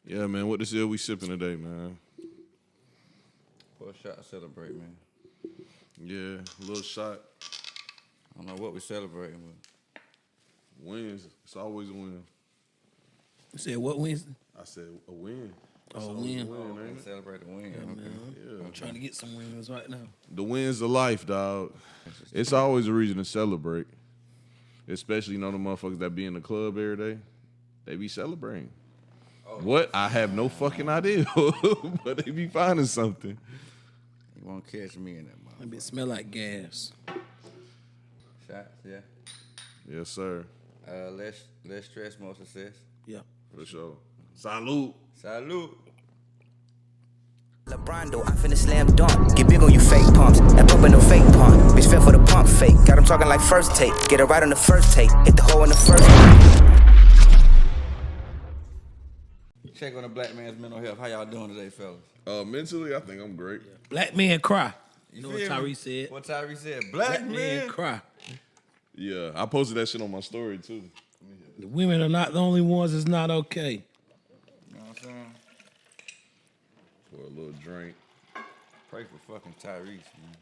Yeah, man. What this is we sipping today, man? For a shot, celebrate, man. Yeah, a little shot. I don't know what we celebrating, but Wins. It's always a win. You said what Wednesday? I said a win. Oh, It's a always win. ain't it? Celebrate the win. Yeah, Okay. man. Yeah. I'm trying to get some wins right now. The wins of life, dog. It's always a reason to celebrate. Especially, the motherfuckers that be in the club every day. They be celebrating. Oh, What? I have no fucking idea. But they be finding something. You won't catch me in that motherfucker. It smell like gas. Shots, yeah. Yes, sir. Less stress, more success. Yeah. For sure. Salute. Salute. LeBrondo, I finna slam dunk. Get big on you fake pumps. That pump ain't no fake pump. Bitch fell for the pump fake. Got him talking like first take. Get it right on the first take. Hit the hole in the first Check on the black man's mental health. How y'all doing today, fellas? Mentally, I think I'm great. Black men cry. You know what feel me? Tyrese said? What Tyrese said? Black man. Cry. Yeah, I posted that shit on my story, too. The women are not the only ones that's not okay. You know what I'm saying? For a little drink. Pray for fucking Tyrese, man.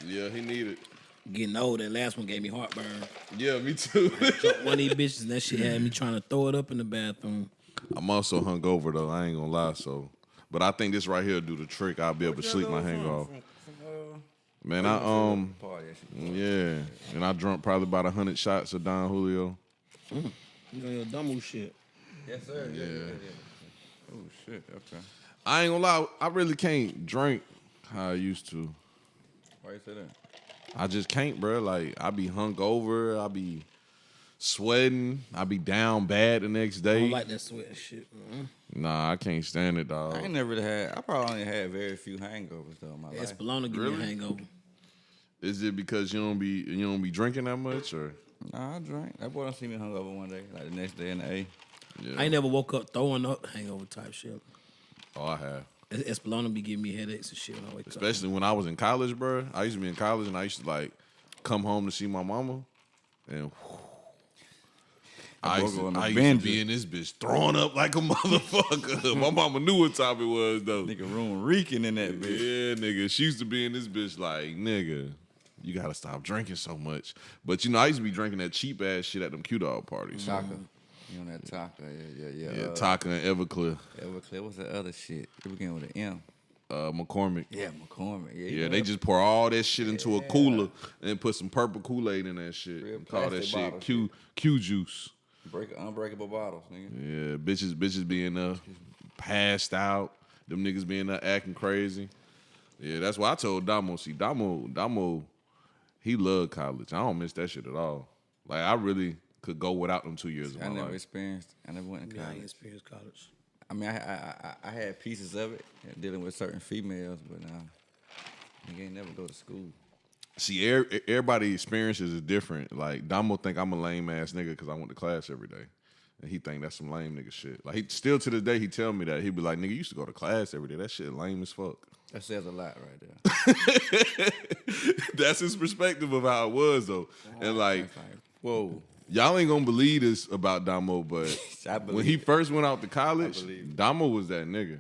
Yeah, he needed. Getting old, that last one gave me heartburn. Yeah, me too. One of these bitches, and that shit had me trying to throw it up in the bathroom. I'm also hungover, though. I ain't gonna lie, so. But I think this right here do the trick. I'll be able to sleep my hangover. Man, yeah. And I drunk probably about 100 shots of Don Julio. You know your dumb shit. Yes, sir. Yeah. Oh, shit. Okay. I ain't gonna lie, I really can't drink how I used to. Why you say that? I just can't, bro. Like, I be hungover, I be sweating, I be down bad the next I day. don't like that sweat shit, man. Nah, I can't stand it, dog. I ain't never really had. I probably only had very few hangovers though in my life. Espelona give me a hangover. Is it because you don't be drinking that much, or? Nah, I drank. That boy done see me hungover one day, like the next day in the A. Yeah. I ain't never woke up throwing up hangover type shit. Oh, I have. Espelona be giving me headaches and shit when I wake up. Especially when I was in college, bro. I used to be in college, and I used to like come home to see my mama, and I used to be in this bitch throwing up like a motherfucker. My mama knew what time it was, though. Nigga room reeking in that bitch. Yeah, nigga. She used to be in this bitch like, nigga, you gotta stop drinking so much. But I used to be drinking that cheap ass shit at them Q-Dog parties. Taka. You on that Taka. Yeah. Yeah, Taka and Everclear. Everclear. What's that other shit? It began with an M. McCormick. Yeah, McCormick. Yeah, they just pour all that shit into a cooler and put some purple Kool-Aid in that shit. Real And call that plastic shit bottle Q juice. Unbreakable bottles, nigga. Yeah, bitches being passed out. Them niggas being acting crazy. Yeah, that's why I told Damo. See, Damo, he loved college. I don't miss that shit at all. Like, I really could go without them 2 years of my I never life. experienced. I never went to Yeah, I college. ain't experienced college. I mean, I had pieces of it dealing with certain females, but nigga ain't never go to school. See, everybody's experiences is different. Like, Damo think I'm a lame ass nigga because I went to class every day. And he think that's some lame nigga shit. Like, he still to this day, he tell me that. He be like, nigga, you used to go to class every day. That shit lame as fuck. That says a lot right there. That's his perspective of how it was, though. And, like, Whoa. y'all ain't gonna believe this about Damo, but I believe when he it. first went out to college, I believe it. Damo was that nigga.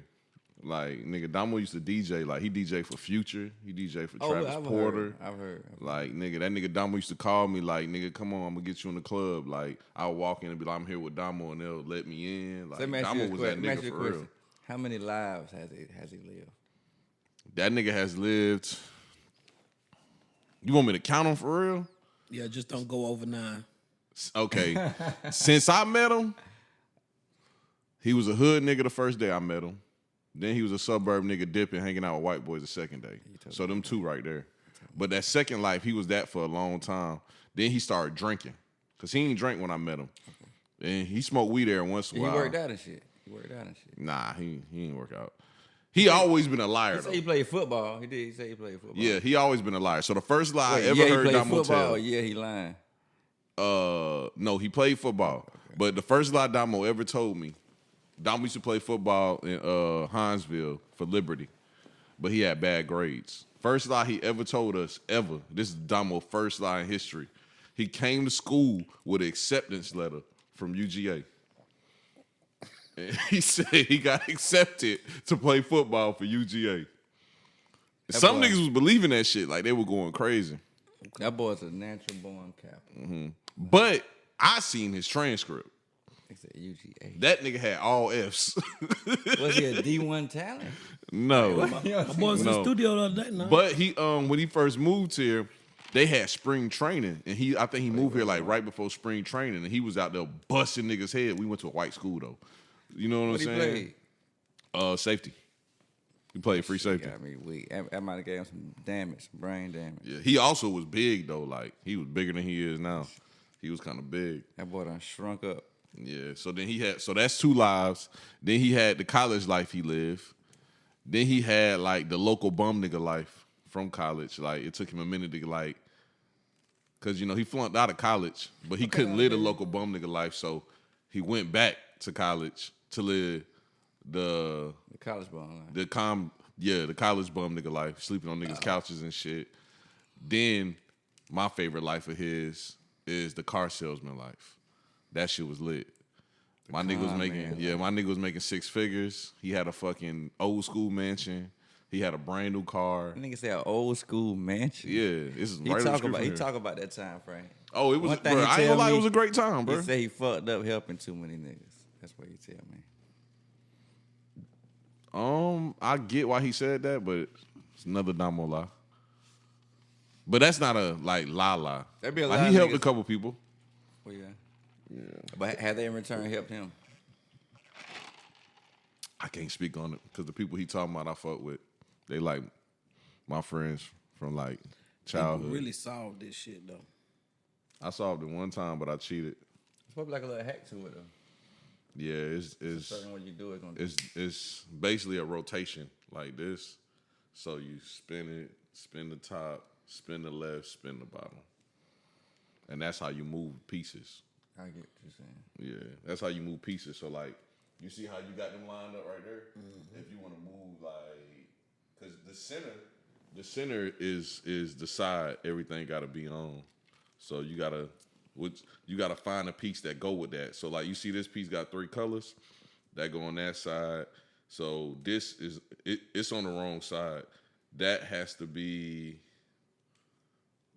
Like, nigga, Damo used to DJ. Like, he DJ for Future. He DJ for Travis Porter. I've heard. Like, nigga, that nigga Damo used to call me like, nigga, come on, I'm gonna get you in the club. Like, I'll walk in and be like, I'm here with Damo, and they'll let me in. Like, Damo was that nigga for real. How many lives has he lived? That nigga has lived. You want me to count him for real? Yeah, just don't go over 9. Okay. Since I met him, he was a hood nigga the first day I met him. Then he was a suburb nigga dipping, hanging out with white boys the second day. So them two right there. But that second life, he was that for a long time. Then he started drinking. Because he ain't drink when I met him. And he smoked weed there once in a while. He worked out and shit. Nah, he ain't work out. He always been a liar, He though. said he played football. He did. He said he played football. Yeah, he always been a liar. So the first lie I Wait, ever he heard played Damo football. tell. Yeah, he lying. No, he played football. Okay. But the first lie Damo ever told me, Damo used to play football in Hinesville for Liberty, but he had bad grades. First lie he ever told us, ever. This is Damo's first lie in history. He came to school with an acceptance letter from UGA. And he said he got accepted to play football for UGA. Some niggas was believing that shit, like they were going crazy. That boy's a natural born captain. But I seen his transcript. He said UGA. That nigga had all F's. Was he a D1 talent? No. I was in the studio the other day. No. But he when he first moved here, they had spring training, and I think he moved here like right before spring training, and he was out there busting niggas' head. We went to a white school though. You know what I'm saying? Safety. He played free safety. Got me weak. That might have gave him some damage, some brain damage. Yeah, he also was big though. Like he was bigger than he is now. He was kind of big. That boy done shrunk up. Yeah. So then that's 2 lives. Then he had the college life he lived. Then he had like the local bum nigga life from college. Like it took him a minute to like, cause he flunked out of college, but he couldn't live the local bum nigga life. So he went back to college to live the college bum life. The college bum nigga life, sleeping on niggas' couches and shit. Then my favorite life of his is the car salesman life. That shit was lit. My nigga was making 6 figures. He had a fucking old school mansion. He had a brand new car. Nigga say an old school mansion. Yeah, this is He right talk up about here. he talk about that time frame. Oh, it was. One thing Bro, he I ain't tell gonna lie, me, it was a great time, bro. He say he fucked up helping too many niggas. That's what he tell me. I get why he said that, but it's another Damo lie. But that's not a lie. There be a Like, lot he of helped niggas- a couple people. Well, yeah. But had they in return helped him? I can't speak on it because the people he talking about I fuck with, they like my friends from like childhood. People really solved this shit though. I solved it one time, but I cheated. It's probably like a little hack to it though. Yeah, it's Certain what you do is gonna it's basically a rotation like this. So you spin it, spin the top, spin the left, spin the bottom, and that's how you move pieces. I get what you're saying. Yeah, that's how you move pieces. So like, you see how you got them lined up right there. If you want to move like, because the center is the side everything got to be on. So you gotta find a piece that go with that. So like, you see this piece got 3 colors that go on that side. So this is it's on the wrong side. That has to be.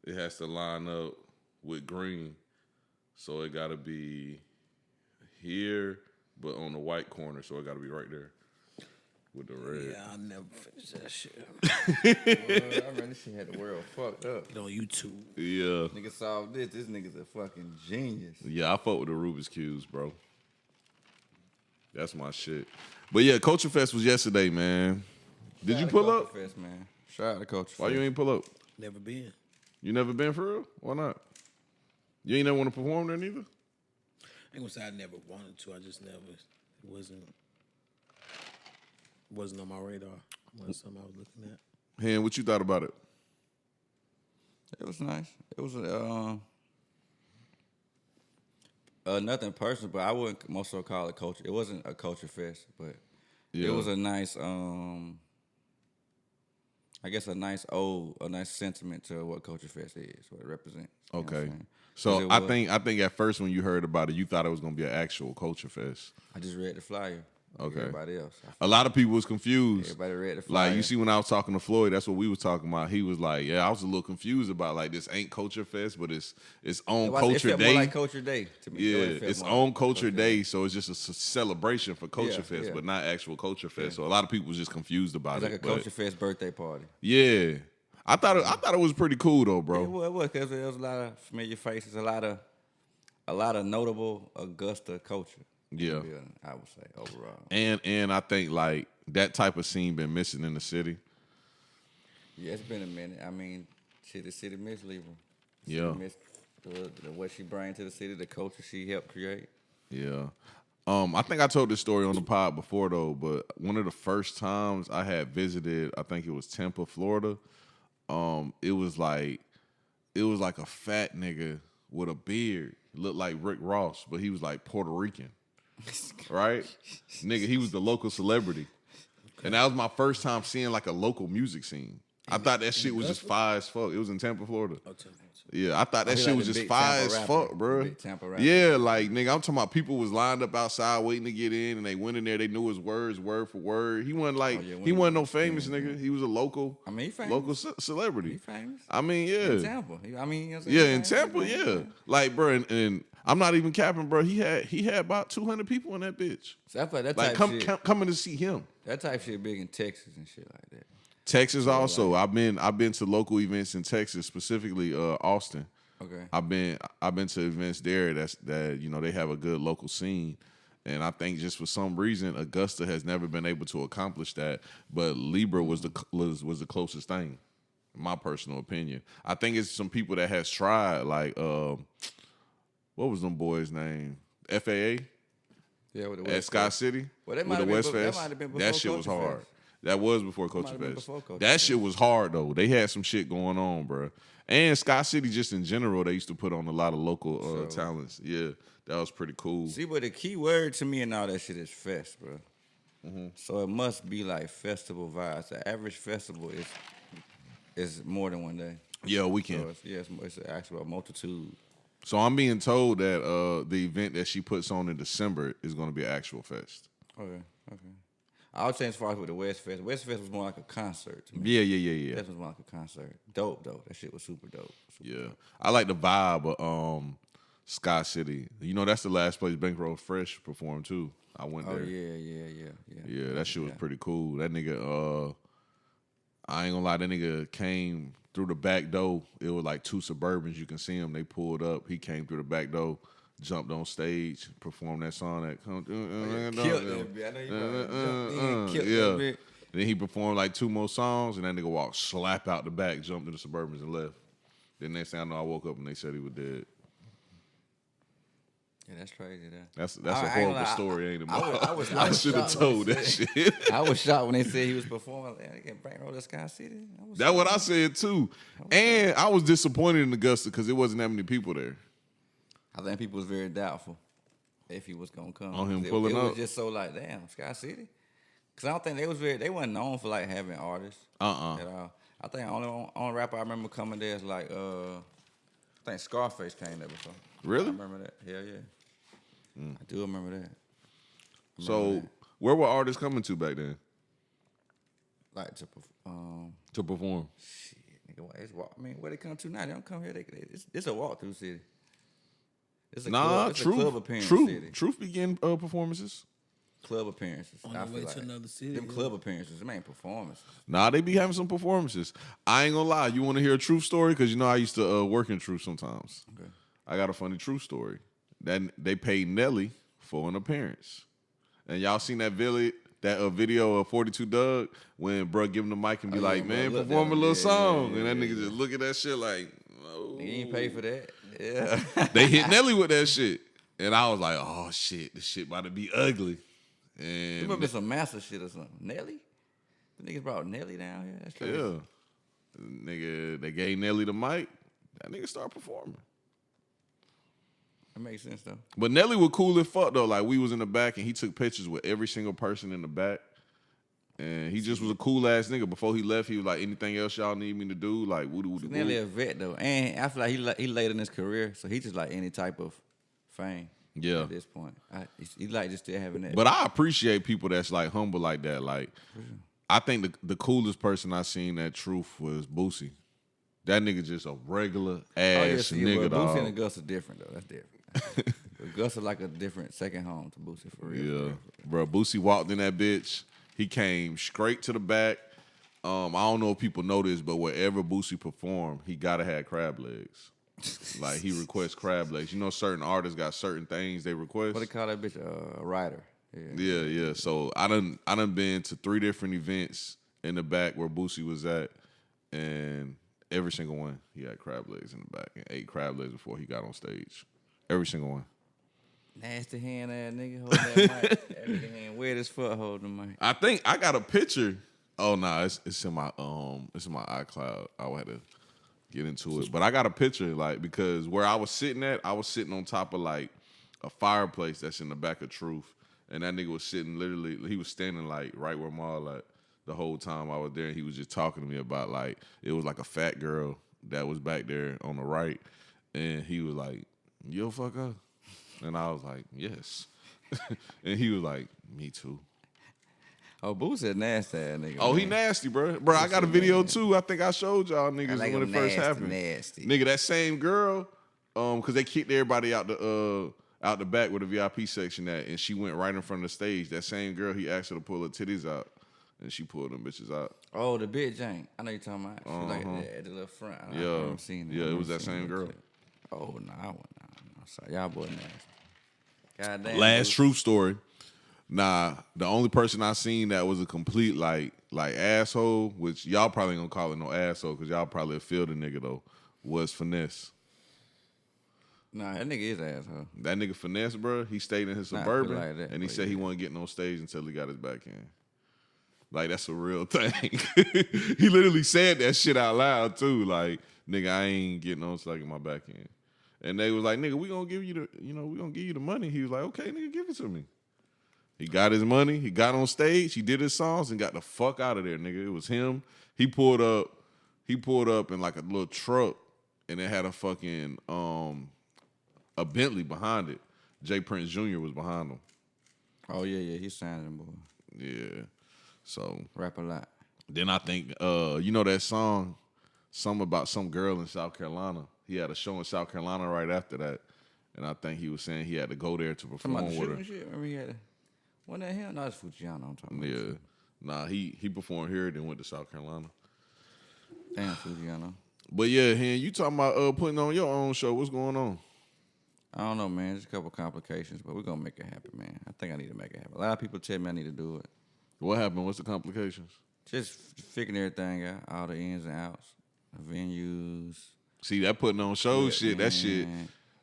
It has to line up with green. So it got to be here, but on the white corner. So it got to be right there with the red. Yeah, I'll never finish that shit. I remember this shit had the world fucked up. Get on YouTube. Yeah. Nigga solved this. This nigga's a fucking genius. Yeah, I fuck with the Rubik's Cubes, bro. That's my shit. But yeah, Culture Fest was yesterday, man. Did you pull up? Fest, man. Shout out to Culture Why Fest. you ain't pull up? Never been. You never been for real? Why not? You ain't never want to perform there neither? I ain't gonna say I never wanted to. I just never. It wasn't on my radar. Wasn't something I was looking at. Hen, what you thought about it? It was nice. It was nothing personal, but I wouldn't most so call it culture. It wasn't a culture fest, but Yeah. it was a nice I guess a nice sentiment to what Culture Fest is, what it represents. You know what I'm Okay. saying? So 'Cause it I was- think at first when you heard about it, you thought it was gonna be an actual Culture Fest. I just read the flyer. Like Okay. everybody else. A lot of people was confused. Everybody read the flyer. Like, you see when I was talking to Floyd, that's what we was talking about. He was like, yeah, I was a little confused about, like, this ain't Culture Fest, but it's on It Culture felt Day. more like Culture Day to me. Yeah, It felt it's more on like Culture Day, so it's just a celebration for Culture Yeah, Fest, yeah. but not actual Culture Fest. So a lot of people was just confused about It's like it. a but Culture Fest birthday party. yeah, I thought it was pretty cool though, It bro. was because there was a lot of familiar faces, a lot of notable Augusta culture. Yeah. I would say overall. And I think like that type of scene been missing in the city. Yeah, it's been a minute. I mean, shit, the city miss Libra. Yeah. Miss the what she bring to the city, the culture she helped create. Yeah. I think I told this story on the pod before though, but one of the first times I had visited, I think it was Tampa, Florida. It was like a fat nigga with a beard. Looked like Rick Ross, but he was like Puerto Rican. Right? Nigga, he was the local celebrity. And that was my first time seeing like a local music scene. I thought that shit was just fire as fuck. It was in Tampa, Florida. Oh, tell me. Yeah, I thought that he shit like was the just big fire Tampa as rapper. fuck, The bro. big Tampa rapper. Yeah, like nigga, I'm talking about people was lined up outside waiting to get in, and they went in there. They knew his words word for word. He wasn't like he wasn't no famous nigga. He was a local. I mean, he famous. Local celebrity. He famous. I mean, yeah. In Tampa. I mean, you know what I'm Yeah, saying? in Tampa, yeah. Like, bro, and I'm not even capping, bro. He had about 200 people in that bitch. So I feel like that Like, type shit. coming to see him. That type shit big in Texas and shit like that. Texas also. I've been to local events in Texas, specifically Austin. Okay. I've been to events there that you know they have a good local scene, and I think just for some reason Augusta has never been able to accomplish that. But Libra was the closest thing, in my personal opinion. I think it's some people that has tried like what was them boys' name? FAA. Yeah, with the At West Sky Coast. City Well, that with might the have been West be- that Fest. might have been That before shit was Culture hard. Fest. That was before Culture have been Fest. before Culture That Fest. shit was hard though. They had some shit going on, bro. And Sky City, just in general, they used to put on a lot of local talents. Yeah, that was pretty cool. See, but the key word to me and all that shit is fest, bro. So it must be like festival vibes. The average festival is more than one day. Yeah, So weekend. it's actually a multitude. So I'm being told that the event that she puts on in December is going to be an actual fest. Okay. I was saying as far as with the West Fest was more like a concert to me. Yeah. That was more like a concert. Dope, though. That shit was super dope. Yeah, I like the vibe of Sky City. You know, that's the last place Bankroll Fresh performed too. I went Oh, there. yeah. Yeah, that shit was pretty cool. That nigga, I ain't gonna lie, that nigga came through the back door. It was like two Suburbans. You can see him. They pulled up. He came through the back door, jumped on stage, performed that song that come Killed that bitch. I know you probably jumped in, killed that bitch. Then he performed like two more songs, and that nigga walked slap out the back, jumped to the Suburbans and left. Then next thing I know, I woke up and they said he was dead. Yeah, that's crazy, though. That's a I ain't horrible gonna lie, story, ain't it? I was should have shocked told when that they shit. I was shocked when they said he was performing. They can bankroll the Sky City. That's what I said too. And I was disappointed in Augusta because it wasn't that many people there. I think people was very doubtful if he was gonna come. On him 'Cause pulling it up? was just so like, damn, Sky City. Cause I don't think they wasn't known for like having artists at all. I think only rapper I remember coming there is like I think Scarface came there before. Really? I remember that. Hell yeah. I do remember that. So where were artists coming to back then Like to perform? shit, nigga, it's walk. I mean, where they come to now? They don't come here. It's a walk through city. It's a club, it's a club appearance city. Truth begin performances. Club appearances. On the way to another city, Them yeah. club appearances. Them ain't performances. Nah, they be having some performances. I ain't gonna lie. You want to hear a truth story? Because you know I used to work in truth sometimes. Okay. I got a funny true story. That they paid Nelly for an appearance, and y'all seen that video of 42 Doug when bruh give him the mic and be like, bro, man, look perform a that- little yeah, song, yeah, and that yeah, nigga just look at that shit like, oh. You ain't pay for that. Yeah. They hit Nelly with that shit, and I was like, oh shit, this shit about to be ugly. You And remember some master shit or something. Nelly? The niggas brought Nelly down here. That's crazy. yeah, nigga, they gave Nelly the mic. That nigga started performing. That makes sense though. But Nelly was cool as fuck though. Like we was in the back and he took pictures with every single person in the back. And he just was a cool ass nigga. Before he left, he was like, anything else y'all need me to do? Like, woo. Nelly a vet though, and I feel like he late in his career, so he just like any type of fame. Yeah. At this point, he like just still having that. But I appreciate people that's like humble like that. Like, I think the coolest person I seen at Truth was Boosie. That nigga just a regular ass nigga, Boosie dog. and Augusta different though. That's different. Augusta like a different second home to Boosie for real. Yeah, bro. Boosie walked in that bitch. He came straight to the back. I don't know if people know this, but wherever Boosie performed, he gotta have crab legs. Like he requests crab legs. You know, certain artists got certain things they request. What they call that bitch? A rider. Yeah. So I done been to 3 different events in the back where Boosie was at, and every single one he had crab legs in the back and ate crab legs before he got on stage. Every single one. Nasty hand ass nigga holding that mic. Everything hand weird as fuck holding the mic. I think I got a picture. Oh no, it's in my iCloud. I would have to get into it, but I got a picture like because where I was sitting at, I was sitting on top of like a fireplace that's in the back of Truth, and that nigga was sitting literally. He was standing like right where Mal at the whole time I was there, and he was just talking to me about like it was like a fat girl that was back there on the right, and he was like, "You'll fuck her," and I was like, "Yes," and he was like, "Me too." Oh, Boo said nasty ass nigga. Oh, man. he nasty, bro. Bro, I got a video too. I think I showed y'all niggas like when it him first nasty, happened. nasty. Nigga, that same girl, because they kicked everybody out the back where the VIP section at, and she went right in front of the stage. That same girl, he asked her to pull her titties out, and she pulled them bitches out. Oh, the bitch ain't. I know you're talking about. She like at the little front. I haven't seen it. Yeah, it was that same girl. Oh, no, I went. No, sorry, y'all boy nasty. Goddamn. Last truth story. Nah, the only person I seen that was a complete like asshole, which y'all probably ain't gonna call it no asshole because y'all probably feel the nigga though, was Finesse. Nah, that nigga is asshole. That nigga Finesse, bro, he stayed in his Suburban like that, and he said he wasn't getting on stage until he got his back in. Like, that's a real thing. He literally said that shit out loud too. Like, nigga, I ain't getting on until I get my back in. And they was like, nigga, we gonna give you the money. He was like, okay, nigga, give it to me. He got his money. He got on stage. He did his songs and got the fuck out of there, nigga. It was him. He pulled up in like a little truck, and it had a fucking a Bentley behind it. Jay Prince Jr. was behind him. Oh yeah, he signed him, boy. Yeah. So rap a lot. Then I think you know that song, something about some girl in South Carolina. He had a show in South Carolina right after that, and I think he was saying he had to go there to perform with her. Shit. Remember he had wasn't that him? No, it's Fujiano I'm talking about. Yeah. Nah, he performed here, then went to South Carolina. Damn, Fujiano. But yeah, Hen, you talking about putting on your own show. What's going on? I don't know, man. There's a couple complications, but we're going to make it happen, man. I think I need to make it happen. A lot of people tell me I need to do it. What happened? What's the complications? Just figuring everything out, all the ins and outs, the venues. See, that putting on shows shit, man. that shit,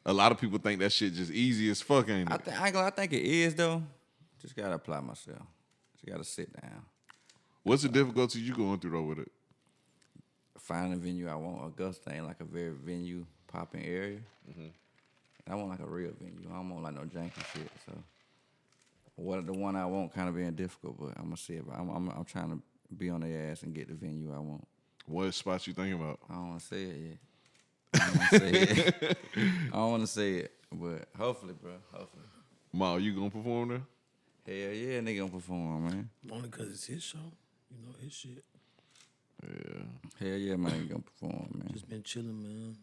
a lot of people think that shit just easy as fuck, ain't it? I think it is, though. Just got to apply myself. Just got to sit down. What's the difficulty you going through though with it? Finding a venue I want. Augusta ain't like a very venue popping area. Mm-hmm. I want like a real venue. I don't want like no janky shit. So, the one I want kind of being difficult, but I'm gonna see if I'm trying to be on their ass and get the venue I want. What spots you thinking about? I don't want to say it yet. I don't want to say it, but hopefully, bro. Hopefully. Ma, you gonna perform there? Hell yeah, nigga gonna perform, man. Only because it's his show. You know, his shit. Yeah. Hell yeah, man, he gonna perform, man. Just been chilling, man.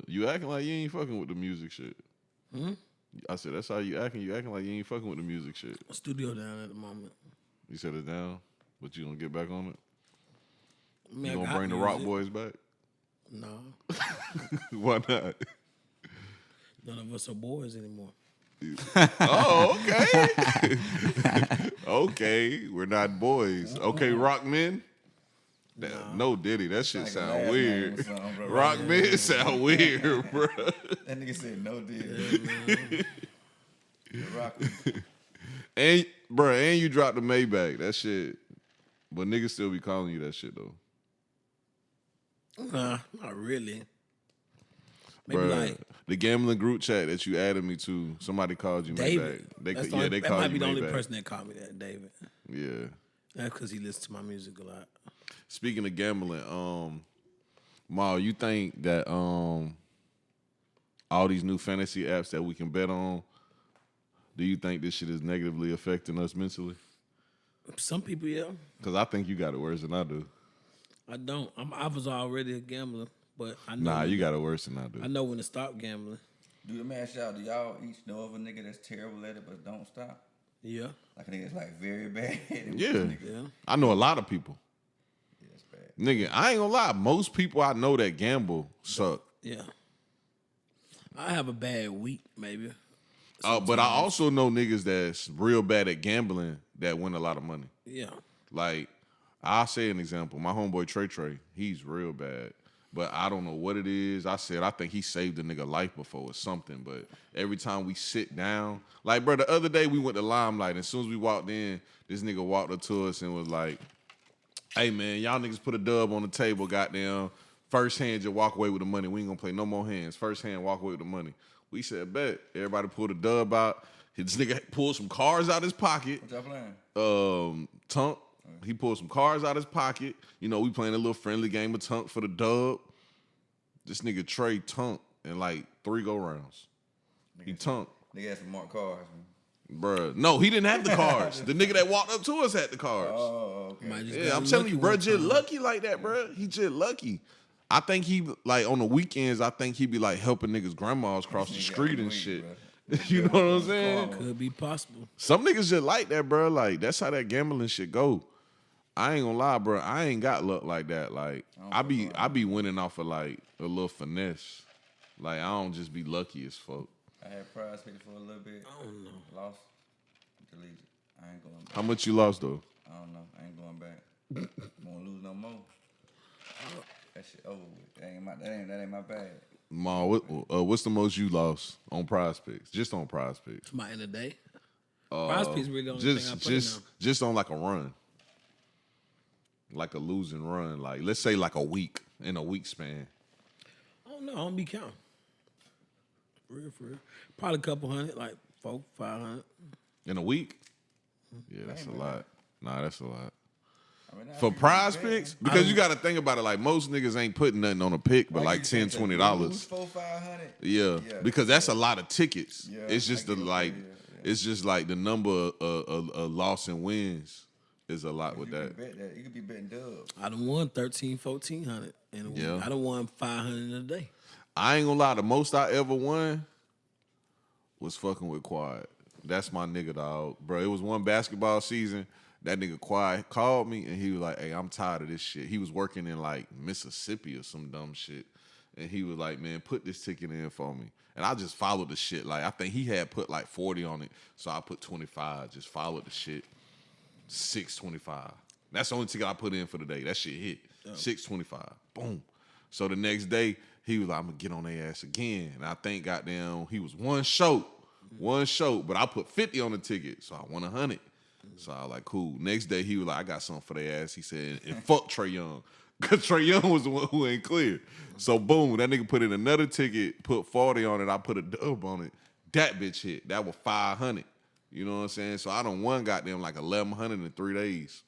You acting like you ain't fucking with the music shit. I said that's how you acting. You acting like you ain't fucking with the music shit. Studio down at the moment. You said it down, but you gonna get back on it? I mean, You gonna bring the Rock Boys back? No. Why not? None of us are boys anymore. Oh, okay. Okay, we're not boys. Okay, rock men. No Diddy, that shit sound weird. Rock men sound weird, bro. That nigga said no Diddy. Rock. And you dropped the Maybach. That shit. But niggas still be calling you that shit though. Nah, not really. Maybe Bruh, like the gambling group chat that you added me to, somebody called you David. Maybach. They that called might you be the only Maybach. person that called me that, David. Yeah. That's because he listens to my music a lot. Speaking of gambling, Mal, you think that all these new fantasy apps that we can bet on, do you think this shit is negatively affecting us mentally? Some people, yeah. Because I think you got it worse than I do. I don't. I was already a gambler, but I know. Nah, you got it worse than I do. I know when to stop gambling. Do the man shout? Do y'all each know of a nigga that's terrible at it but don't stop? Yeah. Like a nigga that's like very bad. Yeah. Yeah. I know a lot of people. Yeah, that's bad. Nigga, I ain't gonna lie. Most people I know that gamble suck. Yeah. I have a bad week, maybe. But I also know niggas that's real bad at gambling that win a lot of money. Yeah. Like, I'll say an example. My homeboy Trey, he's real bad. But I don't know what it is. I think he saved a nigga life before or something. But every time we sit down, like, bro, the other day we went to Limelight. And as soon as we walked in, this nigga walked up to us and was like, hey, man, y'all niggas put a dub on the table, goddamn. First hand, just walk away with the money. We ain't gonna play no more hands. First hand, walk away with the money. We said, bet. Everybody pulled a dub out. This nigga pulled some cards out his pocket. What y'all playing? Tunk. He pulled some cards out his pocket. You know, we playing a little friendly game of tunk for the dub. This nigga Trey tunk in like 3 go-rounds. He tunk. Nigga had some marked cards, man. Bruh. No, he didn't have the cards. The nigga that walked up to us had the cards. Oh, okay. Yeah, I'm telling you, bro, just lucky like that, bro. He just lucky. I think he, like, on the weekends, I think he be, like, helping niggas' grandmas cross the street and shit. You know what I'm saying? Could be possible. Some niggas just like that, bro. Like, that's how that gambling shit go. I ain't gonna lie, bro. I ain't got luck like that. Like, I be winning off of, like, a little finesse. Like, I don't just be lucky as fuck. I had prize pick for a little bit. I don't know. Lost. Deleted. I ain't going back. How much you lost, though? I don't know. I ain't going back. Won't lose no more. That shit over with. That ain't my bag. Ma, what's the most you lost on prize picks? Just on prize picks. My end of the day. Prize picks really the only thing I put in now. Just on like a run. Like a losing run. Like, let's say like a week, in a week span. I don't know. I don't be counting. For real. Probably a couple hundred, like 400, 500. In a week? Yeah, that's a lot. Nah, that's a lot. I mean, For prize picks? Because you got to think about it. Like, most niggas ain't putting nothing on a pick but like $10, $20. $400, $500. Yeah, because that's a lot of tickets. Yeah, It's just it's just like the number of loss and wins is a lot with that. You could be betting dubs. I done won 1,300, 1,400 in a week. Yeah. I done won 500 in a day. I ain't gonna lie, the most I ever won was fucking with Quad. That's my nigga, dog. Bro, it was one basketball season. That nigga Quad called me and he was like, hey, I'm tired of this shit. He was working in like Mississippi or some dumb shit. And he was like, man, put this ticket in for me. And I just followed the shit. Like, I think he had put like 40 on it. So I put 25. Just followed the shit. 625. That's the only ticket I put in for the day. That shit hit. 625. Boom. So the next day, he was like, I'm going to get on their ass again. And I think, goddamn, he was one show, but I put 50 on the ticket. So I won 100. So I was like, cool. Next day, he was like, I got something for their ass. He said, and fuck Trae Young. Because Trae Young was the one who ain't clear. So boom, that nigga put in another ticket, put 40 on it. I put a dub on it. That bitch hit. That was 500. You know what I'm saying? So I done won goddamn like 1,100 in 3 days.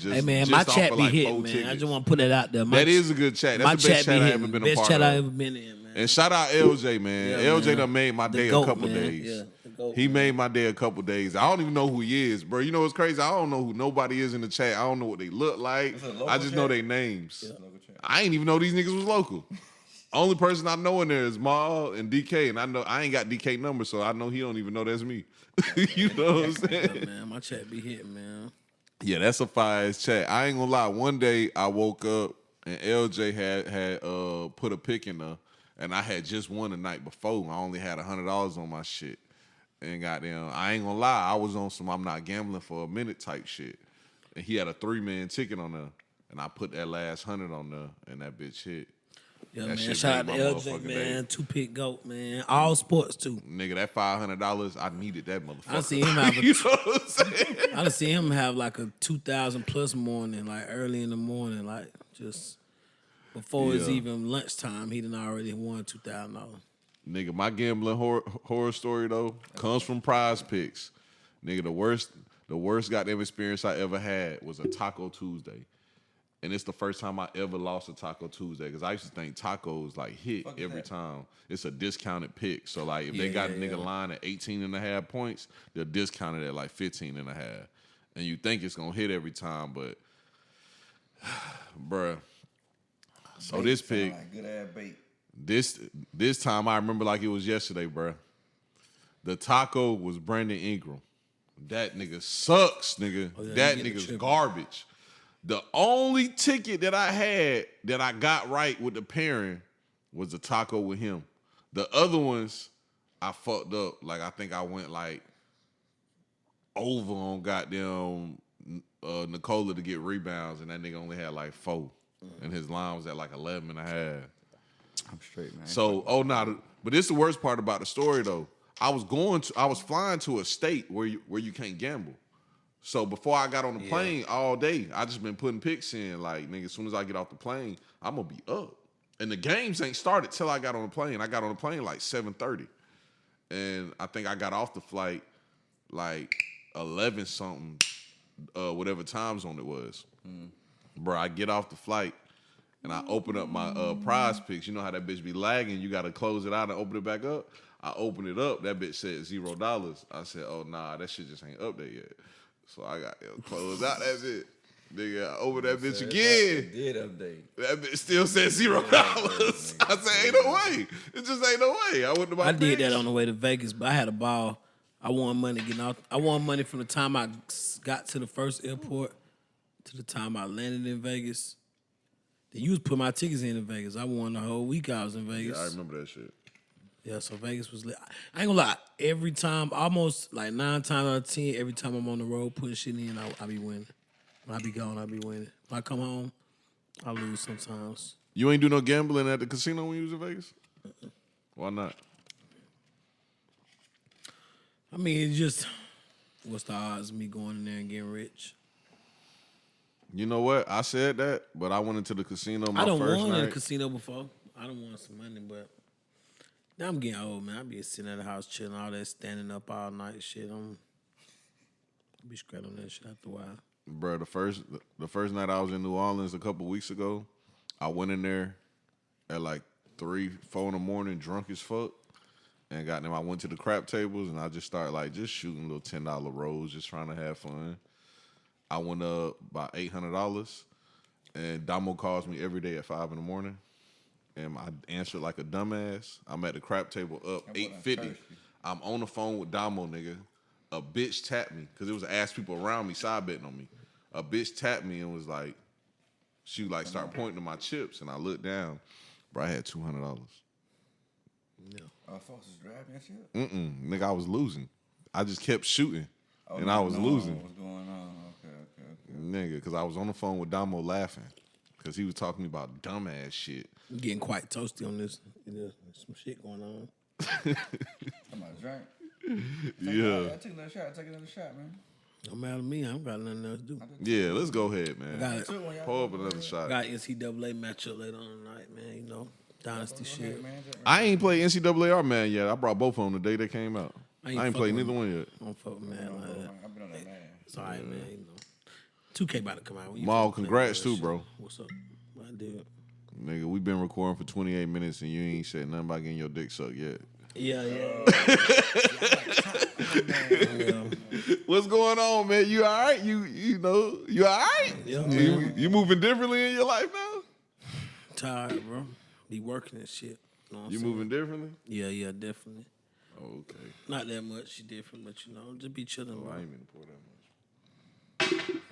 Hey man, my chat be hitting, man. Tickets. I just want to put that out there. That is a good chat. That's the best chat I ever been a part of. Best chat I ever been in, man. And shout out LJ, man. Yeah, LJ man. done made my day a couple days. Yeah, the GOAT, he made my day a couple days. I don't even know who he is, bro. You know what's crazy? I don't know who nobody is in the chat. I don't know what they look like. I just know their names. Yeah. I ain't even know these niggas was local. Only person I know in there is Mal and DK, and I know I ain't got DK number, so I know he don't even know that's me. You know what I'm saying? Yeah, man, my chat be hitting, man. Yeah, that's a fire-ass chat. I ain't gonna lie. One day I woke up and LJ had put a pick in there, and I had just won the night before. I only had $100 on my shit, and goddamn, I ain't gonna lie. I was on some I'm not gambling for a minute type shit, and he had a 3-man ticket on there, and I put that last 100 on there, and that bitch hit. Yeah, That man. shit Shout out to made my LJ, motherfucking man. day. 2-pick GOAT, man. All sports, too. Nigga, that $500, I needed that motherfucker. I seen him have you know what I'm saying? I done seen him have like a 2,000 plus morning, like early in the morning, like just before it's even lunchtime, he done already won $2,000. Nigga, my gambling horror story, though, comes from Prize Picks. Nigga, the worst goddamn experience I ever had was a Taco Tuesday. And it's the first time I ever lost a Taco Tuesday because I used to think tacos like hit every time. It's a discounted pick. So like if they got a nigga line at 18.5 points, they'll discount it at like 15.5. And you think it's gonna hit every time, but bruh. So this pick, like good ass bait. This time I remember like it was yesterday, bruh. The taco was Brandon Ingram. That nigga sucks, nigga. That nigga's garbage. The only ticket that I had that I got right with the pairing was the taco with him. The other ones, I fucked up. Like, I think I went, like, over on goddamn Nicola to get rebounds, and that nigga only had, like, 4. And his line was at, like, 11.5. I'm straight, man. So, but this is the worst part about the story, though. I was flying to a state where you can't gamble. So before I got on the plane all day, I just been putting picks in. Like, nigga, as soon as I get off the plane, I'm going to be up. And the games ain't started till I got on the plane. I got on the plane like 7:30. And I think I got off the flight like 11-something whatever time zone it was. Bro, I get off the flight and I open up my prize picks. You know how that bitch be lagging? You got to close it out and open it back up. I open it up. That bitch said $0. I said, oh, nah, that shit just ain't up there yet. So I got to close out that bitch. Nigga, I open that bitch again. It did update. That bitch still said $0. I said, ain't no way. It just ain't no way. I went to my I did picks. that on the way to Vegas, but I had a ball. I won money getting out. I won money from the time I got to the first airport to the time I landed in Vegas. Then you was put my tickets in Vegas. I won the whole week I was in Vegas. Yeah, I remember that shit. Yeah, so Vegas was lit. I ain't gonna lie. Every time, almost like 9 times out of 10, every time I'm on the road putting shit in, I be winning. When I be gone, I be winning. When I come home, I lose sometimes. You ain't do no gambling at the casino when you was in Vegas? Why not? I mean, it's just, what's the odds of me going in there and getting rich? You know what? I said that, but I went into the casino my I done first won night. at a casino before. I done won some money, but now I'm getting old, man. I be sitting at the house chilling, all that standing up all night shit. I be straight on that shit after a while. Bro, the first night I was in New Orleans a couple weeks ago, I went in there at like 3, 4 in the morning, drunk as fuck. And goddamn, I went to the crap tables and I just started like just shooting little $10 rolls, just trying to have fun. I went up by $800, and Damo calls me every day at 5 in the morning, and I answered like a dumbass. I'm at the crap table up $850. I'm on the phone with Damo, nigga. A bitch tapped me because it was ass people around me side betting on me. A bitch tapped me and was like, she like started pointing to my chips, and I looked down. Bro, I had $200. Yeah. Folks was driving that shit? Nigga, I was losing. I just kept shooting, and I was losing. What's going on? Okay. Nigga, because I was on the phone with Damo laughing because he was talking to me about dumbass shit. I'm getting quite toasty on this. There's some shit going on. I'm about to drink. Yeah. Take another shot. Take another shot, man. Don't matter to me. I don't got nothing else to do. Yeah, let's go ahead, man. Got it. Pull up another shot. Got NCAA matchup later on tonight, man. You know, dynasty shit. I ain't played NCAA or Man yet. I brought both of them the day they came out. I ain't played neither one yet. I don't fuck with man like that. I've been on that man. It's all right, man. You know, 2K about to come out. Mal, congrats too, bro. What's up? I did. Nigga, we been recording for 28 minutes and you ain't said nothing about getting your dick sucked yet. Yeah. What's going on, man? You all right? You know, you all right? Yeah, man. You moving differently in your life now? Tired, bro. Be working and shit. Know what I'm You saying? moving differently? Yeah, definitely. Oh, okay. Not that much different, but you know, just be chilling, bro. I ain't mean to pour that much.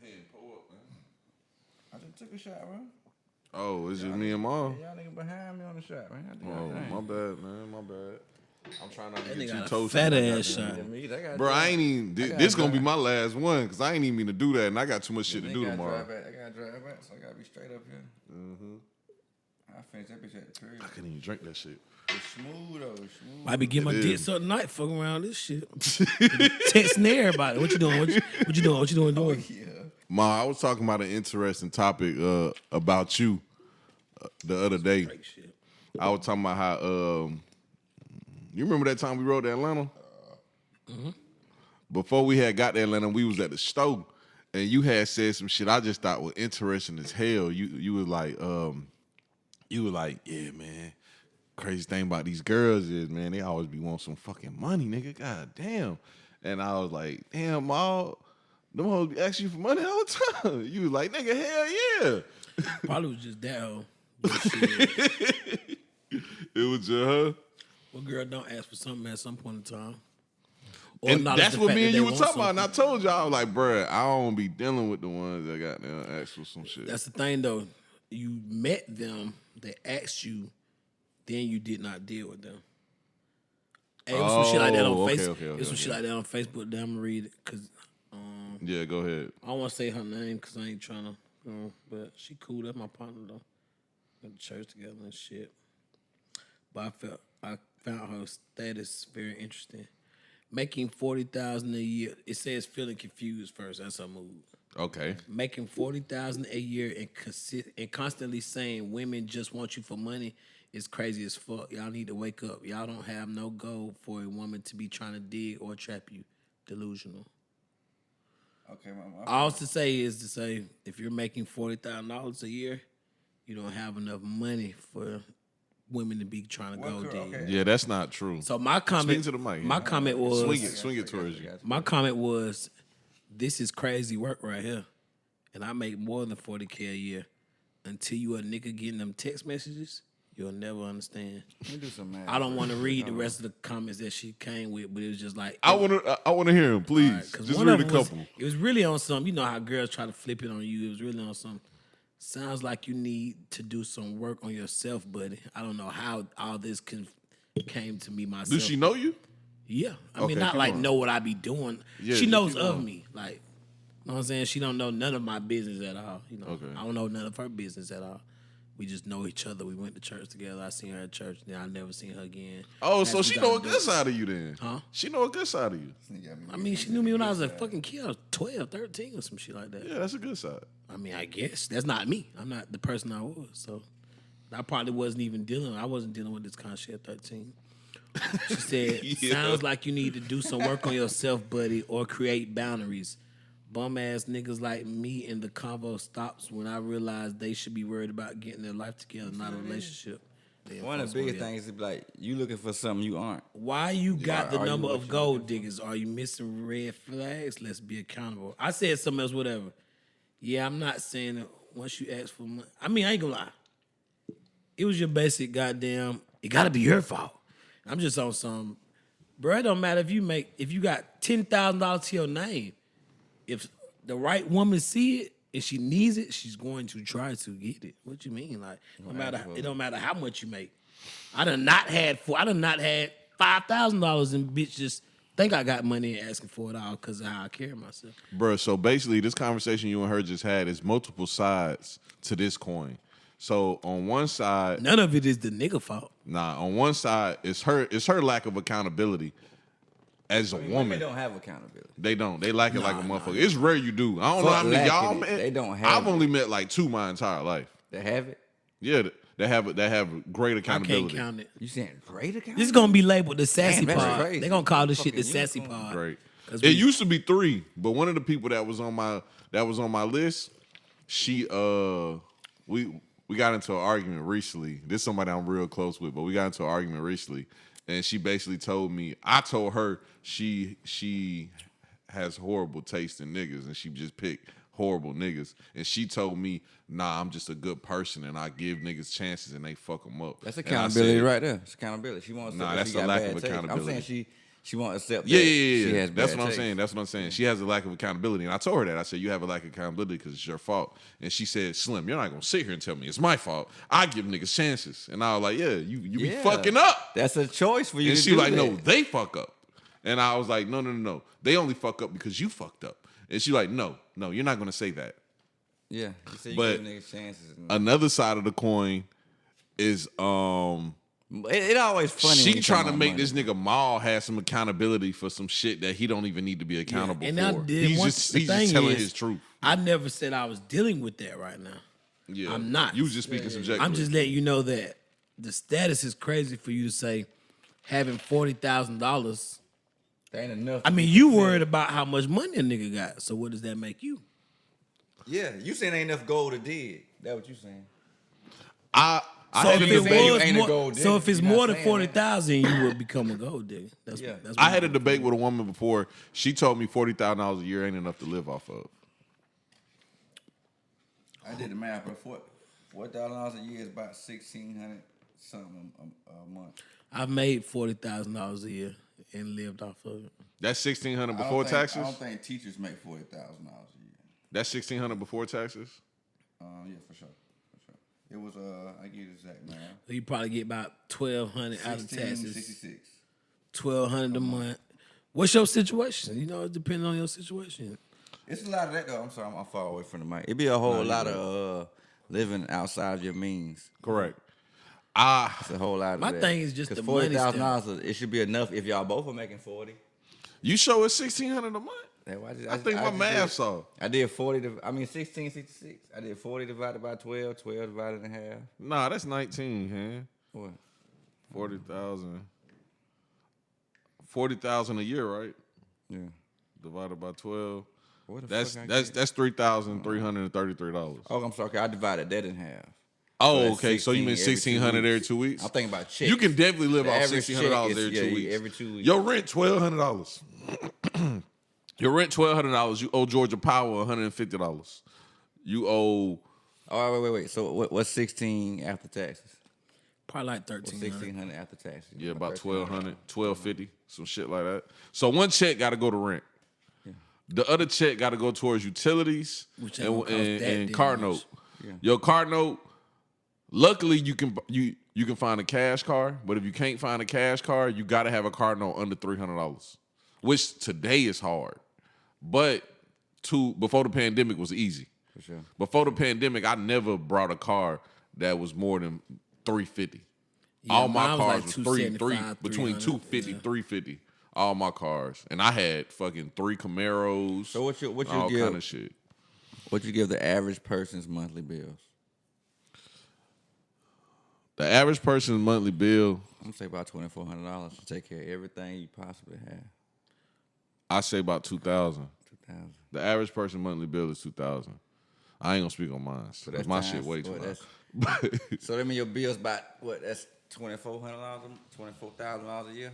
Hey, pour up, man. I just took a shot, bro. Oh, it's just me and Mom. Y'all nigga behind me on the shot, man. Oh, my bad, man. My bad. I'm trying not to That get nigga too got a toasty. fat ass shot. Bro, I ain't even. This gonna be my last one because I ain't even mean to do that, and I got too much shit to do tomorrow. I gotta drive back, so I gotta be straight up here. I finished that bitch at the crib. I couldn't even drink that shit. It's smooth though. It's smooth. Might be getting my It dick is. sucked tonight, fucking around this shit. Texting everybody. What you doing? What you doing? What you doing? Yeah. Ma, I was talking about an interesting topic about you the other day. Great shit. I was talking about how you remember that time we rode to Atlanta? Before we had got to Atlanta, we was at the store, and you had said some shit I just thought was interesting as hell. You was like, yeah, man. Crazy thing about these girls is, man, they always be wanting some fucking money, nigga. God damn. And I was like, damn, Ma, them hoes be asking you for money all the time. You was like, nigga, hell yeah. Probably was just that hoe. But shit, It was just her. what girl don't ask for something at some point in time? Or And acknowledge that's the what fact me that and they you were want talking about. And I something. told y'all, I was like, bruh, I don't be dealing with the ones that got them ask for some shit. That's the thing, though. You met them, they asked you, then you did not deal with them. Hey, it was some shit like that on Oh, okay, Facebook. okay, It was some okay. shit like that on Facebook. Then I'm gonna read it because Yeah, go ahead. I don't want to say her name because I ain't trying to. But she cool. That's my partner though. Went to church together and shit. But I found her status very interesting. Making $40,000 a year. It says feeling confused first. That's her mood. Okay. Making $40,000 a year and constantly saying women just want you for money is crazy as fuck. Y'all need to wake up. Y'all don't have no goal for a woman to be trying to dig or trap you. Delusional. Okay, all to say is to say if you're making $40,000 a year, you don't have enough money for women to be trying to go dig. Okay. Yeah, that's not true. So my comment, to the mic, my yeah. comment was, Swing it towards you. my comment was, this is crazy work right here, and I make more than $40K a year. Until you a nigga getting them text messages, you'll never understand. Let me do some math. I don't want to read the rest of the comments that she came with, but it was just like I want to hear him, please. Because Just one read of a them couple. it was really on some. You know how girls try to flip it on you. It was really on some. Sounds like you need to do some work on yourself, buddy. I don't know how all this came to me myself. Does she know you? Yeah, I Okay, mean not keep like going. know what I be doing. Yeah, she just knows keep of going. me. Like, you know what I'm saying? She don't know none of my business at all. You know, Okay. I don't know none of her business at all. We just know each other. We went to church together. I seen her at church. Then I never seen her again. Oh, As so we she got know a into good it. side of you then? Huh? She know a good side of you. I mean, she knew me when I was a fucking kid. I was 12, 13 or some shit like that. Yeah, that's a good side. I mean, I guess that's not me. I'm not the person I was. So I probably wasn't even dealing. I wasn't dealing with this kind of shit at 13. She said, Yeah. "Sounds like you need to do some work on yourself, buddy, or create boundaries. Bum ass niggas like me and the convo stops when I realize they should be worried about getting their life together, not a relationship." One of the biggest things is like you looking for something you aren't. Why you got the Are you number what of you gold diggers? Are you missing red flags? Let's be accountable. I said something else, whatever. Yeah, I'm not saying that once you ask for money. I mean, I ain't gonna lie. It was your basic goddamn, it gotta be your fault. I'm just on some, bro, it don't matter if you got $10,000 to your name. If the right woman see it and she needs it, she's going to try to get it. What you mean? Like, it don't matter how much you make. I done not had $5,000 and bitch just think I got money and asking for it all because of how I carry myself. Bruh, so basically this conversation you and her just had is multiple sides to this coin. So on one side, None of it is the nigga fault. on one side, it's her lack of accountability as a Women woman. don't have accountability. They don't. They like it like a motherfucker. It's rare you do. I don't know Fuck how many y'all lacking it. met. They don't have I've it. only met like 2 my entire life. They have it. Yeah, they have great I accountability. can't count it. You saying great account? This is gonna be labeled the sassy Damn, that's pod. crazy. They're gonna call this shit the Fucking sassy unicorn. pod. Great. 'Cause It we- used to be 3, but one of the people that was on my list, she we got into an argument recently. This is somebody I'm real close with, but we got into an argument recently, and she basically told me, I told her she has horrible taste in niggas, and she just picked horrible niggas, and she told me, nah, I'm just a good person, and I give niggas chances, and they fuck them up. That's And I accountability said, right there. It's accountability. She wants. Nah, to that's she a got lack bad of taste. accountability. I'm saying she won't accept. Yeah, that yeah. She has That's bad what I'm taste. saying. That's what I'm saying. She has a lack of accountability, and I told her that. I said, you have a lack of accountability because it's your fault. And she said, Slim, you're not gonna sit here and tell me it's my fault. I give niggas chances, and I was like, yeah, you be Yeah. fucking up. That's a choice for you. And to she do like, that. no, they fuck up. And I was like, no. They only fuck up because you fucked up. And she like, no, you're not gonna say that. Yeah, you said you But give niggas chances. Another side of the coin is It always funny. when she you trying talk to about make money. this nigga Mal have some accountability for some shit that he don't even need to be accountable and for. I did. He's Once, just the he's thing just telling is, his truth. I never said I was dealing with that right now. Yeah, I'm not. You was just speaking subjectively. I'm just letting you know that the status is crazy for you to say having $40,000. That ain't enough. I mean, you worried about how much money a nigga got. So what does that make you? Yeah, you saying ain't enough gold to dig. That what you saying? I So had if a it debate. you was ain't a more, gold so digger. if it's You're not more than saying that. 40,000, you would become a gold digger. That's Yeah. that's I had a debate with a woman before. She told me $40,000 a year ain't enough to live off of. I did the math, but $4,000 a year is about $1,600 something a month. I've made $40,000 a year and lived off of it. That's $1,600 I don't before think- taxes. I don't think teachers make $40,000 a year. That's $1,600 before taxes. Yeah, for sure. It was I give you the exact math. You probably get about $1,200 out of taxes. 1666. $1,200 a month. What's your situation? You know, it depends on your situation. It's a lot of that though. I'm sorry, I'm far away from the mic. It'd be a whole lot of living outside of your means. Correct. It's a whole lot of My that. thing is just 'Cause the money $40,000, it should be enough if y'all both are making 40. You show us $1,600 a month. I think my just math did- saw. I did 1666. I did 40 divided by 12, 12 divided in half. Nah, that's 19, man. What? 40,000. 40,000 a year, right? Yeah. Divided by 12. That's $3,333. Oh, I'm sorry. Okay, I divided that in half. Oh, okay. So you mean 1,600 every 2 weeks? I'm thinking about checks. You can definitely live The off average $1,600 check is- every 2 weeks. Every 2 weeks. Your rent $1,200. Your rent $1,200. You owe Georgia Power $150. You owe. Oh, wait. So what's 16 after taxes? Probably like 1300. 1,600 after taxes. Yeah, about $1,200, $1,250, some shit like that. So one check got to go to rent. Yeah. The other check got to go towards utilities Which ain't gonna cost that and damn car much. note. Yeah. Your car note. Luckily, you can find a cash car, but if you can't find a cash car, you got to have a car note under $300, which today is hard. But before the pandemic was easy. For sure. Before the pandemic, I never brought a car that was more than $350. Yeah, All my mine was cars like was between 275, $250, $350. All my cars, and I had fucking 3 Camaros. So what you all give? kind of shit. What you give the average person's monthly bills? The average person's monthly bill, I'm gonna say about $2,400 to take care of everything you possibly have. I say about $2,000. 2,000. The average person's monthly bill is $2,000. I ain't gonna speak on mine. So That's that's my times- shit way too what, much. So that mean your bill's about what? That's $2,400, $24,000 a year.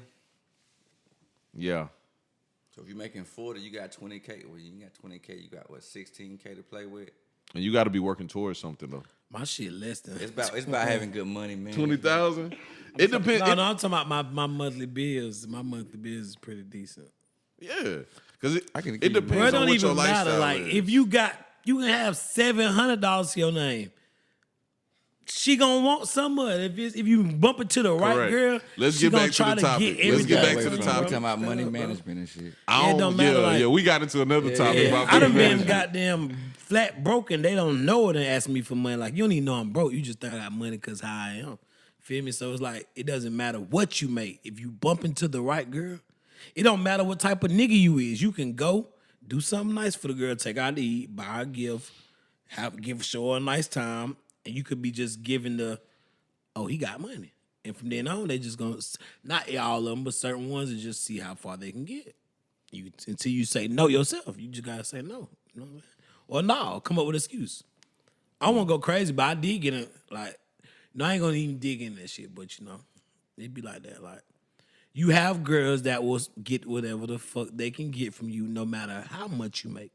Yeah. So if you're making 40, you got 20K. Well, you got 20K. You got what? 16K to play with. And you got to be working towards something though. My shit less than. It's about having good money, man. 20,000. It depends. No, I'm talking about my monthly bills. My monthly bills is pretty decent. Yeah, because I can it give you depends Bro, it on don't what your even matter. lifestyle Like is. if you can have $700 to your name. She gonna want some of it. If you bump into the right Correct. girl, Let's she get gonna back to try the to topic. get Let's get everything back to the from topic. We're you, talking bro. about money management and shit. I It don't matter, like- yeah, we got into another topic Yeah, about I done money been management. goddamn flat broken. They don't know it and ask me for money. Like, you don't even know I'm broke. You just think I got money because how I am. Feel me? So it's like, it doesn't matter what you make. If you bump into the right girl, it don't matter what type of nigga you is. You can go, do something nice for the girl, take her out to eat, buy her a gift, show her a nice time, and you could be just giving oh, he got money. And from then on, they just gonna, not all of them, but certain ones, and just see how far they can get. Until you say no yourself. You just gotta say no. You know what I mean? Or no, come up with an excuse. I won't go crazy, but I did get in, like, no, I ain't gonna even dig in that shit, but you know, it be like that. Like, you have girls that will get whatever the fuck they can get from you, no matter how much you make.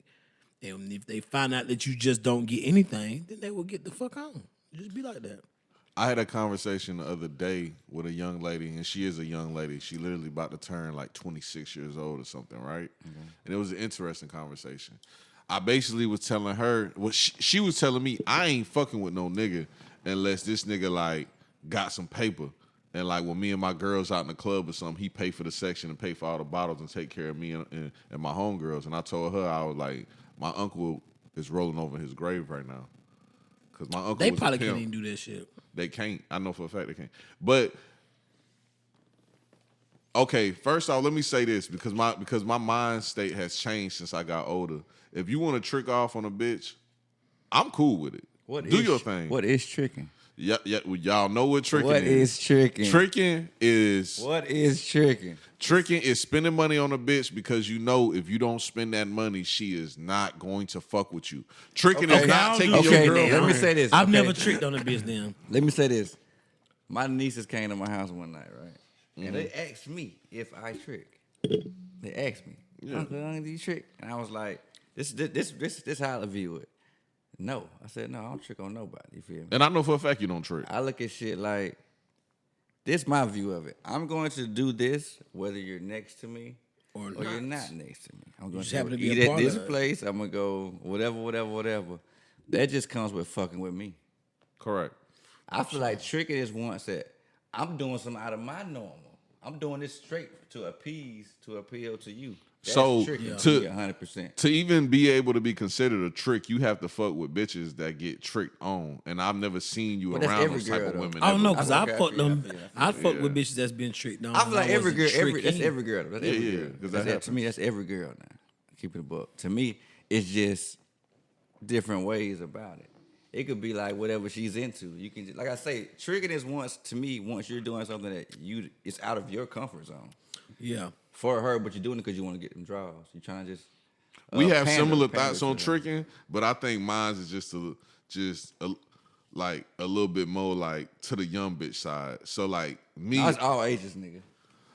And if they find out that you just don't get anything, then they will get the fuck on. Just be like that. I had a conversation the other day with a young lady, and she is a young lady. She literally about to turn like 26 years old or something, right? Mm-hmm. And it was an interesting conversation. I basically was telling her, well, she was telling me, I ain't fucking with no nigga unless this nigga like got some paper. And like when me and my girls out in the club or something, he pay for the section and pay for all the bottles and take care of me and my homegirls. And I told her, I was like, my uncle is rolling over his grave right now. Because my uncle They was probably a pimp. can't even do that shit. They can't. I know for a fact they can't. But okay, first off, let me say this because my mind state has changed since I got older. If you want to trick off on a bitch, I'm cool with it. Do your thing. What is tricking? Yeah, well, y'all know what tricking What is tricking? Tricking is What is tricking? Tricking is spending money on a bitch because you know if you don't spend that money, she is not going to fuck with you. Tricking is not taking Okay, your girl. let me say this. I've okay? never tricked on a bitch then. Let me say this. My nieces came to my house one night, right? And they asked me if I trick. They asked me, Uncle, do you trick? And I was like, this how I view it. No. I said, no, I don't trick on nobody. You feel me? And I know for a fact you don't trick. I look at shit like, this my view of it. I'm going to do this whether you're next to me or you're not next to me. I'm going just happen to be eat a at part this of it. place. I'm going to go whatever. That just comes with fucking with me. Correct. I feel like tricking is once that I'm doing something out of my normal. I'm doing this straight to appeal to you. That's So, tricking to- me 100%. To even be able to be considered a trick, you have to fuck with bitches that get tricked on. And I've never seen you But that's around every those type girl, of though. women. I don't ever. know, because I I feel fucked like them. I fucked with Yeah. bitches that's been tricked on. I feel like and every girl, wasn't that's tricking. every girl. That's every Yeah, girl. 'cause that To happens. me, that's every girl now. Keep it a buck. To me, it's just different ways about it. It could be like whatever she's into. You can, like I say, tricking is once you're doing something that it's out of your comfort zone Yeah. for her, but you're doing it because you want to get them draws. You're trying to just we have pander- similar pander thoughts on to them. tricking, but I think mine is just like a little bit more like to the young bitch side. So like me, No, it's all ages, nigga.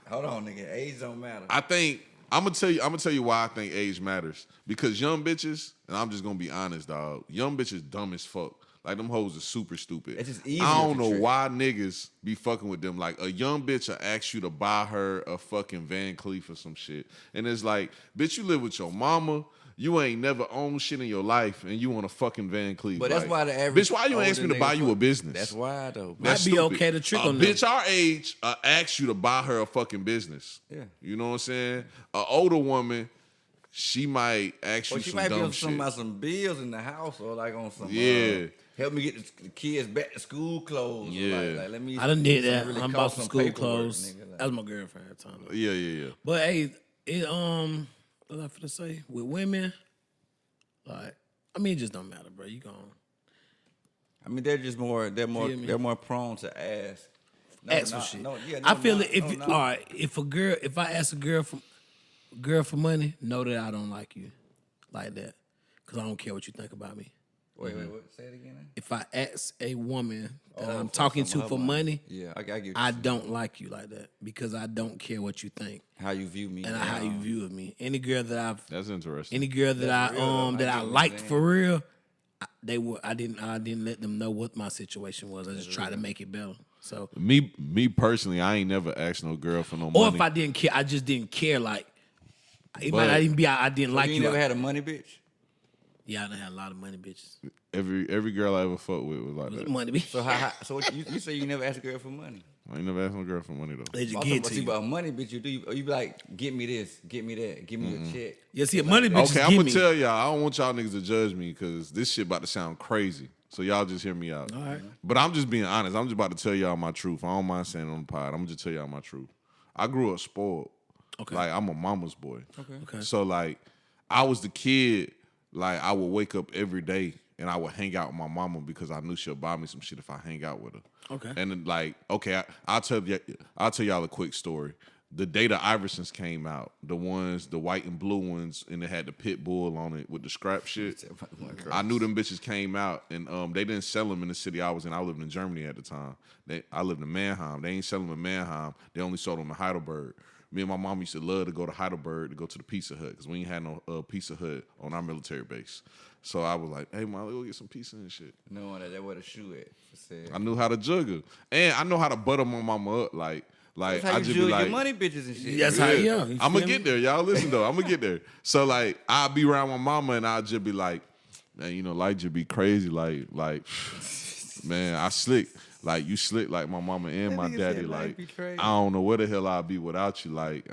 Hold on, nigga. Age don't matter. I think I'm gonna tell you why I think age matters. Because young bitches, and I'm just gonna be honest, dog. Young bitches dumb as fuck. Like them hoes are super stupid. It's just easier I don't to know trick. why niggas be fucking with them. Like a young bitch will ask you to buy her a fucking Van Cleef or some shit, and it's like, bitch, you live with your mama. You ain't never owned shit in your life, and you want a fucking Van Cleef. But that's Like, why the average. bitch, why you ask me older to buy nigga you a fuck- business? That's why though. Bro. That's Might be stupid. okay to trick A on them. bitch our age ask you to buy her a fucking business. Yeah. You know what I'm saying? An older woman, she might ask Or you she some might be dumb on shit. about some bills in the house or like on some. Yeah. Help me get the kids back to school clothes. Yeah. Like let me. I done did some that. really I'm about costly some school paperwork, clothes. nigga, like- That was my girlfriend at the time. Yeah. But hey, it what I finna say with women, like I mean, it just don't matter, bro. You gone. I mean, they're just more. They're more. Feel me? They're more prone to ask. No, Ask for not- shit. No, yeah, I no, feel not- it. If no, you, not. all right, if I ask a girl for money, know that I don't like you like that, cause I don't care what you think about me. Wait. Say it again. If I ask a woman that Oh, I'm for talking some to of for her money, Yeah, I get what you're I saying. don't like you like that because I don't care what you think How you view me and how you view of me. Any girl that I've That's interesting. Any girl that That's real, though. I that get I what you're liked saying. for real, I didn't let them know what my situation was. I just tried to make it better. So, Me personally, I ain't never asked no girl for no money. or if I didn't care, I just didn't care. Like it might But- not even be I didn't like you you. never had a money bitch. Yeah, I done had a lot of money bitches. Every girl I ever fucked with was like that. Money bitch. So how so what you say you never asked a girl for money? I ain't never asked no girl for money though. They just Also, get but to see, you. but a money bitch you do you be like, get me this, get me that, give me a check. Yeah, see, a money bitch Okay, is I'm give gonna me. tell y'all. I don't want y'all niggas to judge me because this shit about to sound crazy. So y'all just hear me out. All right. But I'm just being honest. I'm just about to tell y'all my truth. I don't mind saying it on the pod. I'm gonna just tell y'all my truth. I grew up spoiled. Okay. Like I'm a mama's boy. Okay. So like I was the kid. Like I would wake up every day and I would hang out with my mama because I knew she'll buy me some shit if I hang out with her. Okay. And then, like, okay, I'll tell y'all a quick story. The day the Iversons came out, the white and blue ones, and it had the pit bull on it with the scrap shit. I knew them bitches came out, and they didn't sell them in the city I was in. I lived in Germany at the time. I lived in Mannheim. They ain't selling them in Mannheim. They only sold them in Heidelberg. Me and my mom used to love to go to Heidelberg to go to the Pizza Hut because we ain't had no Pizza Hut on our military base. So I was like, hey, Mom, let's go get some pizza and shit. Knowing that where the shoe at. For sale. I knew how to juggle. And I know how to butter my mama up. Like That's how I you just juggle be like, your money bitches and shit. That's how you I'm gonna feel get me? there. Y'all listen though. I'm gonna get there. So like I'll be around my mama and I'll just be like, man, you know, like just be crazy. Like, man, I slick. Like you slick like my mama and my nigga daddy. said life Like be crazy. I don't know where the hell I'd be without you. Like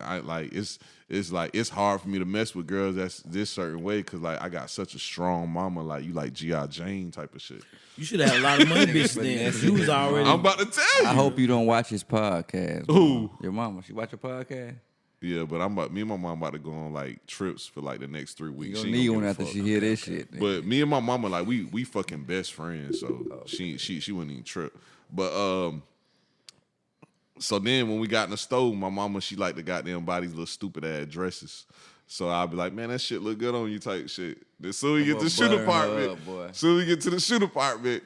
it's like it's hard for me to mess with girls that's this certain way because like I got such a strong mama. Like you like G.I. Jane type of shit. You should have had a lot of money bitches then. 'Cause you was already. I'm about to tell you. I hope you don't watch his podcast. Who? Your mama. She watch your podcast? Yeah, but me and my mom about to go on like trips for like the next 3 weeks. You She don't ain't need gonna one give a after fuck. she hear this shit. But me and my mama, like we fucking best friends, so she wouldn't even trip. But so then when we got in the store, my mama she like to goddamn buy these little stupid ass dresses. So I'll be like, man, that shit look good on you type shit. Then soon we get to the shoe butter her department, up, boy. soon we get to the shoe department,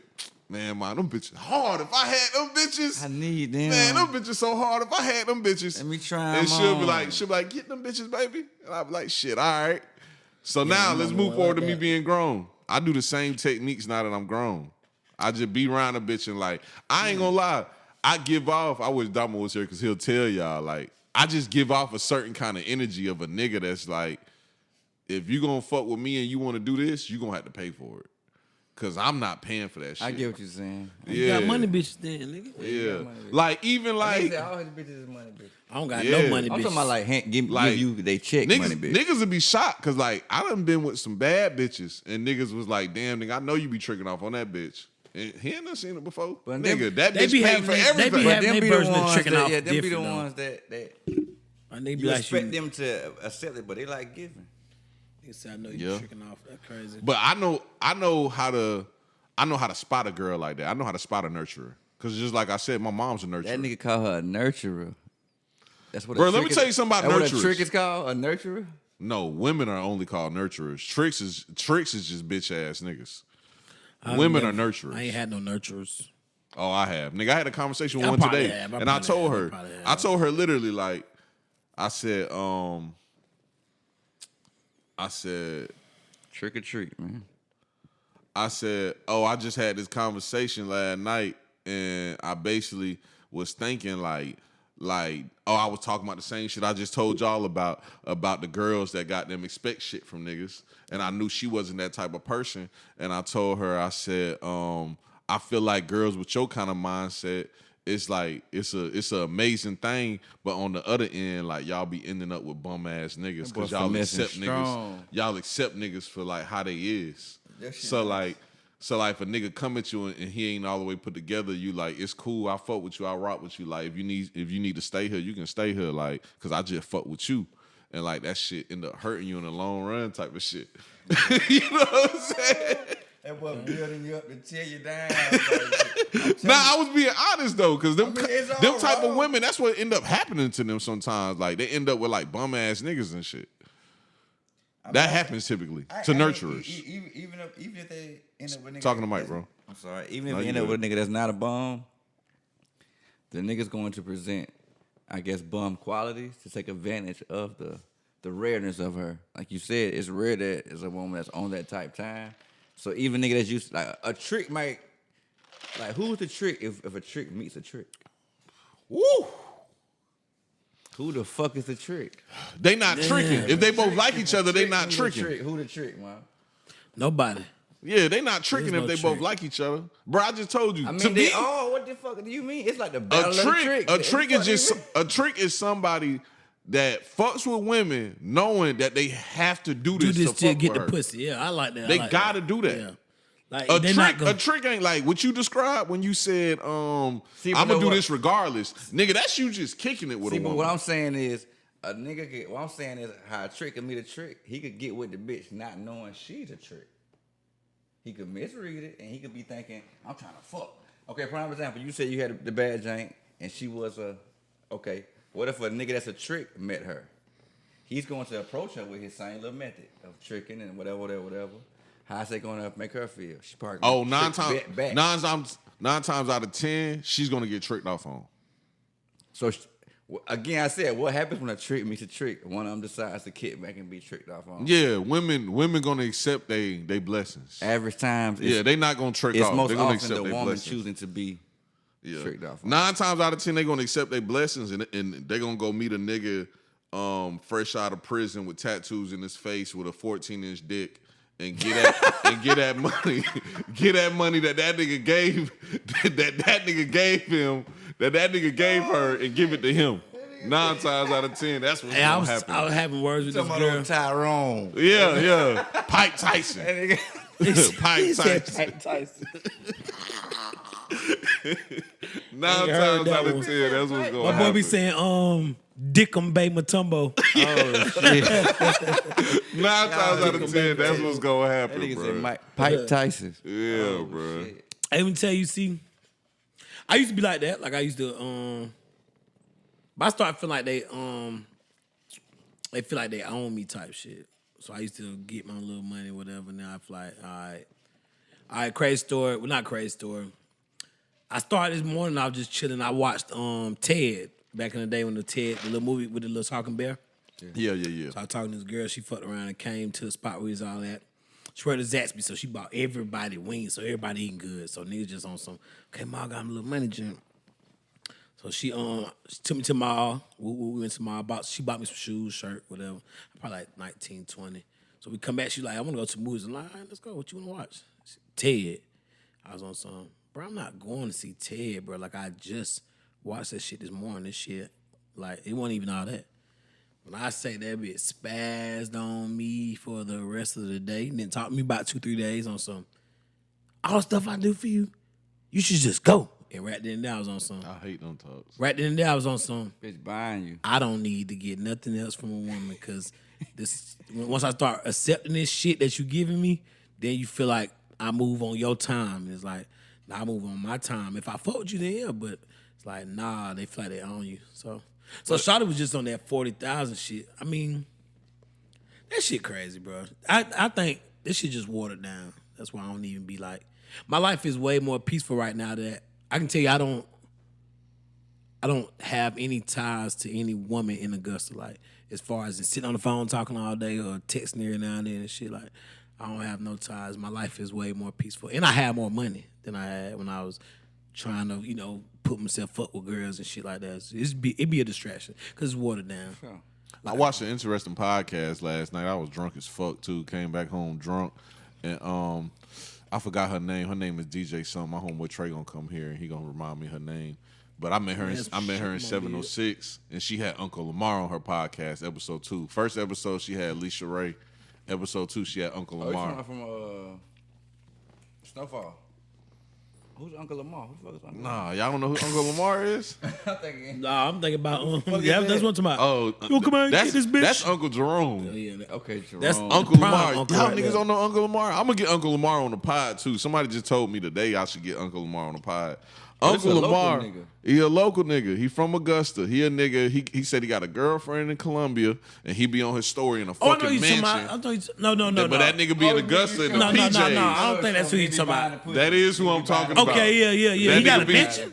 man, them bitches hard. If I had them bitches, I need them. man, them bitches so hard. If I had them bitches, Let me try and 'em she'll be on. like, get them bitches, baby. And I'll be like, shit, all right. So now I'm let's on move one forward like to me that. being grown. I do the same techniques now that I'm grown. I just be around a bitch and like, I ain't gonna lie. I give off, I wish Damo was here because he'll tell y'all, like, I just give off a certain kind of energy of a nigga that's like, if you gonna fuck with me and you wanna do this, you gonna have to pay for it. Cause I'm not paying for that shit. I get what you're saying. You got money bitches then, nigga. Yeah. money bitches. Like, even like, all his bitches is money bitches. I don't got Yeah. no money I'm bitches. talking about like give Like, you they check money bitch. niggas would be shocked because like I done been with some bad bitches and niggas was like, damn nigga, I know you be tricking off on that bitch. And he ain't never seen it before. But Nigga, them- that they bitch be paid having for they- they be everything. having- them they be the version of ones tricking that, off yeah, them be the different, though. ones that I need to be you like expect you. them to accept it, but they like giving. Nigga say I know you Yeah. tricking off. That's crazy. But I know how to spot a girl like that. I know how to spot a nurturer. Cause just like I said, my mom's a nurturer. That nigga call her a nurturer. That's what. Bro, a let me trick tell is- you something about That's what a nurturers. trick is called, a nurturer. No, women are only called nurturers. Tricks is just bitch ass niggas. Women are nurturers. I ain't had no nurturers. Oh, I have. Nigga, I had a conversation with I one probably today. have. And I told her. probably have. I told her literally like, I said, Trick or treat, man. I said, oh, I just had this conversation last night, and I basically was thinking like, oh, I was talking about the same shit I just told y'all about the girls that got them expect shit from niggas, and I knew she wasn't that type of person, and I told her, I said, I feel like girls with your kind of mindset, it's like it's an amazing thing, but on the other end, like y'all be ending up with bum ass niggas because y'all accept niggas. Y'all accept niggas for like how they is. So like if a nigga come at you and he ain't all the way put together, you like it's cool. I fuck with you. I rock with you. Like if you need to stay here, you can stay here. Like because I just fuck with you, and like that shit end up hurting you in the long run type of shit. You know what I'm saying? That boy building you up to tear you down. Nah, I was being honest though, because them type of women, that's what end up happening to them sometimes. Like they end up with like bum ass niggas and shit. That happens typically to nurturers. Even if they end up with niggas. Talking to Mike, bro. I'm sorry. Even if they end up with a nigga that's not a bum, the nigga's going to present, I guess, bum qualities to take advantage of the rareness of her. Like you said, it's rare that it's a woman that's on that type time. So even nigga that's used to, like a trick might, like who's the trick if a trick meets a trick? Woo! Who the fuck is the trick? They not tricking. If they both like each other, they not tricking. Who the trick, man? Nobody. Yeah, they not tricking if no they trick. both like each other. Bro, I just told you. I mean, to me, what the fuck do you mean? It's like the battle a of the trick. tricks. A trick is somebody that fucks with women knowing that they have to do this to fuck get with the her. pussy. Yeah, I like that. They gotta do that. Yeah. Like a trick ain't like what you described when you said, I'm gonna do this regardless. Nigga, that's you just kicking it with a woman. But what I'm saying is, what I'm saying is how a trick can meet a trick. He could get with the bitch not knowing she's a trick. He could misread it and he could be thinking, I'm trying to fuck. Okay, prime example, you said you had the bad jank and she was okay. What if a nigga that's a trick met her? He's going to approach her with his same little method of tricking and whatever. How's that going to make her feel? She probably nine times out of 10, she's gonna get tricked off on. So again, I said, what happens when a trick meets a trick? One of them decides to kick back and be tricked off on. Yeah, women gonna accept they blessings. Average times, they not gonna trick off. It's most they gonna often accept the they woman blessings. choosing to be tricked off on. 9 times out of 10, they gonna accept their blessings and they gonna go meet a nigga fresh out of prison with tattoos in his face with a 14-inch dick. And get that money, that nigga gave, that nigga gave him, that nigga gave her, and give it to him. 9 times out of 10, that's what's gonna happen. I was having words with this girl. Tyrone. Yeah. Pike Tyson. Pike Tyson. 9 times out of 10, that's what's gonna happen. My boy be saying, Dickum Bay Matumbo. Oh shit! 9 times out of 10, that's what's gonna happen, That nigga bro. said Pike Tyson. Yeah, bro. Shit. I even tell you, see, I used to be like that. Like I used to, but I started feeling like they feel like they own me type shit. So I used to get my little money, whatever. Now I feel like, all right, crazy story. Well, not crazy story. I started this morning. I was just chilling. I watched Ted back in the day when the little movie with the little talking bear. Yeah. So I was talking to this girl. She fucked around and came to the spot where we was all at. She went to Zaxby, so she bought everybody wings, so everybody eating good. So niggas just on some, okay, Ma got him a little money, Jim. So she took me to mall. We went to mall. She bought me some shoes, shirt, whatever. Probably like 19, 20. So we come back. She like, I want to go to movies. I'm like, all right, let's go. What you want to watch? Ted. I was on some, bro, I'm not going to see Ted, bro. Like, I just watched that shit this morning. This shit, like, it wasn't even all that. When I say that bitch spazzed on me for the rest of the day, and then talked to me about 2-3 days on some, all the stuff I do for you, you should just go. And right then and there, I was on some. I hate them talks. Right then and there, I was on some. Bitch buying you. I don't need to get nothing else from a woman because once I start accepting this shit that you giving me, then you feel like I move on your time. And it's like, nah, I move on my time. If I fuck with you, then yeah, but it's like, nah, they feel like they own you. So Shawty was just on that 40,000 shit. I mean, That shit crazy, bro. I think this shit just watered down. That's why I don't even be like. My life is way more peaceful right now that I can tell you I don't have any ties to any woman in Augusta. Like, as far as sitting on the phone talking all day or texting every now and then and shit, like, I don't have no ties. My life is way more peaceful. And I have more money than I had when I was trying to, put myself up with girls and shit like that. So it'd be a distraction because it's watered down. Sure. I watched an interesting podcast last night. I was drunk as fuck, too. Came back home drunk. And I forgot her name. Her name is DJ something. My homeboy Trey gonna come here, and he gonna remind me her name. But I met her in 706, and she had Uncle Lamar on her podcast, episode 2. First episode, she had Alicia Ray. Episode 2, she had Uncle Lamar. You from Snowfall. Who's Uncle Lamar? Who the fuck is Uncle Nah, y'all don't know who Uncle Lamar is? I'm thinking about that's what I'm talking about. Oh, Yo, come on, get this bitch. That's Uncle Jerome. Okay, Jerome. That's Uncle Lamar. Uncle Y'all right niggas there. don't know Uncle Lamar? I'm gonna get Uncle Lamar on the pod too. Somebody just told me today I should get Uncle Lamar on the pod. Uncle a local Lamar, nigga. he a local nigga. He from Augusta. He a nigga. He said he got a girlfriend in Columbia, and he be on his story in a Oh, I know fucking you talking mansion. about. I thought you. No. But that nigga be in Augusta in the No, PJs. I don't think that's who you talking about. That is who I'm talking about. Okay, yeah. That He got nigga a be- mansion.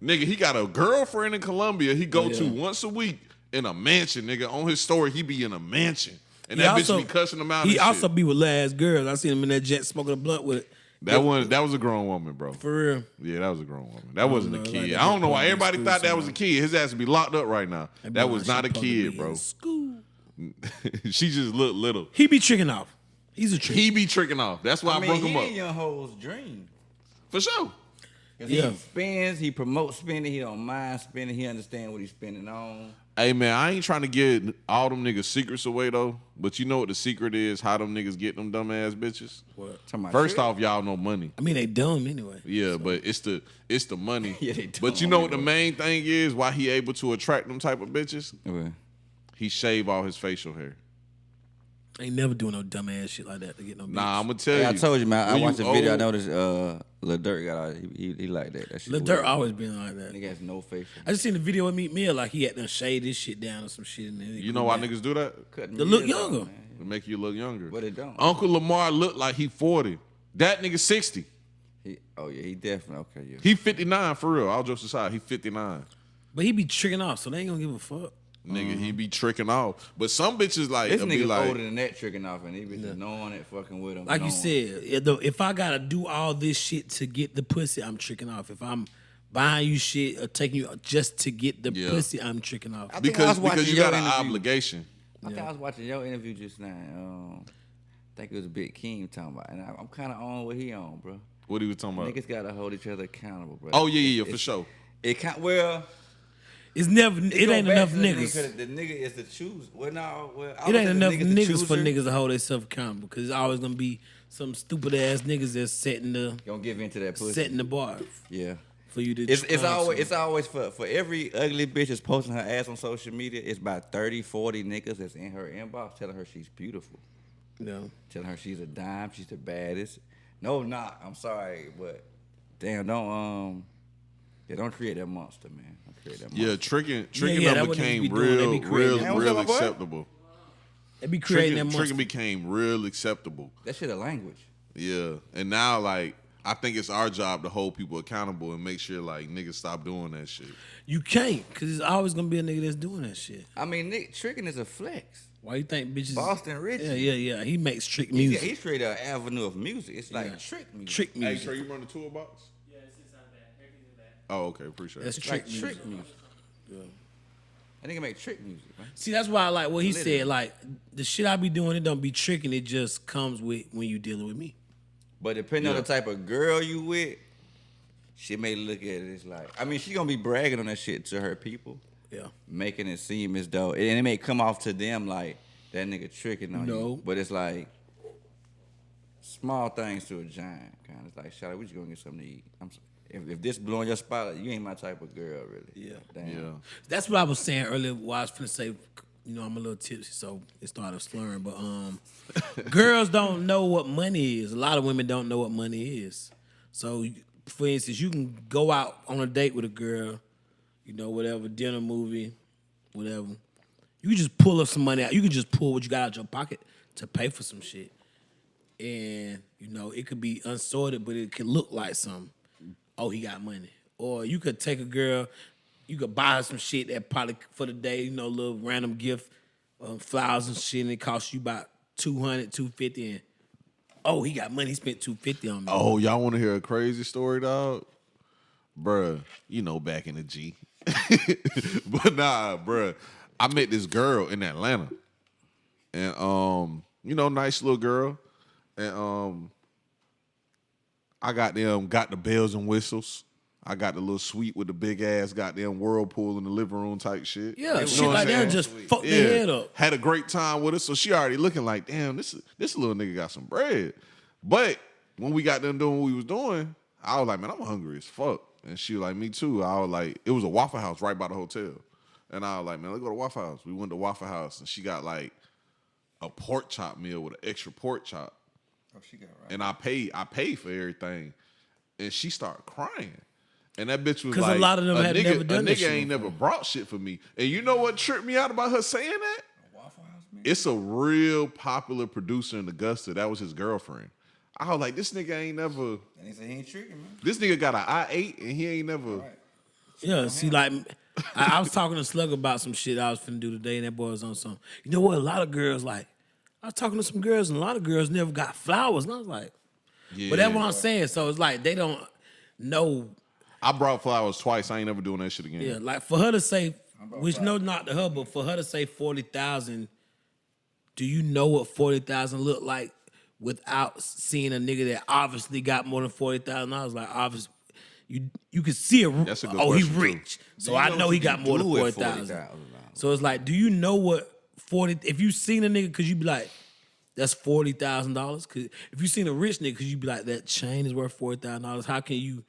Nigga, he got a girlfriend in Columbia. He go to once a week in a mansion. Nigga, on his story, he be in a mansion, and that bitch be cussing him out. He and also shit. be with last girls. I seen him in that jet smoking a blunt with it. That was a grown woman, bro. For real. Yeah, that was a grown woman. That wasn't a know, kid. like that I don't know why big everybody school thought that was a somewhere. kid. His ass would be locked up right now. That was not a kid, bro. School. She just looked little. He be tricking off. He's a trick. He be tricking off. That's why I broke him he up. in young hoes dream. For sure. Yeah. He spends, he promotes spending, he don't mind spending, he understand what he's spending on. Hey, man, I ain't trying to get all them niggas' secrets away, though. But you know what the secret is? How them niggas get them dumb-ass bitches? What? Talking about First shit. off, y'all know money. I mean, they dumb anyway. Yeah, but it's the money. Yeah, they But you dumb, know what the bro. main thing is? Why he able to attract them type of bitches? Okay. He shave all his facial hair. Ain't never doing no dumb ass shit like that to get no bitch. Nah, I'm gonna tell Hey, you. I told you, man. I when watched you the video. I old- noticed Lil Durk got out. He like that. That shit. Lil weird. Durk always been like that. Nigga has no facial. I just seen the video of Meat Mill, like he had to shade this shit down or some shit. And then You know why niggas do that? Cutting To look beard younger. off, man. To make you look younger. But it don't. Uncle Lamar look like he 40. That nigga 60. He definitely okay. Yeah. He 59 for real. All jokes aside, he 59. But he be tricking off, so they ain't gonna give a fuck. Nigga, he be tricking off. But some bitches like This it'll be nigga's like older than that, tricking off, and he be just knowing it, fucking with him. Like you knowing. said, if I gotta do all this shit to get the pussy, I'm tricking off. If I'm buying you shit or taking you just to get the Yeah. pussy, I'm tricking off. I think I was because watching you your got an interview. obligation. I think I was watching your interview just now. I think it was Big King talking about, and I'm kind of on what he on, bro. What he was talking about? Niggas gotta hold each other accountable, bro. Oh yeah, for It's- sure. It can't. Well, It ain't enough niggas. The nigga is the choose. Well, no, well, I It would ain't say the enough nigga's the niggas for chooser. niggas to hold themselves accountable because it's always gonna be some stupid ass niggas that's setting Gonna give into that pussy. the bar Yeah. for you to. It's try always for every ugly bitch that's posting her ass on social media. It's about 30, 40 niggas that's in her inbox telling her she's beautiful, No. telling her she's a dime, she's the baddest. No, not. I'm sorry, but damn, don't create that monster, man. Don't create that monster. Yeah, tricking yeah, them that what niggas became be doing. They be creating that. real What's up, boy? acceptable. They be creating that Tricking monster. became real acceptable. That shit a language. Yeah, and now like I think it's our job to hold people accountable and make sure like niggas stop doing that shit. You can't because it's always gonna be a nigga that's doing that shit. I mean, Nick, tricking is a flex. Why you think bitches? Boston Rich. Yeah. He makes trick He's, music. he's created an avenue of music. It's like Yeah. trick music. Trick Hey, music. Trey, you run the toolbox? Yeah, it's inside that. Everything's in that. Oh, okay, appreciate That's it. trick Like music. trick music. I think it make trick music, man. See, that's why I like what he Literally. said. Like the shit I be doing, it don't be tricking. It just comes with when you dealing with me. But depending on Yeah. the type of girl you with, she may look at it as like, I mean, she gonna be bragging on that shit to her people, Yeah. making it seem as though, and it may come off to them like that nigga tricking on No. you. But it's like small things to a giant, kind of like, shout out, we just gonna get something to eat. If this blowing your spotlight, you ain't my type of girl, really. Yeah. Damn. Yeah. That's what I was saying earlier. What I was finna say, you know, I'm a little tipsy, so it started slurring. But girls don't know what money is. A lot of women don't know what money is. So, for instance, you can go out on a date with a girl, you know, whatever, dinner, movie, whatever. You can just pull up some money out. You can just pull what you got out your pocket to pay for some shit. And, you know, it could be unsorted, but it could look like something. Oh, he got money. Or you could take a girl, you could buy her some shit that probably for the day, you know, a little random gift, flowers and shit, and it costs you about $200, $250, and oh, he got money. He spent $250 on me. Oh, y'all want to hear a crazy story, dog? Bruh, you know, back in the G. But nah, bruh, I met this girl in Atlanta. And, you know, nice little girl. And I got the bells and whistles. I got the little suite with the big ass goddamn whirlpool in the living room type shit. Yeah, You shit know what like I'm that saying? just fucked their head up. Had a great time with her, so she already looking like, damn, this little nigga got some bread. But when we got done doing what we was doing, I was like, man, I'm hungry as fuck. And she was like, me too. I was like, it was a Waffle House right by the hotel. And I was like, man, let's go to Waffle House. We went to Waffle House, and she got like a pork chop meal with an extra pork chop. Oh, she got right. And I paid for everything. And she started crying. And that bitch was 'Cause like, a lot of them had never done a that nigga shit ain't before. never brought shit for me. And you know what tripped me out about her saying that? A Waffle House, man? It's a real popular producer in Augusta. That was his girlfriend. I was like, this nigga ain't never. And he said he ain't tricking, man. This nigga got an I-8 and he ain't never. Right. Yeah, see, like, I was talking to Slug about some shit I was finna do today, and that boy was on something. You know what? A lot of girls, like, I was talking to some girls, and a lot of girls never got flowers. And I was like, Yeah. but that's what I'm saying. So it's like, they don't know. I brought flowers twice. I ain't never doing that shit again. Yeah, like, for her to say, which no, not to her, but for her to say 40,000, do you know what 40,000 look like without seeing a nigga that obviously got more than 40,000? I was like, obviously, you could see it. That's a good Oh, he question, too. rich. So I know he got more than 40,000. So it's like, do you know what 40? If you seen a nigga, could you be like, that's $40,000? Cause if you seen a rich nigga, could you be like, that chain is worth $40,000? How can you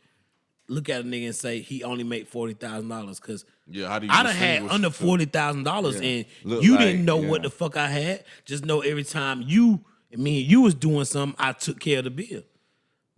look at a nigga and say he only made $40,000? Cause Yeah, how do you I done had distinguish under the two? $40,000 and Look you like, didn't know yeah. what the fuck I had. Just know every time me and you was doing something, I took care of the bill.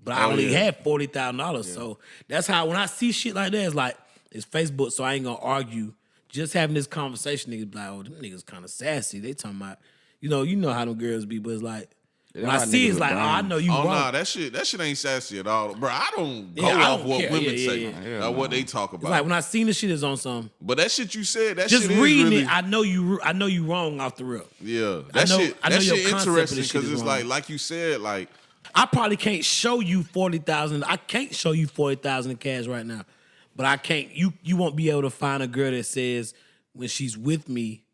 But I only had $40,000. So that's how, when I see shit like that, it's like, it's Facebook, so I ain't gonna argue. Just having this conversation, niggas be like, oh, them niggas kind of sassy. They talking about, you know how them girls be, but it's like, when I see it, it's like, oh, I know you Oh wrong. nah, that shit ain't sassy at all, bro. I don't go Yeah, I off don't what care. women Yeah, say, yeah, or what they talk It's about. like when I seen the shit is on something. But that shit you said, that Just shit is reading really, it, I know you wrong off the rip. yeah, I that know- shit, I know that your shit concept of interesting this shit because is it's wrong. like you said, like I probably can't show you 40,000. I can't show you 40,000 in cash right now, but I can't. You won't be able to find a girl that says when she's with me,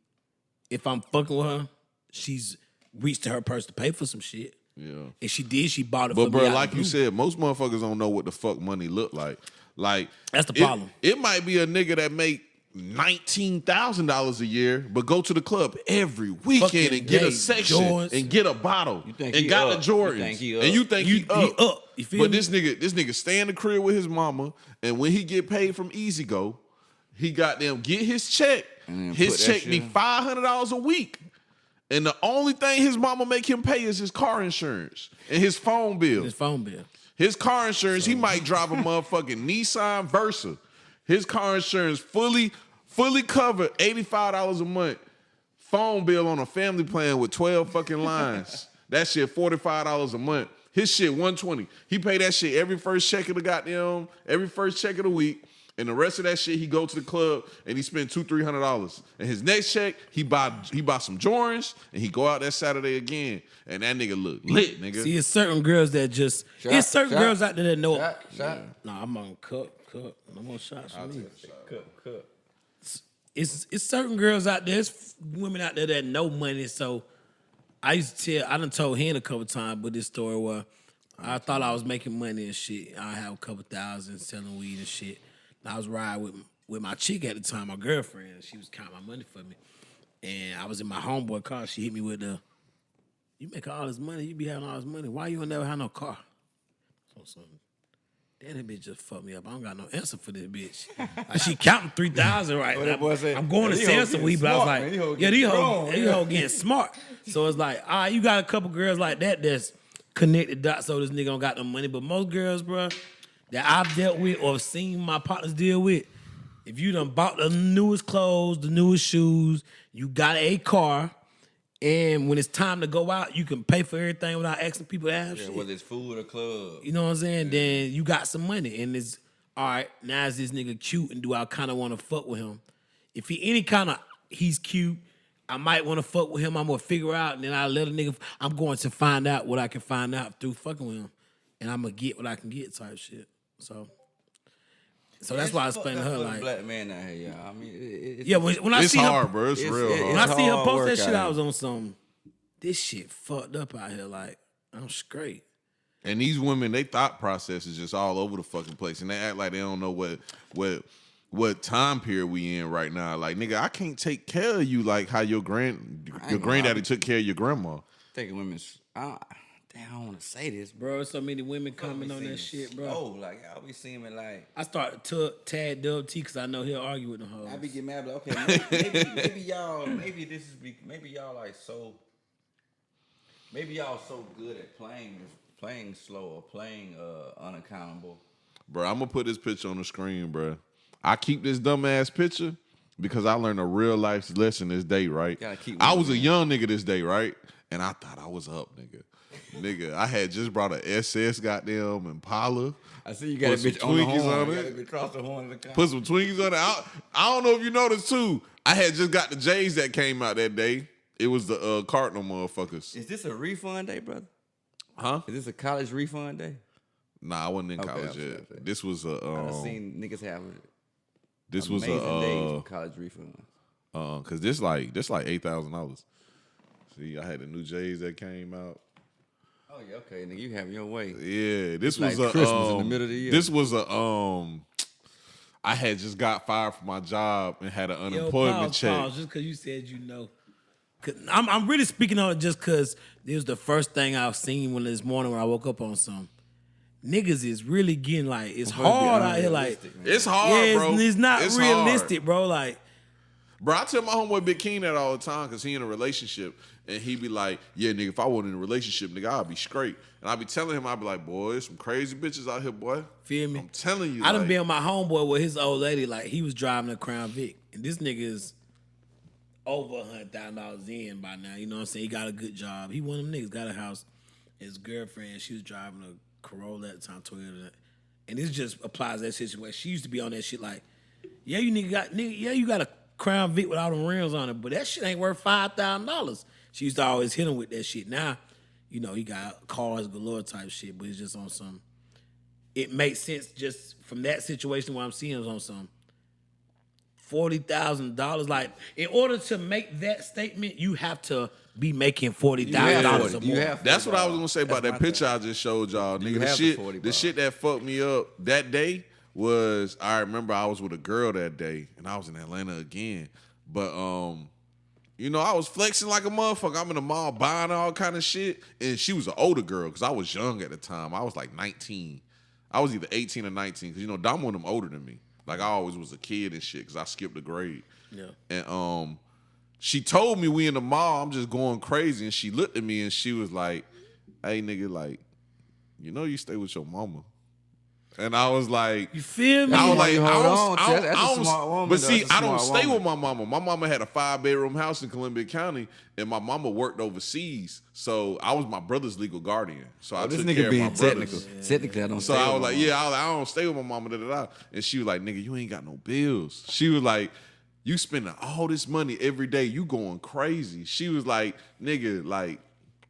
if I'm fucking with her, she's reached to her purse to pay for some shit. yeah. And she did. She bought it. But for bro, me out like the you blue. said, most motherfuckers don't know what the fuck money look like. Like That's the problem. It might be a nigga that make $19,000 a year, but go to the club every weekend Fucking and get day, a section Jordans. and get a bottle think and he got up. the Jordans. You think he up. And you think he He up. up. You feel But me? this nigga stay in the crib with his mama, and when he get paid from Easy Go, he goddamn get his check. then His put that check shit be in. $500 a week. And the only thing his mama make him pay is his car insurance and his phone bill. His phone bill. His car insurance, he might drive a motherfucking Nissan Versa. His car insurance fully covered, $85 a month. Phone bill on a family plan with 12 fucking lines. That shit $45 a month. His shit $120. He pay that shit every first check of the week. And the rest of that shit, he go to the club and he spend $200-$300. And his next check, he buy some Jordans and he go out that Saturday again. And that nigga look lit, nigga. See, it's certain girls that just. It's certain girls out there that know. Shot. Nah, I'm on cup. No more shots for me. Cup. It's certain girls out there, it's women out there that know money. So I done told Hen a couple times, but this story where I thought I was making money and shit. I have a couple thousand selling weed and shit. And I was riding with my chick at the time, my girlfriend. And she was counting my money for me. And I was in my homeboy car. She hit me with you make all this money, you be having all this money. Why you don't never have no car? So damn, that bitch just fucked me up. I don't got no answer for this bitch. Like, she counting 3,000 right What now. that boy said? I'm going to These sell hoes some getting weed, but I was smart, like, man. These hoes yeah, getting these hoes getting smart. So it's like, all right, you got a couple girls like that that's connected dots so this nigga don't got no money. But most girls, bro, that I've dealt with or seen my partners deal with, If you done bought the newest clothes, the newest shoes, you got a car, and when it's time to go out, you can pay for everything without asking people to have shit. Whether it's food or club. You know what I'm saying? Then you got some money, and it's all right. Now is this nigga cute, and do I kind of want to fuck with him? If he any kind of he's cute, I might want to fuck with him. I'm gonna figure out, and then I let a nigga. I'm going to find out what I can find out through fucking with him, and I'm gonna get what I can get type shit. So that's why I explained to her like, black man out here, y'all. I mean, when I It's see hard, her, bro. It's real hard. when I see her hard post work that shit, out I here. was on some. This shit fucked up out here. Like I'm straight. And these women, they thought process is just all over the fucking place, and they act like they don't know what time period we in right now. Like, nigga, I can't take care of you like how your granddaddy took care of your grandma. Taking women's. I don't want to say this, bro. Bro, so many women comment on that shit, bro. Oh, like y'all be seeming like I started to tag Dub T because I know he'll argue with them hoes. I be getting mad. Like, okay, maybe y'all, maybe y'all like so. Maybe y'all so good at playing slow or playing unaccountable. Bro, I'm gonna put this picture on the screen, bro. I keep this dumbass picture because I learned a real life lesson this day, right? Gotta keep I was a young nigga this day, right? And I thought I was up, nigga. Nigga, I had just brought a SS goddamn Impala. I see you got a Put some bitch on the Twinkies horn. on You it. got a bitch across the horn of the car. Put some Twinkies on it. I don't know if you noticed too. I had just got the J's that came out that day. It was the Cardinal motherfuckers. Is this a refund day, brother? Huh? Is this a college refund day? Nah, I wasn't in Okay, college I'm yet. sorry. This was a I've seen niggas have this was amazing days a with college refunds. cause this like $8,000. See, I had the new J's that came out. Oh yeah, okay, nigga, you have your way. Yeah, this Like was a Christmas in the middle of the year. This was a I had just got fired from my job and had an unemployment check. Pause, just because you said you know. 'Cause I'm really speaking on it just because it was the first thing I've seen when this morning when I woke up on some. Niggas is really getting like, it's hard out here. Like, It's hard, yeah, bro. it's not It's realistic, hard. bro. Like, Bro, I tell my homeboy Big King that all the time because he in a relationship and he be like, yeah, nigga, if I wasn't in a relationship, nigga, I'd be straight. And I be telling him, I be like, boy, there's some crazy bitches out here, boy. feel me? I'm telling you. I done like, been with my homeboy with his old lady, like, he was driving a Crown Vic. And this nigga is over $100,000 in by now. You know what I'm saying? He got a good job. He one of them niggas, got a house. His girlfriend, she was driving a Corolla at the time, Toyota. And this just applies to that situation. She used to be on that shit like, yeah, you got a Crown Vic with all them rims on it, but that shit ain't worth $5,000. She used to always hit him with that shit. Now, you know, he got cars galore type shit, but it's just on some. It makes sense just from that situation where I'm seeing is on some $40,000. Like, in order to make that statement, you have to be making $40,000 or more. That's what I was gonna say about That's that my picture thing. I just showed y'all. You Nigga, have the 40 the ball. shit that fucked me up that day was I remember I was with a girl that day and I was in Atlanta again. But you know, I was flexing like a motherfucker. I'm in the mall buying all kind of shit. And she was an older girl because I was young at the time. I was like 19. I was either 18 or 19 because, you know, Dom one of them older than me. Like, I always was a kid and shit because I skipped a grade. Yeah. And she told me we in the mall. I'm just going crazy. And she looked at me and she was like, hey, nigga, like, you know you stay with your mama. And I was like, You feel me? I was like, Hold on, that's a I smart woman, but though. see, That's a I don't smart stay woman. with my mama. My mama had a 5-bedroom house in Columbia County, and my mama worked overseas. So I was my brother's legal guardian. So I This took nigga care of my being brothers. technical. Technically, I don't. So stay I with was my like, mom. yeah, I don't stay with my mama, da da da. And she was like, nigga, you ain't got no bills. She was like, you spending all this money every day, you going crazy. She was like, nigga, like,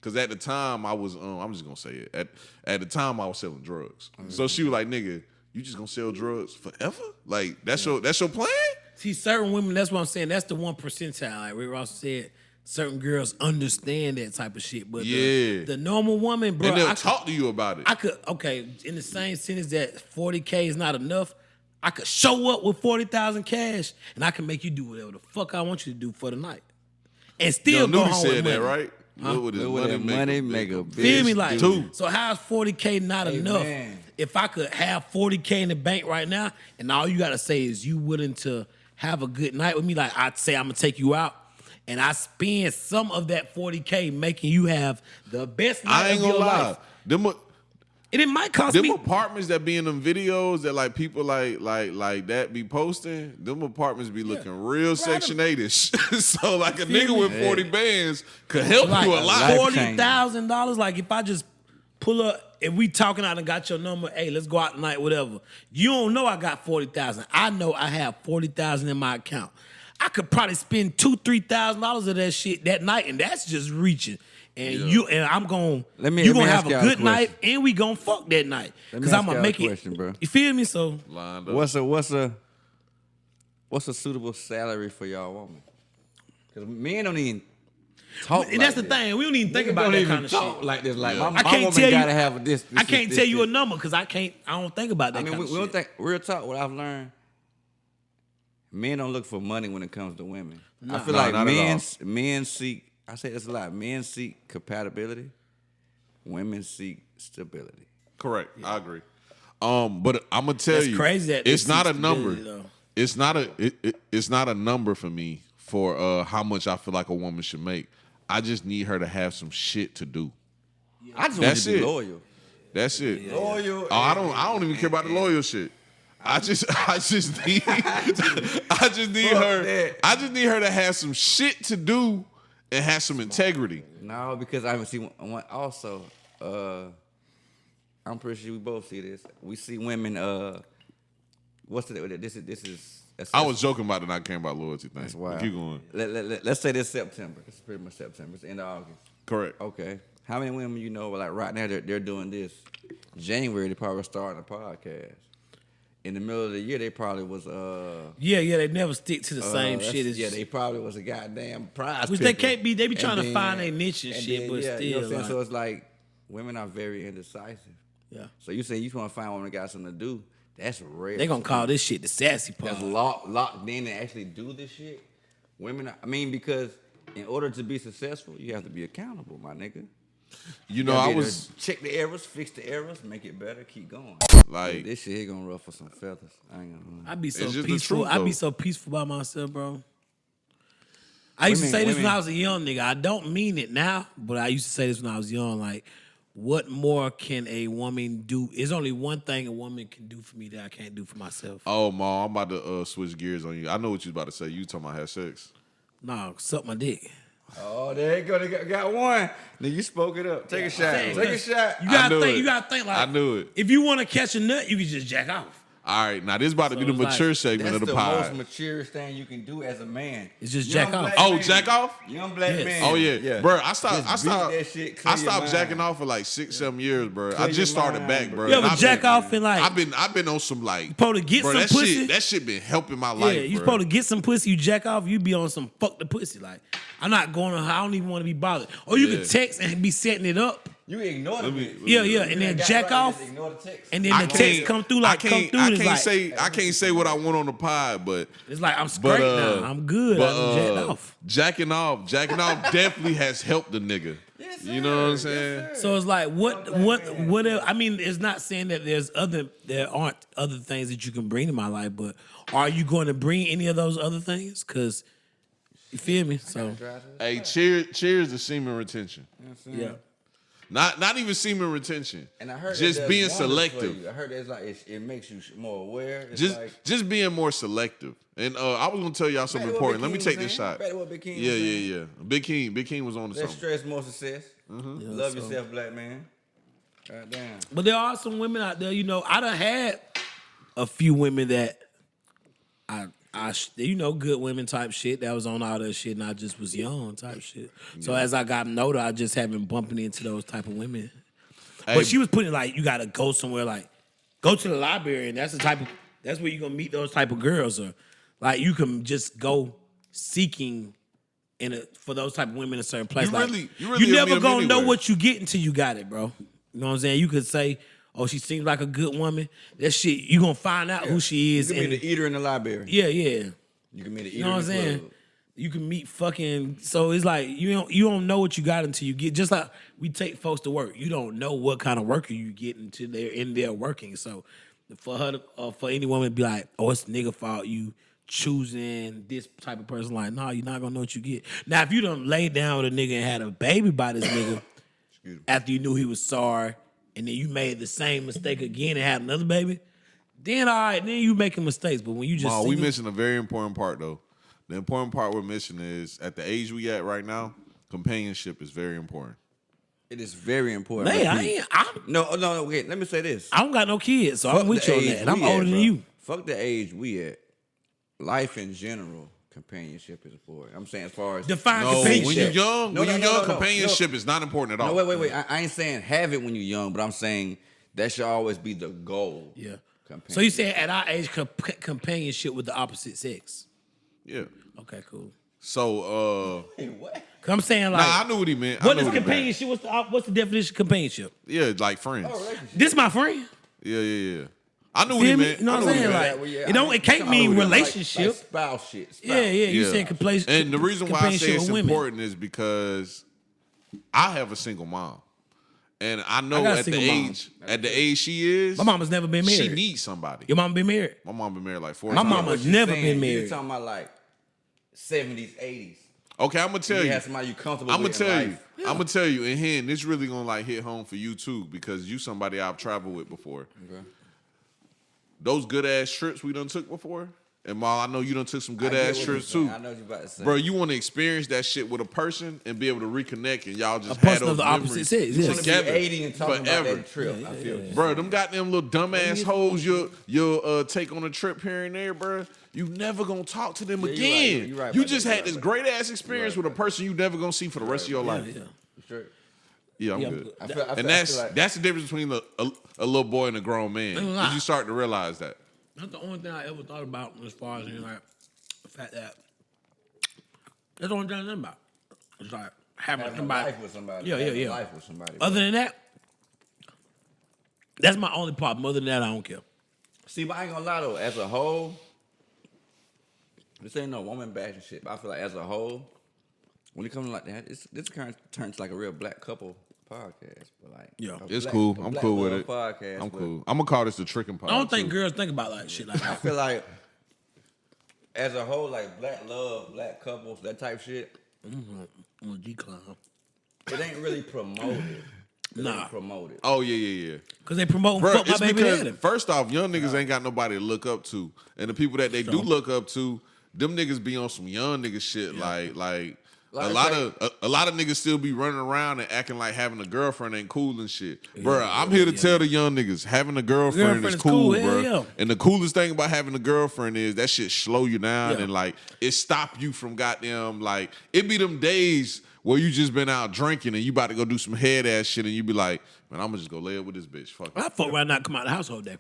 because at the time I was, I'm just gonna say it. At the time I was selling drugs. So she was like, nigga, you just gonna sell drugs forever? Like, that's your plan? See, certain women, that's what I'm saying. That's the 1 percentile. Like Rick Ross said, certain girls understand that type of shit. But Yeah. the normal woman, bro, And they'll I talk to you about it. could, okay, in the same sentence that 40K is not enough, I could show up with 40,000 cash and I can make you do whatever the fuck I want you to do for the night. And still go Nudie home said with that, money. right? Look what his Look what that money make a Feel me? bitch Like, do. so how's 40K not enough? man. If I could have 40K in the bank right now and all you gotta say is you willing to have a good night with me, like I'd say I'm gonna take you out and I spend some of that 40K making you have the best night I ain't of gonna your lie. life. Them, And it might cost them me. apartments that be in them videos that like people like that be posting, them apartments be looking real Section 8-ish. So like a nigga with 40 bands could help Like you a lot. $40,000. Like if I just pull up, if we talking out and got your number, hey, let's go out tonight, whatever. You don't know I got 40,000. I know I have 40,000 in my account. I could probably spend $2,000-$3,000 of that shit that night, and that's just reaching. And I'm gonna you gonna have a good night, and we gonna fuck that night because I'm gonna make it. Bro. You feel me? So what's a suitable salary for y'all woman? Because men don't even talk. And that's the thing. We don't even think about that kind of shit like this. Like I can't woman tell you. Gotta have this I can't tell you a number because I don't think about that. I mean, we don't think. Real talk. What I've learned. Men don't look for money when it comes to women. Nah. I feel like men seek. I say this a lot. Men seek compatibility. Women seek stability. Correct. Yeah. I agree. But I'm gonna tell you, crazy that it's not a number. It's not a number for me for how much I feel like a woman should make. I just need her to have some shit to do. Yeah. I just want to be loyal. That's it. Yeah. Loyal. Oh, I don't even care about the loyal shit. I just need her to have some shit to do and have some integrity. No, because I see one also. I'm pretty sure we both see this. We see women. What's it? This is. I was joking about it. Not caring about loyalty thing. That's wild. Keep going. Let's say this September. This is pretty much September. It's the end of August. Correct. Okay. How many women you know? Like right now, they're doing this. January, they probably starting a podcast. In the middle of the year, they probably was they never stick to the same shit as they probably was a goddamn prize. Which picker. they can't be. They be trying to find their niche and shit, but still. You know what I'm saying? So it's like women are very indecisive. Yeah. So you say you want to find a woman that got something to do? That's rare. They gonna call this shit the sassy part. That's locked in and actually do this shit. Women, because in order to be successful, you have to be accountable, my nigga. You know, I was check the errors, fix the errors, make it better, keep going. Like this shit here gonna ruffle some feathers. I ain't gonna. I be so peaceful. I be so peaceful by myself, bro. I used to say this when I was a young nigga. I don't mean it now, but I used to say this when I was young. Like, what more can a woman do? There's only one thing a woman can do for me that I can't do for myself. Oh, Ma, I'm about to switch gears on you. I know what you about to say. You talking about have sex? Nah, suck my dick. Oh, there you go. They got one. Now you spoke it up. Take a shot. Take a shot. You gotta think like I knew it. If you want to catch a nut, you can just jack off. All right, now this is about to be the mature segment of the pod. That's the most mature thing you can do as a man. It's just jack off. Oh, jack off? Young black man. Oh yeah. Bro, I stopped jacking mind. off for like 6-7 years, bro. I just started back, bro. You ever jack off and like I've been on some like supposed to get some pussy. That shit been helping my life. Yeah, you supposed to get some pussy, you jack off, you be on some fuck the pussy. Like, I'm not going on, I don't even want to be bothered. Or you can text and be setting it up. You ignore them. Yeah, and then jack off, and then the text come through like come through. I can't say what I want on the pod, but it's like I'm straight now. I'm good. I'm jacked off. Jacking off definitely has helped the nigga. Yes, you know what I'm saying? Yes, so it's like what? I mean, it's not saying that there aren't other things that you can bring to my life, but are you going to bring any of those other things? Because you feel me? So hey, cheers to semen retention. Yeah. Not even semen retention. And I heard just being selective. I heard it's like it makes you more aware. Just being more selective. And I was gonna tell y'all something important. Let me take this shot. Yeah. Big King was on the something. Less stress, more success. Mm-hmm. Yeah, love yourself, black man. God damn. But there are some women out there. You know, I done had a few women that I good women type shit that was on all that shit, and I just was young type shit. So as I got older, I just haven't bumping into those type of women. Hey, but she was putting like, you gotta go somewhere, like go to the library, and that's where you're gonna meet those type of girls, or like you can just go seeking for those type of women in a certain place. You never gonna know what you get until you got it, bro. You know what I'm saying? You could say, oh, she seems like a good woman. That shit, you gonna find out who she is. You can meet the eater in the library. Yeah. You can meet the eater. You know what I'm saying? Club. You can meet fucking. So it's like you don't know what you got until you get. Just like we take folks to work, you don't know what kind of worker you get until they're in there working. So for her, for any woman to be like, oh, it's nigga fault you choosing this type of person. Like, no, you're not gonna know what you get. Now, if you done laid down with a nigga and had a baby by this nigga after you knew he was sorry. and then you made the same mistake again and had another baby, then all right, then you making mistakes. But when you just we single, missing a very important part though. The important part we're missing is at the age we at right now, companionship is very important. It is very important. man, No. Wait, let me say this. I don't got no kids, so Fuck I'm with the you on age that, and I'm we at, older than bro. you. Fuck the age we at. Life in general, companionship is important. I'm saying as far as Define No, companionship. when you're young, No. companionship is not important at all. No, wait. I ain't saying have it when you're young, but I'm saying that should always be the goal. Yeah. Companionship. So you saying at our age, companionship with the opposite sex? Yeah. Okay, cool. So, Hey, what? 'Cause I'm saying like, I knew what he meant. what is companionship? What's the definition of companionship? Yeah, like friends. This my friend. Yeah. I knew what he Feel me? meant. You know I what knew I'm saying? he Like, meant. it can't mean relationship. Like spouse shit. Spouse. Yeah. You saying companionship? And the reason why I say companionship it's with women. important is because I have a single mom. And I know I got a at the single age she is, My mama's never been she married. needs somebody. Your mama been married? My mom been married like 4 My times. mama- What you never saying, been You married. talking about like 70s, 80s. Okay, I'm gonna tell You you. have somebody you comfortable I'm gonna with in tell you. life. I'm gonna tell you. And Hen, this really gonna like hit home for you too, because you somebody I've traveled with before. Okay. Those good ass trips we done took before, and Mal, I know you done took some good I get ass what trips you're too. saying. I know what you're about to say. Bro, you want to experience that shit with a person and be able to reconnect, and y'all just A have person those of the opposite memories sex, You yeah. want to be together 80 and talking forever. about that trip. I feel you. Bro, them goddamn little dumbass hoes you'll take on a trip here and there, bro. You never gonna talk to them Yeah, you right. again. You right You about just that. had this great ass experience with a person you never gonna see for the rest of your life. Yeah. Sure. Yeah, I'm Yeah, good. I feel And that's the difference between a little boy and a grown man. Ain't lie. Is you start to realize that. That's the only thing I ever thought about as far as like the fact that that's the only thing I think about. It's like having Having a somebody. life with somebody. Yeah. Having a life with somebody. Other than that, that's my only problem. Other than that, I don't care. See, but I ain't gonna lie though, as a whole, this ain't no woman bashing shit, but I feel like as a whole, when it comes to like that, this kind of turns like a real black couple podcast. But like, Yeah. It's cool. I'm cool with it. Podcast, I'm but cool. I'm gonna call this the Trickin Pod. I don't think too. girls think about like shit like I that. feel like as a whole, like black love, black couples, that type shit, On a decline. it ain't really promoted. It Nah. ain't promoted. Oh yeah. Because they promoting Bro, fuck my it's baby because daddy. first off, young niggas ain't got nobody to look up to, and the people that they do look up to, them niggas be on some young nigga shit. Like a lot of niggas still be running around and acting like having a girlfriend ain't cool and shit. Bro, I'm here to tell the young niggas having a girlfriend is cool, hell bro. yeah. And the coolest thing about having a girlfriend is that shit slow you down Yeah. and like it stop you from goddamn like it be them days where you just been out drinking and you about to go do some head ass shit and you be like, man, I'm gonna just go lay up with this bitch. Fuck it. I fuck right now, come out of the house all day.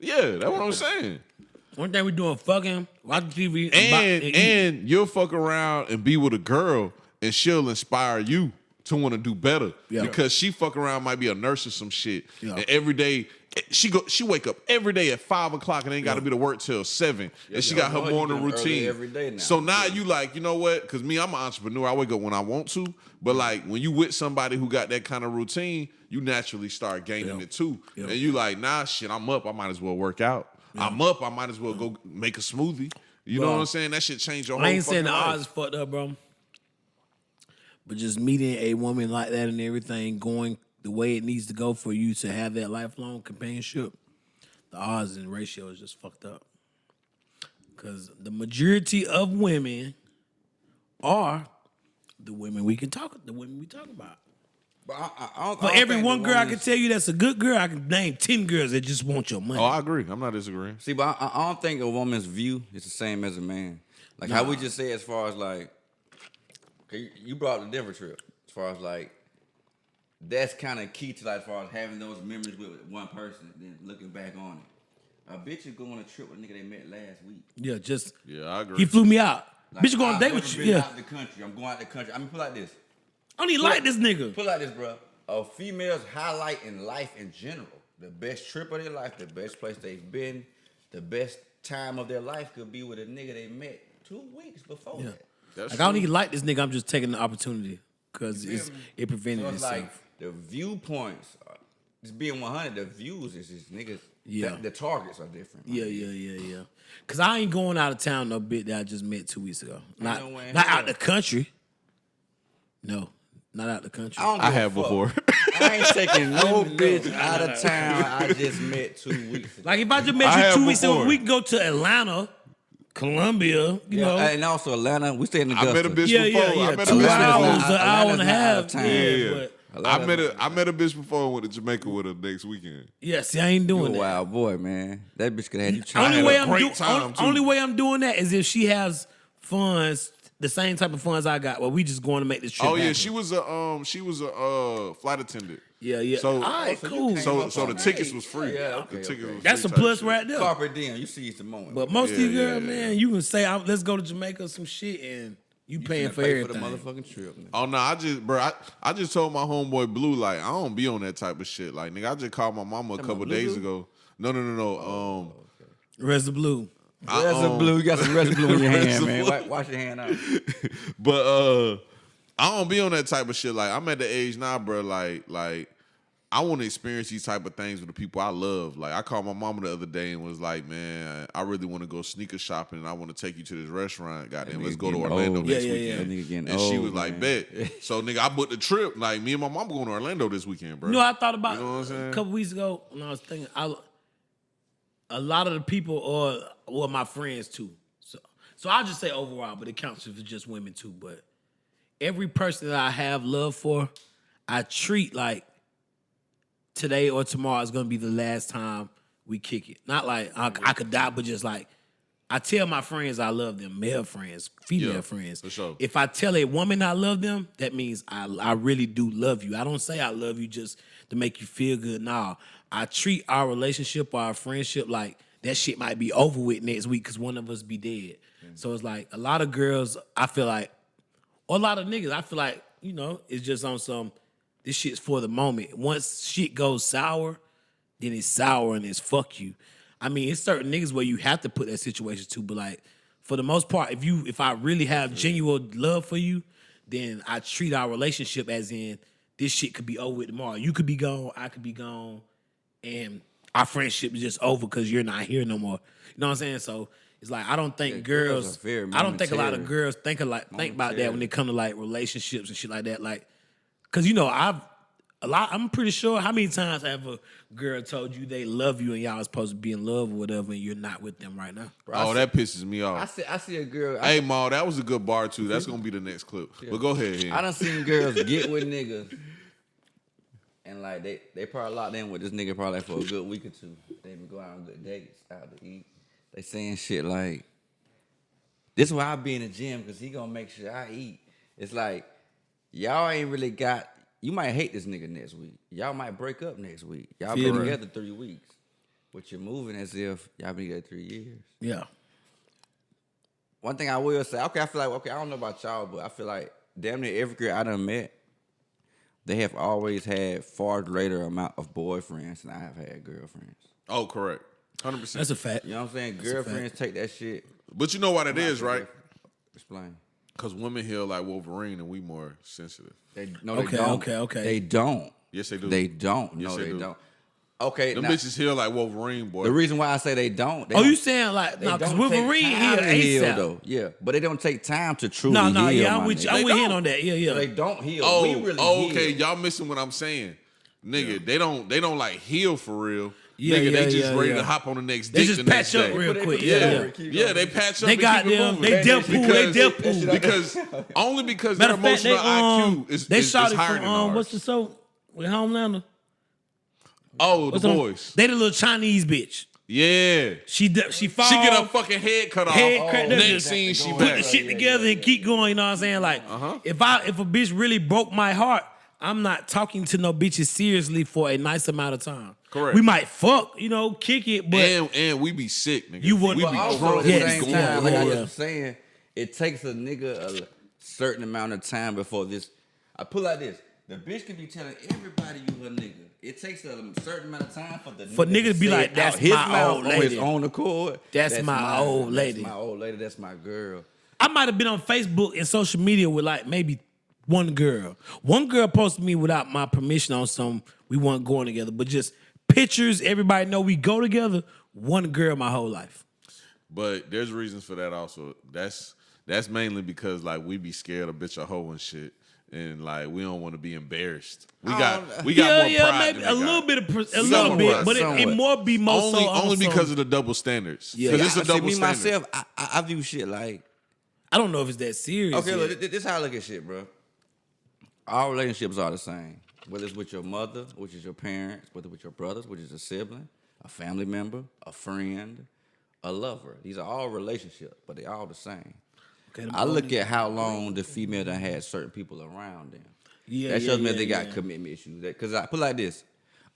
Yeah, that's what I'm saying. One thing we doing fucking, watching TV, And you'll fuck around and be with a girl and she'll inspire you to want to do better. Yeah. Because she fuck around might be a nurse or some shit. Yeah. And every day she wake up every day at 5 o'clock and ain't gotta be to work till 7. And she got her you morning get up early routine. every day now. So now you like, you know what? Cause me, I'm an entrepreneur. I wake up when I want to. But like when you with somebody who got that kind of routine, you naturally start gaining it too. Yeah. And you like, nah, shit, I'm up. I might as well work out. I'm up. I might as well go make a smoothie. You know Bro, what I'm saying? That shit change your whole I ain't saying fucking the life. odds is fucked up, bro. But just meeting a woman like that and everything going the way it needs to go for you to have that lifelong companionship, the odds and ratio is just fucked up. Because the majority of women are the women we talk about. But I don't For think every the one girl I can woman's- tell you that's a good girl, I can name 10 girls that just want your money. Oh, I agree. I'm not disagreeing. See, but I don't think a woman's view is the same as a man. Like how we just say as far as like, okay, you brought up the Denver trip. As far as like, that's kind of key to like as far as having those memories with one person, and then looking back on it. A bitch is going on a trip with a nigga they met last week. Yeah, I agree. He flew me out. Like, Bitch, you going on a date I've with never you? been Yeah. out the country. I'm going out the country. I mean, put it like this. I don't even like this nigga. Put it like this, bro. A female's highlight in life in general, the best trip of their life, the best place they've been, the best time of their life could be with a nigga they met 2 weeks before that. That's Like, I don't true. even like this nigga. I'm just taking the opportunity because it prevented So it's itself. like the viewpoints, just being 100, the views is just niggas. Yeah. The targets are different. Yeah. Because I ain't going out of town no bit that I just met 2 weeks ago. no way in Not hell. out the country. No, not out the country. I don't I give a have fuck. before. I ain't taking no bitch out of town I just met 2 weeks ago. Like if I just I met have you 2 weeks ago, before. we can go to Atlanta, Columbia, you know. And also Atlanta, we stay in I Augusta. met a bitch Yeah, before. yeah. I met a 2 bitch hours, before. an hour and a Atlanta's not out half. of town. Yeah, Yeah. but I met a bitch before and went to Jamaica with her next weekend. yeah, see, I ain't You a doing that. wild boy, man. That bitch could have had you I trying. had Only way a I'm great doing time, too. only way I'm doing that is if she has funds, the same type of funds I got. Well, we just going to make this trip. Oh yeah, happen. she was a flight attendant. Yeah, yeah. So- All right, so you cool. came So up so on the that. tickets was free. Yeah, okay, The ticket okay. was That's free a type plus shit. right there. Carpe diem. You seize the moment. But most of these Yeah, girls, yeah, man, you can say, let's go to Jamaica or some shit, and you paying for pay everything. for the motherfucking trip. Man. Oh no, I just told my homeboy Blue, like, I don't be on that type of shit. Like, nigga, I just called my mama a couple Blue days Blue? ago. No. Rest of blue. Resin blue. You got some resin blue in your hand, Resin man. blue. Wash your hand out. But I don't be on that type of shit. Like, I'm at the age now, bro, like I want to experience these type of things with the people I love. Like, I called my mama the other day and was like, man, I really want to go sneaker shopping and I want to take you to this restaurant. Goddamn, let's go to getting Orlando old. next Yeah, yeah, weekend. yeah. That nigga getting And she old, was like, man. bet. So, nigga, I booked the trip. Like, me and my mama going to Orlando this weekend, bro. You know, I thought about You know what I'm saying? a couple weeks ago when I was thinking, a lot of the people are my friends too. So I'll just say overall, but it counts if it's just women too. But every person that I have love for, I treat like today or tomorrow is gonna be the last time we kick it. Not like I could die, but just like I tell my friends I love them, male friends, female Yeah, friends. for sure. If I tell a woman I love them, that means I really do love you. I don't say I love you just to make you feel good. Nah, I treat our relationship or our friendship like that shit might be over with next week because one of us be dead. So it's like a lot of girls, I feel like, or a lot of niggas, I feel like, you know, it's just on some, this shit's for the moment. Once shit goes sour, then it's sour and it's fuck you. I mean, it's certain niggas where you have to put that situation to, but like, for the most part, if I really have genuine love for you, then I treat our relationship as in this shit could be over with tomorrow. You could be gone, I could be gone, and our friendship is just over because you're not here no more. You know what I'm saying? So it's like I don't think girls girls. are very I don't think a lot of momentary. girls think about that when it come to like relationships and shit like that. Like, cause you know I'm pretty sure how many times have a girl told you they love you and y'all supposed to be in love or whatever and you're not with them right now. Oh, that pisses me off. I see a girl. Hey, Ma, that was a good bar, too. That's going to be the next clip. But go ahead, Hen. I done seen girls get with niggas, and like they probably locked in with this nigga probably for a good week or two. They been going on good dates, out to eat. They saying shit like, "This is why I be in the gym because he gonna make sure I eat." It's like y'all ain't really got. You might hate this nigga next week. Y'all might break up next week. Y'all Feel been me. together 3 weeks, but you're moving as if y'all been together 3 years. Yeah. One thing I will say, I feel like, I don't know about y'all, but I feel like damn near every girl I done met, they have always had far greater amount of boyfriends than I have had girlfriends. Oh, correct. 100%. That's a fact. You know what I'm saying? a Girlfriends take that shit. But you know what it is, right? Explain. Because women heal like Wolverine and we more sensitive. They Okay, don't. okay. They don't. Yes, they do. They don't. Yes, No, they they do. don't. Okay, Them now, bitches heal like Wolverine, boy. the reason why I say they don't. They Oh, don't, you saying like they no? Because don't take Wolverine time heal to ASAP. though. Yeah, but they don't take time to truly No, heal. yeah, my I'm with you. nigga. I'm with Hen on that. Yeah, yeah. So they don't heal. Oh, we really okay. heal. Y'all missing what I'm saying. Nigga, they don't like heal for real. Yeah, Nigga, yeah, they just yeah, ready yeah. to hop on the next They date just the next patch up day. real They quick. put Yeah, it yeah. over. Keep Yeah, going. they patch up They and got keep it them. moving. They Deadpool. Because only because Matter their of fact, they emotional IQ is they is shot it higher from than ours. what's the show with Homelander? Oh, What's the on- boys. They the little Chinese bitch. Yeah. She fall. She get her fucking head cut off. Head cracked up, Next just scene, she put the back. shit together and keep going. You know what I'm saying? Like, if a bitch really broke my heart, I'm not talking to no bitches seriously for a nice amount of time. Correct. We might fuck, you know, kick it, but And we be sick, nigga. You would- we But be Also, drunk. at the Yes, same yeah, time, like I yeah. was saying, it takes a nigga a certain amount of time before this. I put it like this: the bitch can be telling everybody you her nigga. It takes a certain amount of time for the nigga to be say like, it "That's out his my mouth old on his lady. own accord. That's my old lady. That's my old lady. That's my girl. I might have been on Facebook and social media with like maybe one girl. One girl posted me without my permission on some we weren't going together, but just pictures. Everybody know we go together. One girl my whole life. But there's reasons for that also. That's mainly because like we be scared of bitch a hoe and shit. and like we don't want to be embarrassed. We I got don't- more pride maybe than a they little got. bit of a little Somewhat, bit, but it somewhat. more be more Only so on because some- of the double standards. Yeah. Because it's a See, double me standard. myself, I view shit like, I don't know if it's that serious. okay, yet. look, this is how I look at shit, bro. All relationships are the same. Whether it's with your mother, which is your parents, whether with your brothers, which is a sibling, a family member, a friend, a lover. These are all relationships, but they all the same. Okay, them I look only- at how long the female done had certain people around them. Yeah, That yeah, shows me yeah, if they got yeah. commitment issues. Because I put it like this: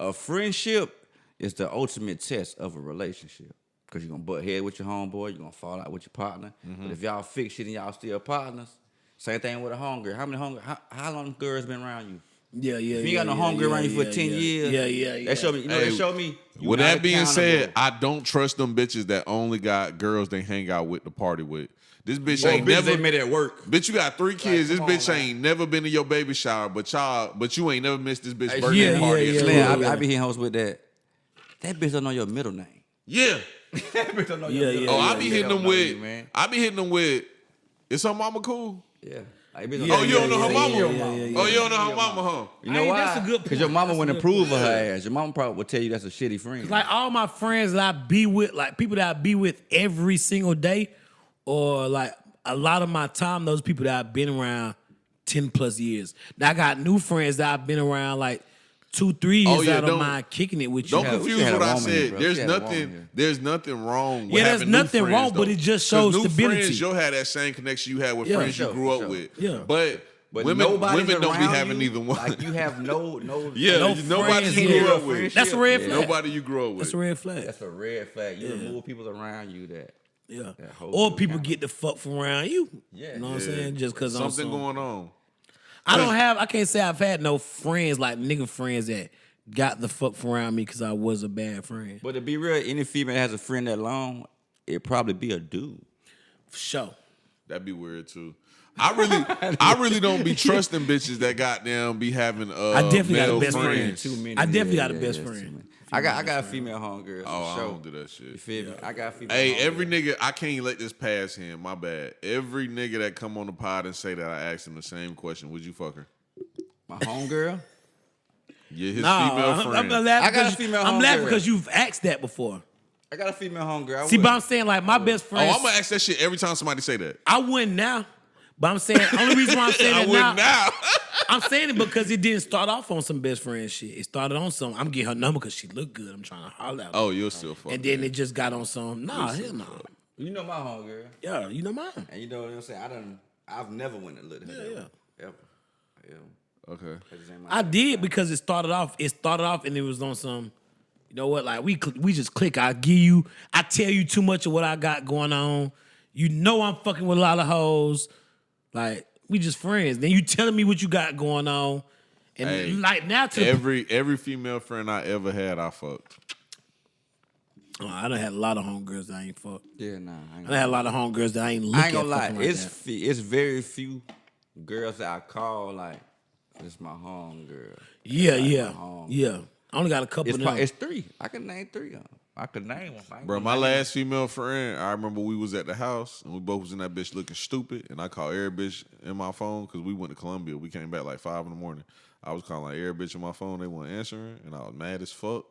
a friendship is the ultimate test of a relationship. Because you're gonna butt head with your homeboy, you're gonna fall out with your partner. Mm-hmm. But if y'all fix shit and y'all still partners, same thing with a homegirl. How long girls been around you? Yeah, yeah. If you ain't got no homegirl around you for 10 years, Yeah. That show me. You know, Hey, that show me. you With not that being said, accountable. I don't trust them bitches that only got girls they hang out with to party with. This bitch Or ain't bitches they never. met at work. Bitch, you got 3 kids. come This on, bitch man. ain't never been to your baby shower, but you ain't never missed this bitch Hey, birthday yeah, party. yeah, at yeah. school. Slim, I be hitting hoes with that. That bitch don't know your middle name. Yeah. That bitch don't know Yeah, your middle yeah, Oh, name. I be They hitting don't them know with. you, man. I be hitting them with. Is her mama cool? Yeah. Like, Yeah, Oh, you don't know her yeah, mama? yeah, yeah. Oh, you don't know her mama, huh? You know Hey, why? that's a good Because your point. mama That's a wouldn't good approve of her ass. Your mama probably would tell you that's a shitty friend. Like all my friends that I be with, like people that I be with every single day, or like a lot of my time, those people that I've been around 10 plus years. Now I got new friends that I've been around like 2-3 years. Oh, yeah, I don't don't- mind kicking it with you. Don't Yeah, we confuse should have what a I woman here, said. bro. There's We should have a woman nothing. here. There's nothing wrong. With Yeah, there's having new nothing friends, wrong, but though. it just 'Cause shows new stability. Friends, you'll have that same connection you had with Yeah, friends for you sure, grew for up sure. with. Yeah. But But women nobody's don't be around having you. neither one. Like you have no Yeah, No nobody friends you here. grew up with. That's a red flag. Nobody you grew up with. That's a red flag. That's a red flag. You remove people around you that. Yeah. That hold Or you people accountable. get the fuck from around you. Yeah. You know what I'm Yeah. saying? Just because Something going on. I can't say I've had no friends, like nigga friends that got the fuck from around me because I was a bad friend. But to be real, any female that has a friend that long, it'd probably be a dude. For sure. That'd be weird too. I really don't be trusting bitches that goddamn be having I definitely got a male best friend. friends. Too many. I definitely got a yeah, best that's friend. too many. I got a female homegirl. Oh, I for sure. don't do that shit. You feel me? I got a female. Hey, homegirl. every nigga, I can't let this pass him. My bad. Every nigga that come on the pod and say that I asked him the same question, would you fuck her? My homegirl. Yeah, his Nah, female I'm friend. laughing I got a because female I'm laughing homegirl. because you've asked that before. I got a female homegirl. I See, would. but I'm saying like my best Oh, friend. I'm gonna ask that shit every time somebody say that. I wouldn't now. But I'm saying only reason why I'm saying I that wouldn't now, now. I'm saying it because it didn't start off on some best friend shit. It started on some. I'm getting her number because she looked good. I'm trying to holler at her. Oh, you'll still fuck. and then her. it just got on some. Nah, hell no. You know my homegirl, Yeah, you know mine. and you know what I'm saying. I've never went to look at her. Ever. Okay. That just ain't my I did because it started off and it was on some. You know what? Like we just click. I tell you too much of what I got going on. You know I'm fucking with a lot of hoes. Like we just friends. Then you telling me what you got going on, and Hey, like now to Every female friend I ever had, I fucked. oh, I done had a lot of homegirls that I ain't fucked. Yeah, nah. I done had a lot of homegirls that I ain't look I ain't gonna at lie. fucking like It's that. it's very few girls that I call like this my homegirl. Yeah, Like, yeah, my home. yeah. I only got a couple It's of them. it's 3. I can name 3 of them. I could name them. Bro, my last female friend, I remember we was at the house and we both was in that bitch looking stupid, and I called every bitch in my phone because we went to Columbia. We came back like 5 in the morning. I was calling like every bitch on my phone. They weren't answering, and I was mad as fuck.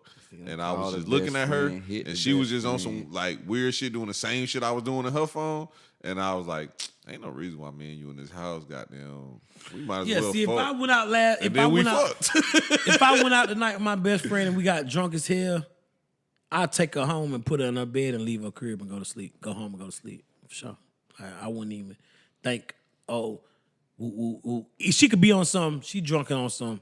And I call was the just looking best at her, friend, hit and the she was best just on friend. some like weird shit, doing the same shit I was doing in her phone. And I was like, ain't no reason why me and you in this house, goddamn. We might as Yeah, well see, fuck. if I went out last, and if then I we went out, fucked. if I went out tonight with my best friend and we got drunk as hell, I'd take her home and put her in her bed and leave her crib and go to sleep. Go home and go to sleep. For sure. I wouldn't even think, oh, she could be on some, she drunken on some,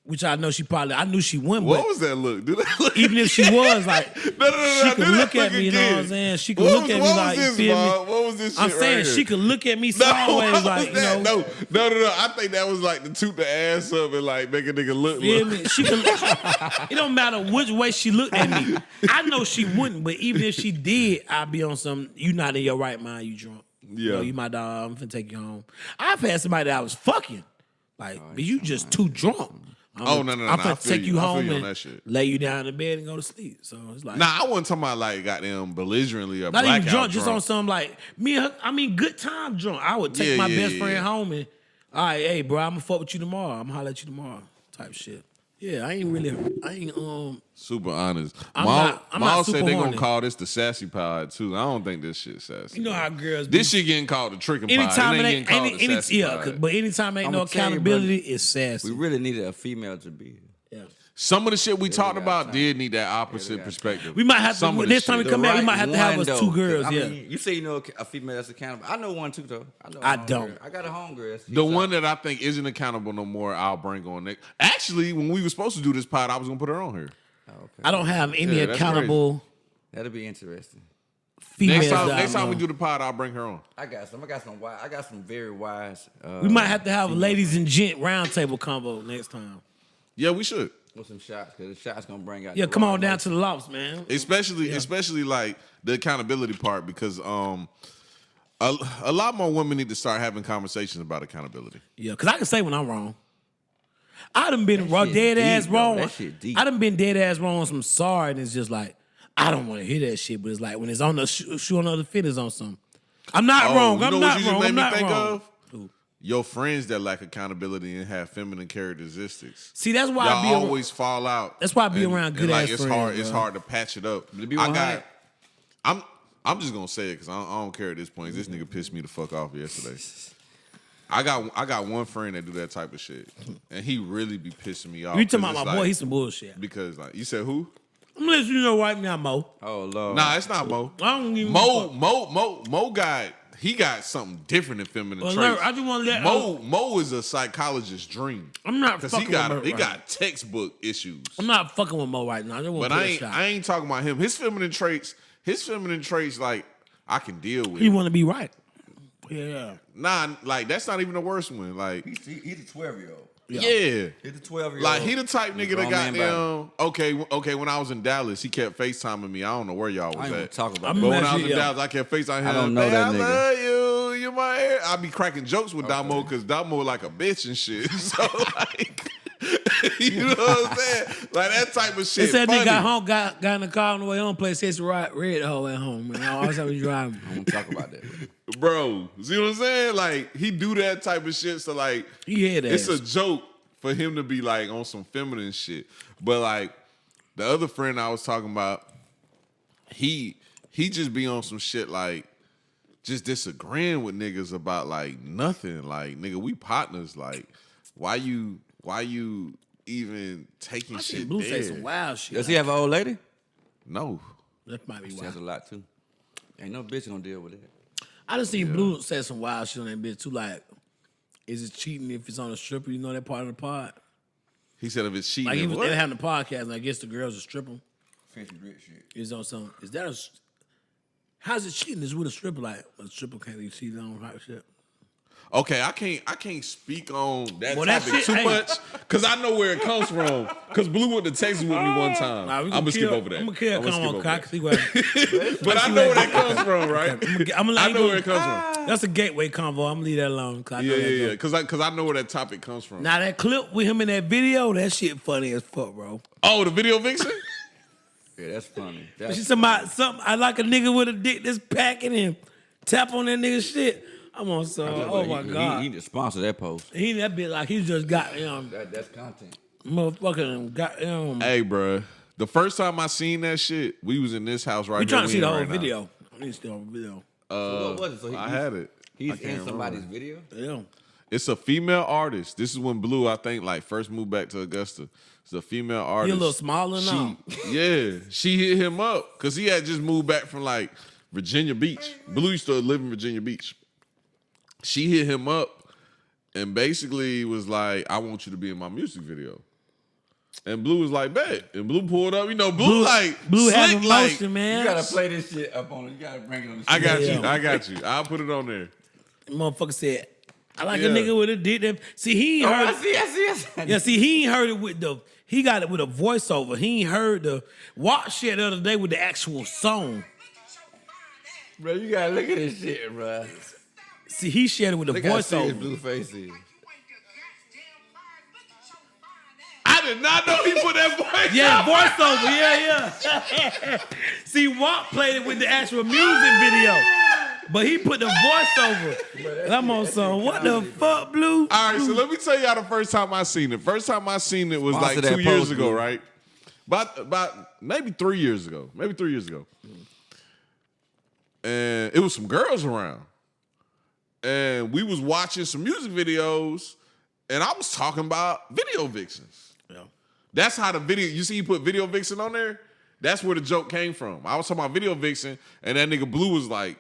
which I know she probably, I knew she wouldn't, What but was that look? Do that look? even if she was, like, No, she could do that look at me, you know what I'm again. saying? She could What look was- at me what like, was you this, feel me? Bob? What was this shit I'm saying right she here? could look at me No, sideways, what like, was that? you know. No. I think that was like to toot the ass up and like make a nigga look. Feel me? She could, it don't matter which way she looked at me. I know she wouldn't, but even if she did, I'd be on some, you not in your right mind, you drunk. You Yeah. know, you my dog, I'm finna take you home. I've had somebody that I was fucking. Like, but you just too drunk. Oh, no, I'm I finna feel take you. you I feel home you on and that shit. lay you down in bed and go to sleep. So it's like, Nah, I wasn't talking about like goddamn belligerently or not blackout even drunk, just on some like, me and her, I mean, good time drunk. I would take Yeah, my yeah, best yeah, friend yeah. home and All right, hey, bro, I'm gonna fuck with you tomorrow. I'm gonna holler at you tomorrow. Type shit. Yeah, I ain't super honest. I'm Maul not said super they gonna horny. call this the sassy pod too. I don't think this shit sassy. You know how girls This shit getting called the trickin' pod. anytime It ain't getting called the sassy pod. but anytime ain't I'ma no tell you, accountability, bro, it's sassy. We really needed a female to be here. Yeah. Some of the shit we talked got about time. did need that opposite perspective. We might have Some to of the next time we shit. come back. We right might have to have us one, two though. girls. I Yeah, mean, you say you know a female that's accountable. I know one too though. I a homegirl. don't. I got a homegirl. The one that I think isn't accountable no more, I'll bring on next. Actually, when we were supposed to do this pod, I was gonna put her on here. Oh, okay. I don't have any Yeah, that's accountable That'll be interesting. females. Next time we do the pod, I'll bring her on. I got some very wise. We might have to have a ladies and gent roundtable convo next time. Yeah, we should. with some shots because the shots gonna bring out. Yeah, the come raw on down emotion. to the lofts, man. Especially like the accountability part, because a lot more women need to start having conversations about accountability. Yeah, because I can say when I'm wrong. I done been That shit dead ass deep, though. wrong. That shit deep. I done been dead ass wrong on some sorry, and it's just like, I don't want to hear that shit, but it's like when it's on the shoe on the other fit is on something. I'm not wrong. You I'm know not what you just wrong. made I'm me not think wrong. of? Your friends that lack accountability and have feminine characteristics. See, that's why Y'all I be always fall out. That's why I be around good like ass it's friends, hard. It's bro. hard to patch it up. To be 100. I'm just gonna say it because I don't care at this point. This nigga pissed me the fuck off yesterday. I got one friend that do that type of shit, and he really be pissing me off. You talking about 'cause my it's boy? like- He's some bullshit. because like you said who? I'm letting you know right now, Mo. Oh Lord. Nah, it's not Mo. I don't even Mo got something different in feminine Well, traits. I just want to let Mo is a psychologist's dream. I'm not because fucking he got with Mo right got textbook issues. I'm not fucking with Mo right now. I just want But to put I a ain't shot. I ain't talking about him. His feminine traits like I can deal with. He want to be right. Yeah. Nah, like that's not even the worst one. Like He's a 12-year-old. yeah. He's a 12-year-old. Like he the type nigga that grown man got them. Okay. When I was in Dallas, he kept FaceTiming me. I don't know where y'all I was ain't gonna at. talk about I'm But that. when I was in Yeah. Dallas, I kept FaceTiming him. I don't know "Man, that I nigga." love you. You my hair. I be cracking jokes with Damo because Damo like a bitch and shit. So like, you know what I'm saying? Like that type of shit. They said funny. nigga got home, got in the car on the way home, played Sexy Red Hoe at home, man. I always have to drive. I don't talk about that. Bro, see what I'm saying? Like he do that type of shit. So like, He had it's ass. a joke for him to be like on some feminine shit. But like the other friend I was talking about, he just be on some shit like just disagreeing with niggas about like nothing. Like nigga, we partners. Like why you even taking I shit seen Blue there? say some wild shit. Does he have an old lady? No. That might be She has wild. a lot too. Ain't no bitch gonna deal with it. I just seen Blue say some wild shit on that bitch too. Like, is it cheating if it's on a stripper? You know that part of the pod. He said if it's cheating. Like he was what? they having the podcast, and I guess the girls are stripping. Fancy rich shit. Is on some. Is that a? How's it cheating? Is with a stripper? Like a stripper can't be cheating on type shit. Okay, I can't speak on that Well, that topic shit- too hey. much because I know where it comes from. Because Blue went to Texas with me one time. Nah, we I'm gonna gonna skip kill- over that. I'm gonna kill. I'ma Come skip on, over I that. can see where. But I know where that comes from, right? I'm gonna let I you know go. where it comes from. That's a gateway convo. I'm gonna leave that alone. 'Cause I know that Yeah. joke. Because I know where that topic comes from. Now that clip with him in that video, that shit funny as fuck, bro. Oh, the video vixen? Yeah, that's funny. She talking about something. I like a nigga with a dick that's packing him. Tap on that nigga shit. I'm on so. Oh my god. He need to sponsor that post. He that bit like he just got That's content. motherfucking got Hey, bruh. The first time I seen that shit, we was in this house right We there. trying to see the in whole right now. video. I need to see the whole video. So what was it? So I had it. He's I can't in somebody's remember. video. Yeah. It's a female artist. This is when Blue, I think, like first moved back to Augusta. It's a female He artist. a little smaller now. She hit him up because he had just moved back from like Virginia Beach. Blue used to live in Virginia Beach. She hit him up and basically was like, "I want you to be in my music video." And Blue was like, "Bet." And Blue pulled up. You know, Blue Blue slick, having like, motion, man. You gotta play this shit up on it. You gotta bring it on the I got Yeah. you. I got you. I'll put it on there. Motherfucker said, I like Yeah. a nigga with a dick that see he ain't Oh, heard I see. Yeah, see, he ain't heard it with the he got it with a voiceover. He ain't heard the watch shit the other day with the actual song. Bro, you gotta look at this shit, bro. See, he shared it with the Look how serious voiceover. Blue face is. I did not know he put that voice. Yeah, voiceover. Yeah. See, Walt played it with the actual music video. But he put the voice over. And I'm on some, what the fuck, Blue? All right, so let me tell y'all the first time I seen it. First time I seen it was Sponsor like that 2 years post, ago, Blue. right? About maybe 3 years ago. And it was some girls around. And we was watching some music videos, and I was talking about video vixens. Yeah. That's how the video, you see you put video vixen on there? That's where the joke came from. I was talking about video vixen, and that nigga Blue was like,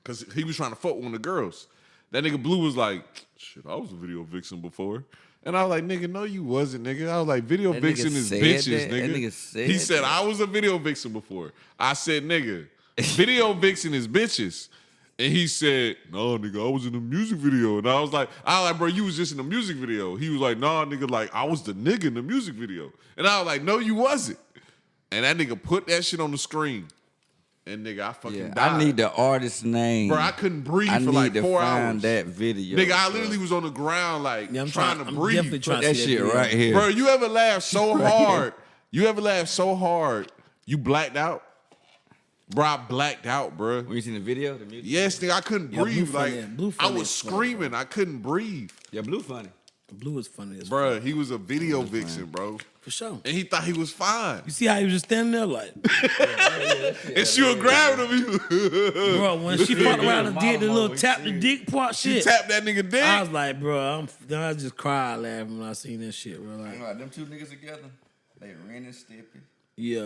because he was trying to fuck one of the girls. That nigga Blue was like, shit, I was a video vixen before. And I was like, nigga, no, you wasn't, nigga. I was like, video That vixen nigga is said bitches, that? nigga. That nigga said He said, that? I was a video vixen before. I said, nigga, video vixen is bitches. And he said, no, nigga, I was in the music video. And I was like, bro, you was just in the music video. He was like, nah, nigga, like, I was the nigga in the music video. And I was like, no, you wasn't. And that nigga put that shit on the screen. And nigga, I fucking died. I need the artist name. Bro, I couldn't breathe I for like need to 4 find hours. that video. Nigga, I bro. literally was on the ground like Yeah, I'm trying to I'm breathe. definitely trying That to see shit video. right here. Bro, you ever laugh so hard? You ever laugh so hard you blacked out? Bro, I blacked out, bro. When you seen the video, the music? Yes, nigga, I couldn't Yeah, breathe. Blue Like funny. Blue I funny was as fuck, screaming. I couldn't breathe. Yeah, Blue funny. Blue is funny as fuck. Bro, he was a video vixen, bro. For sure. And he thought he was fine. You see how he was just standing there like, And she was grabbing him. bro, when she fucked around and did the little tap the dick part She shit. tapped that nigga dick. I was like, bro, I just cried laughing when I seen that shit, bro. Like, Them two niggas together, they Ren and Stippy. yeah,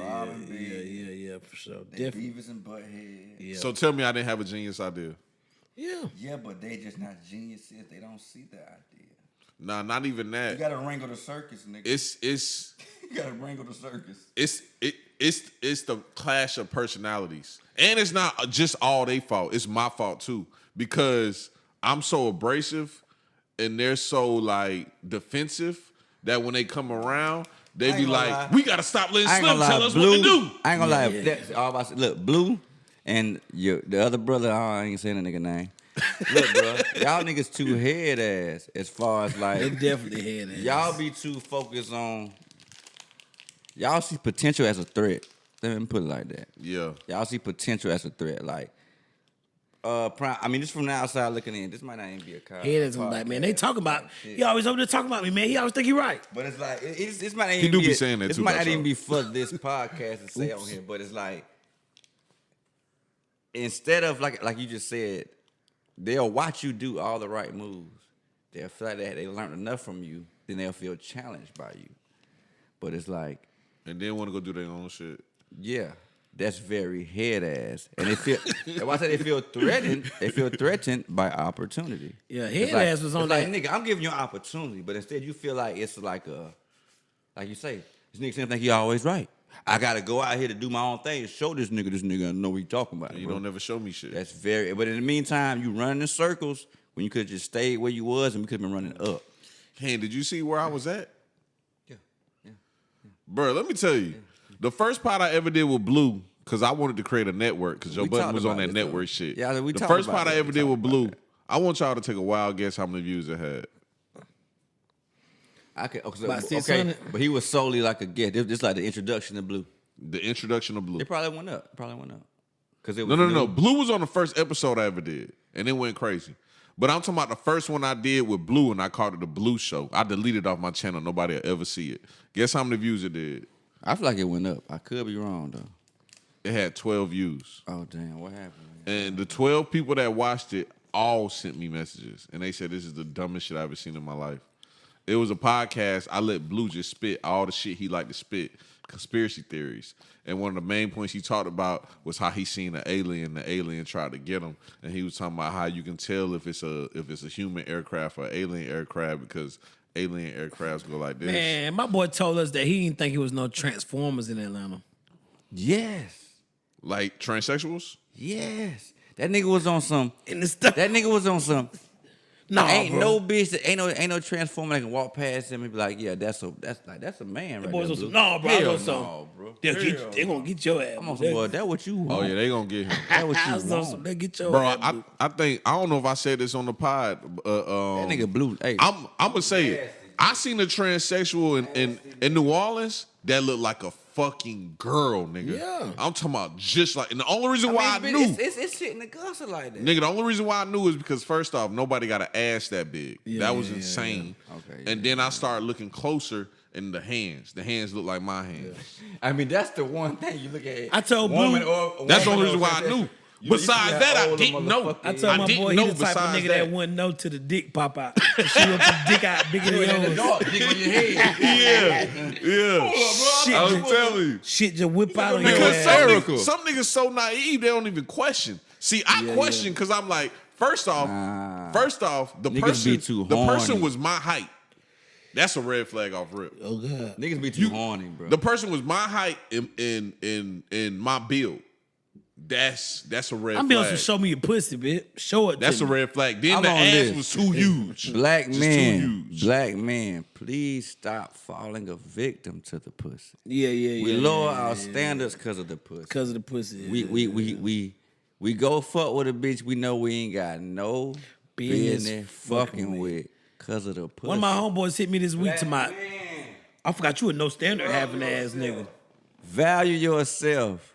Robin Big. yeah, for sure. They Definitely. Beavis and Butthead. Yeah. So tell me I didn't have a genius idea. Yeah. Yeah, but they just not geniuses. They don't see the idea. Nah, not even You that. gotta wrangle the circus, nigga. It's You gotta wrangle the circus. it's the clash of personalities. And it's not just all they fault. It's my fault too. Because I'm so abrasive and they're so like defensive that when they come around, they I be ain't gonna like, lie. we gotta stop letting I ain't Slim gonna lie, tell us Blue. what to do. I ain't gonna lie. Yeah. That's all about, look, Blue and the other brother. I ain't saying the nigga name. Look, bro, y'all niggas too head ass as far as They like definitely had that. y'all be too focused on. Y'all see potential as a threat. Let me put it like that. Yeah. Y'all see potential as a threat. Like, I mean, just from the outside looking in, this might not even be a car. Head like, man, they talking about, he always over there talking about me, man. He always think he right. But it's like this might not He even do be saying that this too, might though, not even so. be for this podcast to say on here. But it's like instead of like you just said, they'll watch you do all the right moves. They'll feel like they learned enough from you, then they'll feel challenged by you. But it's like, And then want to go do their own shit. yeah, that's very head ass, and they feel. That's why I say they feel threatened. They feel threatened by opportunity. Yeah, It's head like- ass was on it's that. like, nigga, I'm giving you an opportunity, but instead you feel like it's like like you say, this nigga seems like he always right. I gotta go out here to do my own thing and show this nigga I know what he talking about. You bro. don't never show me shit. That's very. But in the meantime, you running in circles when you could just stay where you was and we could have been running up. Hen, did you see where I was at? Yeah. Bro, let me tell you. The first pod I ever did with Blue, because I wanted to create a network, because Joe We Budden talked was on about that this, network though. shit. Yeah, we the talked first about pod I that. ever We did with talked about Blue, that. I want y'all to take a wild guess how many views it had. About 600? But he was solely like a guest. This like the introduction to Blue. The introduction of Blue. It probably went up. Cause it was No. new. Blue was on the first episode I ever did, and it went crazy. But I'm talking about the first one I did with Blue, and I called it the Blue Show. I deleted it off my channel. Nobody will ever see it. Guess how many views it did? I feel like it went up. I could be wrong though. It had 12 views. Oh damn, what happened? And the 12 people that watched it all sent me messages. And they said, this is the dumbest shit I've ever seen in my life. It was a podcast. I let Blue just spit all the shit he liked to spit, conspiracy theories. And one of the main points he talked about was how he seen an alien. The alien tried to get him. And he was talking about how you can tell if it's a human aircraft or alien aircraft because alien aircrafts go like this. Man, my boy told us that he didn't think it was no Transformers in Atlanta. Yes. Like transsexuals? Yes. That nigga was on some. In the stuff. That nigga was on some. No, ain't bro. no bitch that ain't no transformer that can walk past him and be like, yeah, that's a man right Boys there. on some, Blue. no, bro. I Hell was on some. no, bro. They gonna get your ass. I'm on some boy. That what you want? Oh, yeah, they gonna get him. That what I you was on want? some. They get your Bro, ass. I think, I don't know if I said this on the pod. That nigga Blue. Hey, I'm gonna say it. I seen a transsexual in New Orleans that looked like a fucking girl, nigga. Yeah. I'm talking about just like, and the only reason why I mean, knew, it's shit in the gutter like that. nigga, the only reason why I knew is because first off, nobody got an ass that big. That was insane. Okay, and then I started looking closer, and the hands look like my hands. I mean, that's the one thing you look at. I told woman Blue- or That's the only woman reason or why I something. knew. You Besides see that, how I old the didn't know. motherfucker I is. told my didn't boy he know the type of besides nigga that. that wouldn't know till the dick pop out. She want the dick out bigger than In the yours. dark, dick on your head. Yeah. Shit, I'm telling you. shit just whip out on your Because ass. some niggas so naive, they don't even question. See, I question because I'm like, first off, the Niggas be too person horny. was my height. That's a red flag off rip. Oh God. Niggas be too horny, bro. The person was my height in my build. That's a red I'm flag. be on some show me your pussy, bitch. Show it That's to a me. red flag. Then I'm the on ass this. was too huge. Black Just man, too huge. black man, please stop falling a victim to the pussy. Yeah, yeah. We lower our standards because of the pussy. Because of the pussy. We go fuck with a bitch we know we ain't got no Business business fucking fucking with because of the pussy. One of my homeboys hit me this week to my. Man, I forgot you a no standard having ass nigga. value yourself.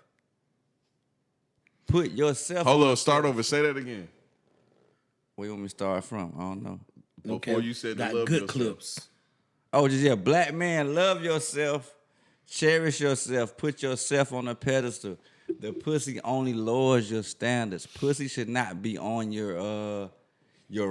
Put yourself. Hold on, start over. Say that again. Where you want me to start from? I don't know. Before you said Got to love good yourself. clips. Oh, just black man, love yourself, cherish yourself, put yourself on a pedestal. The pussy only lowers your standards. Pussy should not be on your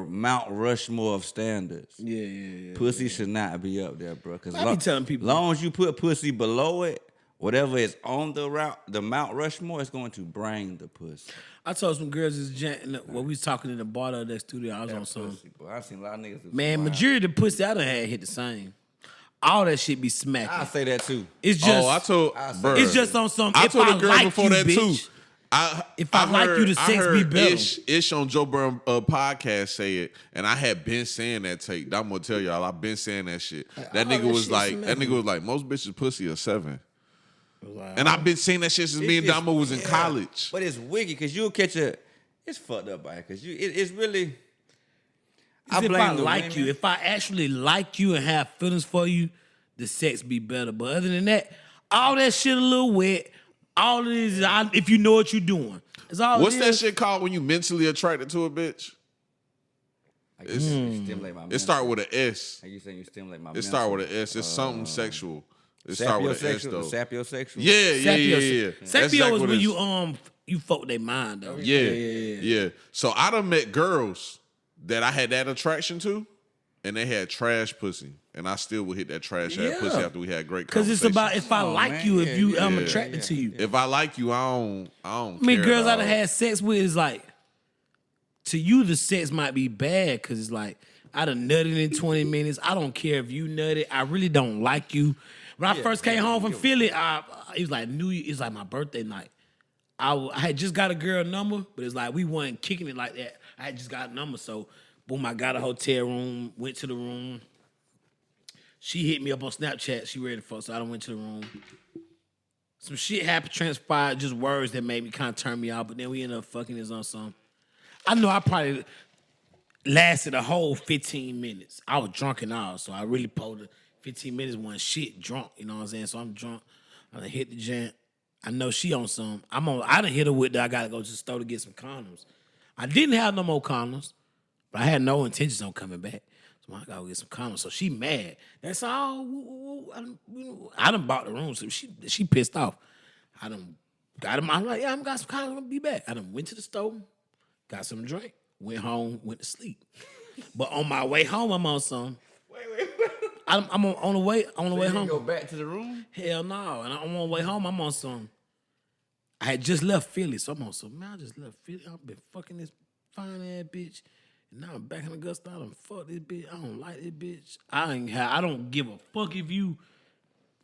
Mount Rushmore of standards. Yeah. Pussy should not be up there, bro. Because I be telling people- long as you put pussy below it, whatever is on the Mount Rushmore is going to bring the pussy. I told some girls this when we was talking in the bar of that studio, I was on some. Pussy, boy. I've seen a lot of niggas. Man, majority of the pussy I done had hit the same. All that shit be smacking. I say that too. It's just. I told, bruh. It's just on some. I if told I the girl like before you, that bitch, too. If I like you, the sex be better. Ish on Joe Burrow podcast say it, and I had been saying that take. I'm gonna tell y'all, I've been saying that shit. That all nigga that was shit like, smacking. most bitches pussy are 7. And I've been saying that shit since me and Damo was in college. But it's wicked because you'll catch it's fucked up by it because it's really. If I like women. you, if I actually like you and have feelings for you, the sex be better. But other than that, all that shit a little wet. All it is, if you know what you're doing. It's all What's it that is. shit called when you mentally attracted to a bitch? Like you stimulate my It start with an S. Like you saying you stimulate my It start with an S. It's something sexual. It start with an S though. Sapiosexual. Yeah. That's Sapio exactly is what when it is. you fuck their mind though. Yeah. So I done met girls that I had that attraction to, and they had trash pussy, and I still would hit that trash ass pussy after we had great Because conversations. it's about if I like man. you, Yeah, if you I'm yeah. attracted to you. If I like you, I don't I mean, care, girls I dog. done had sex with is like, to you the sex might be bad because it's like I done nutted in 20 minutes. I don't care if you nutted. I really don't like you. When I first came home from Philly, it was like it's like my birthday night. I had just got a girl number, but it's like we wasn't kicking it like that. I had just got a number, so boom, I got a hotel room, went to the room. She hit me up on Snapchat. She ready to fuck, so I done went to the room. Some shit happened, transpired, just words that made me kind of turn me out, but then we ended up fucking this on some. I know I probably lasted a whole 15 minutes. I was drunk and all, so I really pulled the 15 minutes one shit drunk, you know what I'm saying? So I'm drunk. I done hit the jam. I know she on some. I done hit her with that I gotta go to the store to get some condoms. I didn't have no more condoms, but I had no intentions on coming back. So I gotta go get some condoms. So she mad. That's all. I done bought the room, so she pissed off. I done got him. I'm like, yeah, I'm got some condoms. I'm gonna be back. I done went to the store, got some drink, went home, went to sleep. But on my way home, I'm on some. I'm on the way home. Go back to the room. Hell no. And I'm on the way home, I'm on some. I had just left Philly, so I'm on some. Man, I just left Philly. I've been fucking this fine ass bitch. And now I'm back in Augusta. I done fuck this bitch. I don't like this bitch. I don't give a fuck if you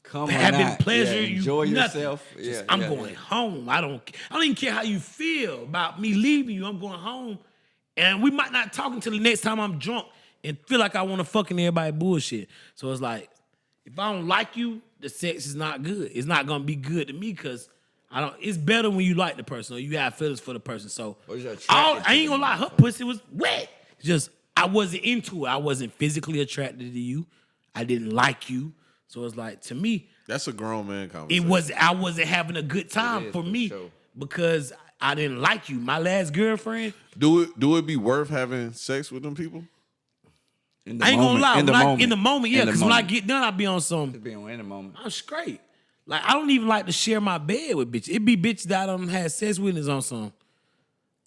Come having on, pleasure. Yeah, you enjoy nothing. yourself. Just, I'm going home. I don't even care how you feel about me leaving you. I'm going home. And we might not talk until the next time I'm drunk and feel like I want to fucking everybody bullshit. So it's like, if I don't like you, the sex is not good. It's not gonna be good to me because it's better when you like the person or you have feelings for the person. So I ain't gonna lie, her pussy was wet. Just I wasn't into it. I wasn't physically attracted to you. I didn't like you. So it's like, to me, That's a grown man conversation. I wasn't having a good time is, for for me sure. because I didn't like you. My last girlfriend, Do it be worth having sex with them people? In the I ain't gonna lie. In the moment. In the moment, yeah. In the Because when I moment. get done, I be on some. Just being in the moment. I'm straight. Like, I don't even like to share my bed with bitches. It be bitches that I done had sex with is on some.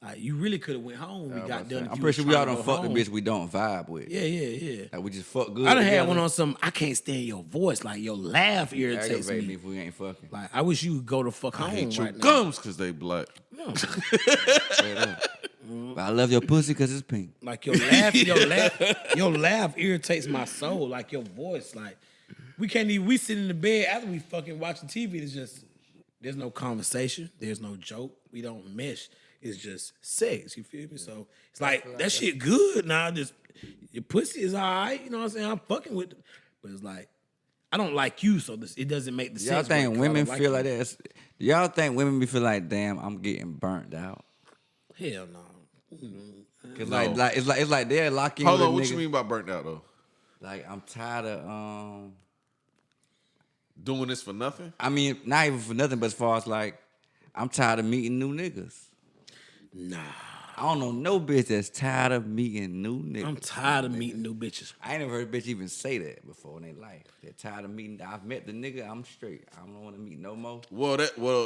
Like, you really could have went home when we got done. I'm pretty sure we all done fuck the bitch we don't vibe with. Yeah. Like we just fuck good. I done had together. one on some, I can't stand your voice. Like, your laugh irritates Aggravate me. if we ain't fucking. Like, I wish you would go to fuck I home hate your right now. gums because they black. Straight up. But I love your pussy because it's pink. Like, your laugh irritates my soul. Like, your voice. Like, we sit in the bed after we fucking watching TV. It's just, there's no conversation. There's no joke. We don't mesh. It's just sex. You feel me? So it's like, that shit good now. Just, your pussy is all right. You know what I'm saying? I'm fucking with it. But it's like, I don't like you, so it doesn't make the Y'all sense. think because I women don't feel you. like that? Y'all think women be feel like, damn, I'm getting burnt out? Hell no. Cause No. like it's like they're locking. Hold with on, a what nigga. you mean by burnt out though? Like I'm tired of Doing this for nothing? I mean, not even for nothing, but as far as like, I'm tired of meeting new niggas. Nah. I don't know no bitch that's tired of meeting new niggas. I'm tired of meeting new bitches. I ain't never heard a bitch even say that before in their life. They're tired of meeting. I've met the nigga. I'm straight. I don't want to meet no more. Well,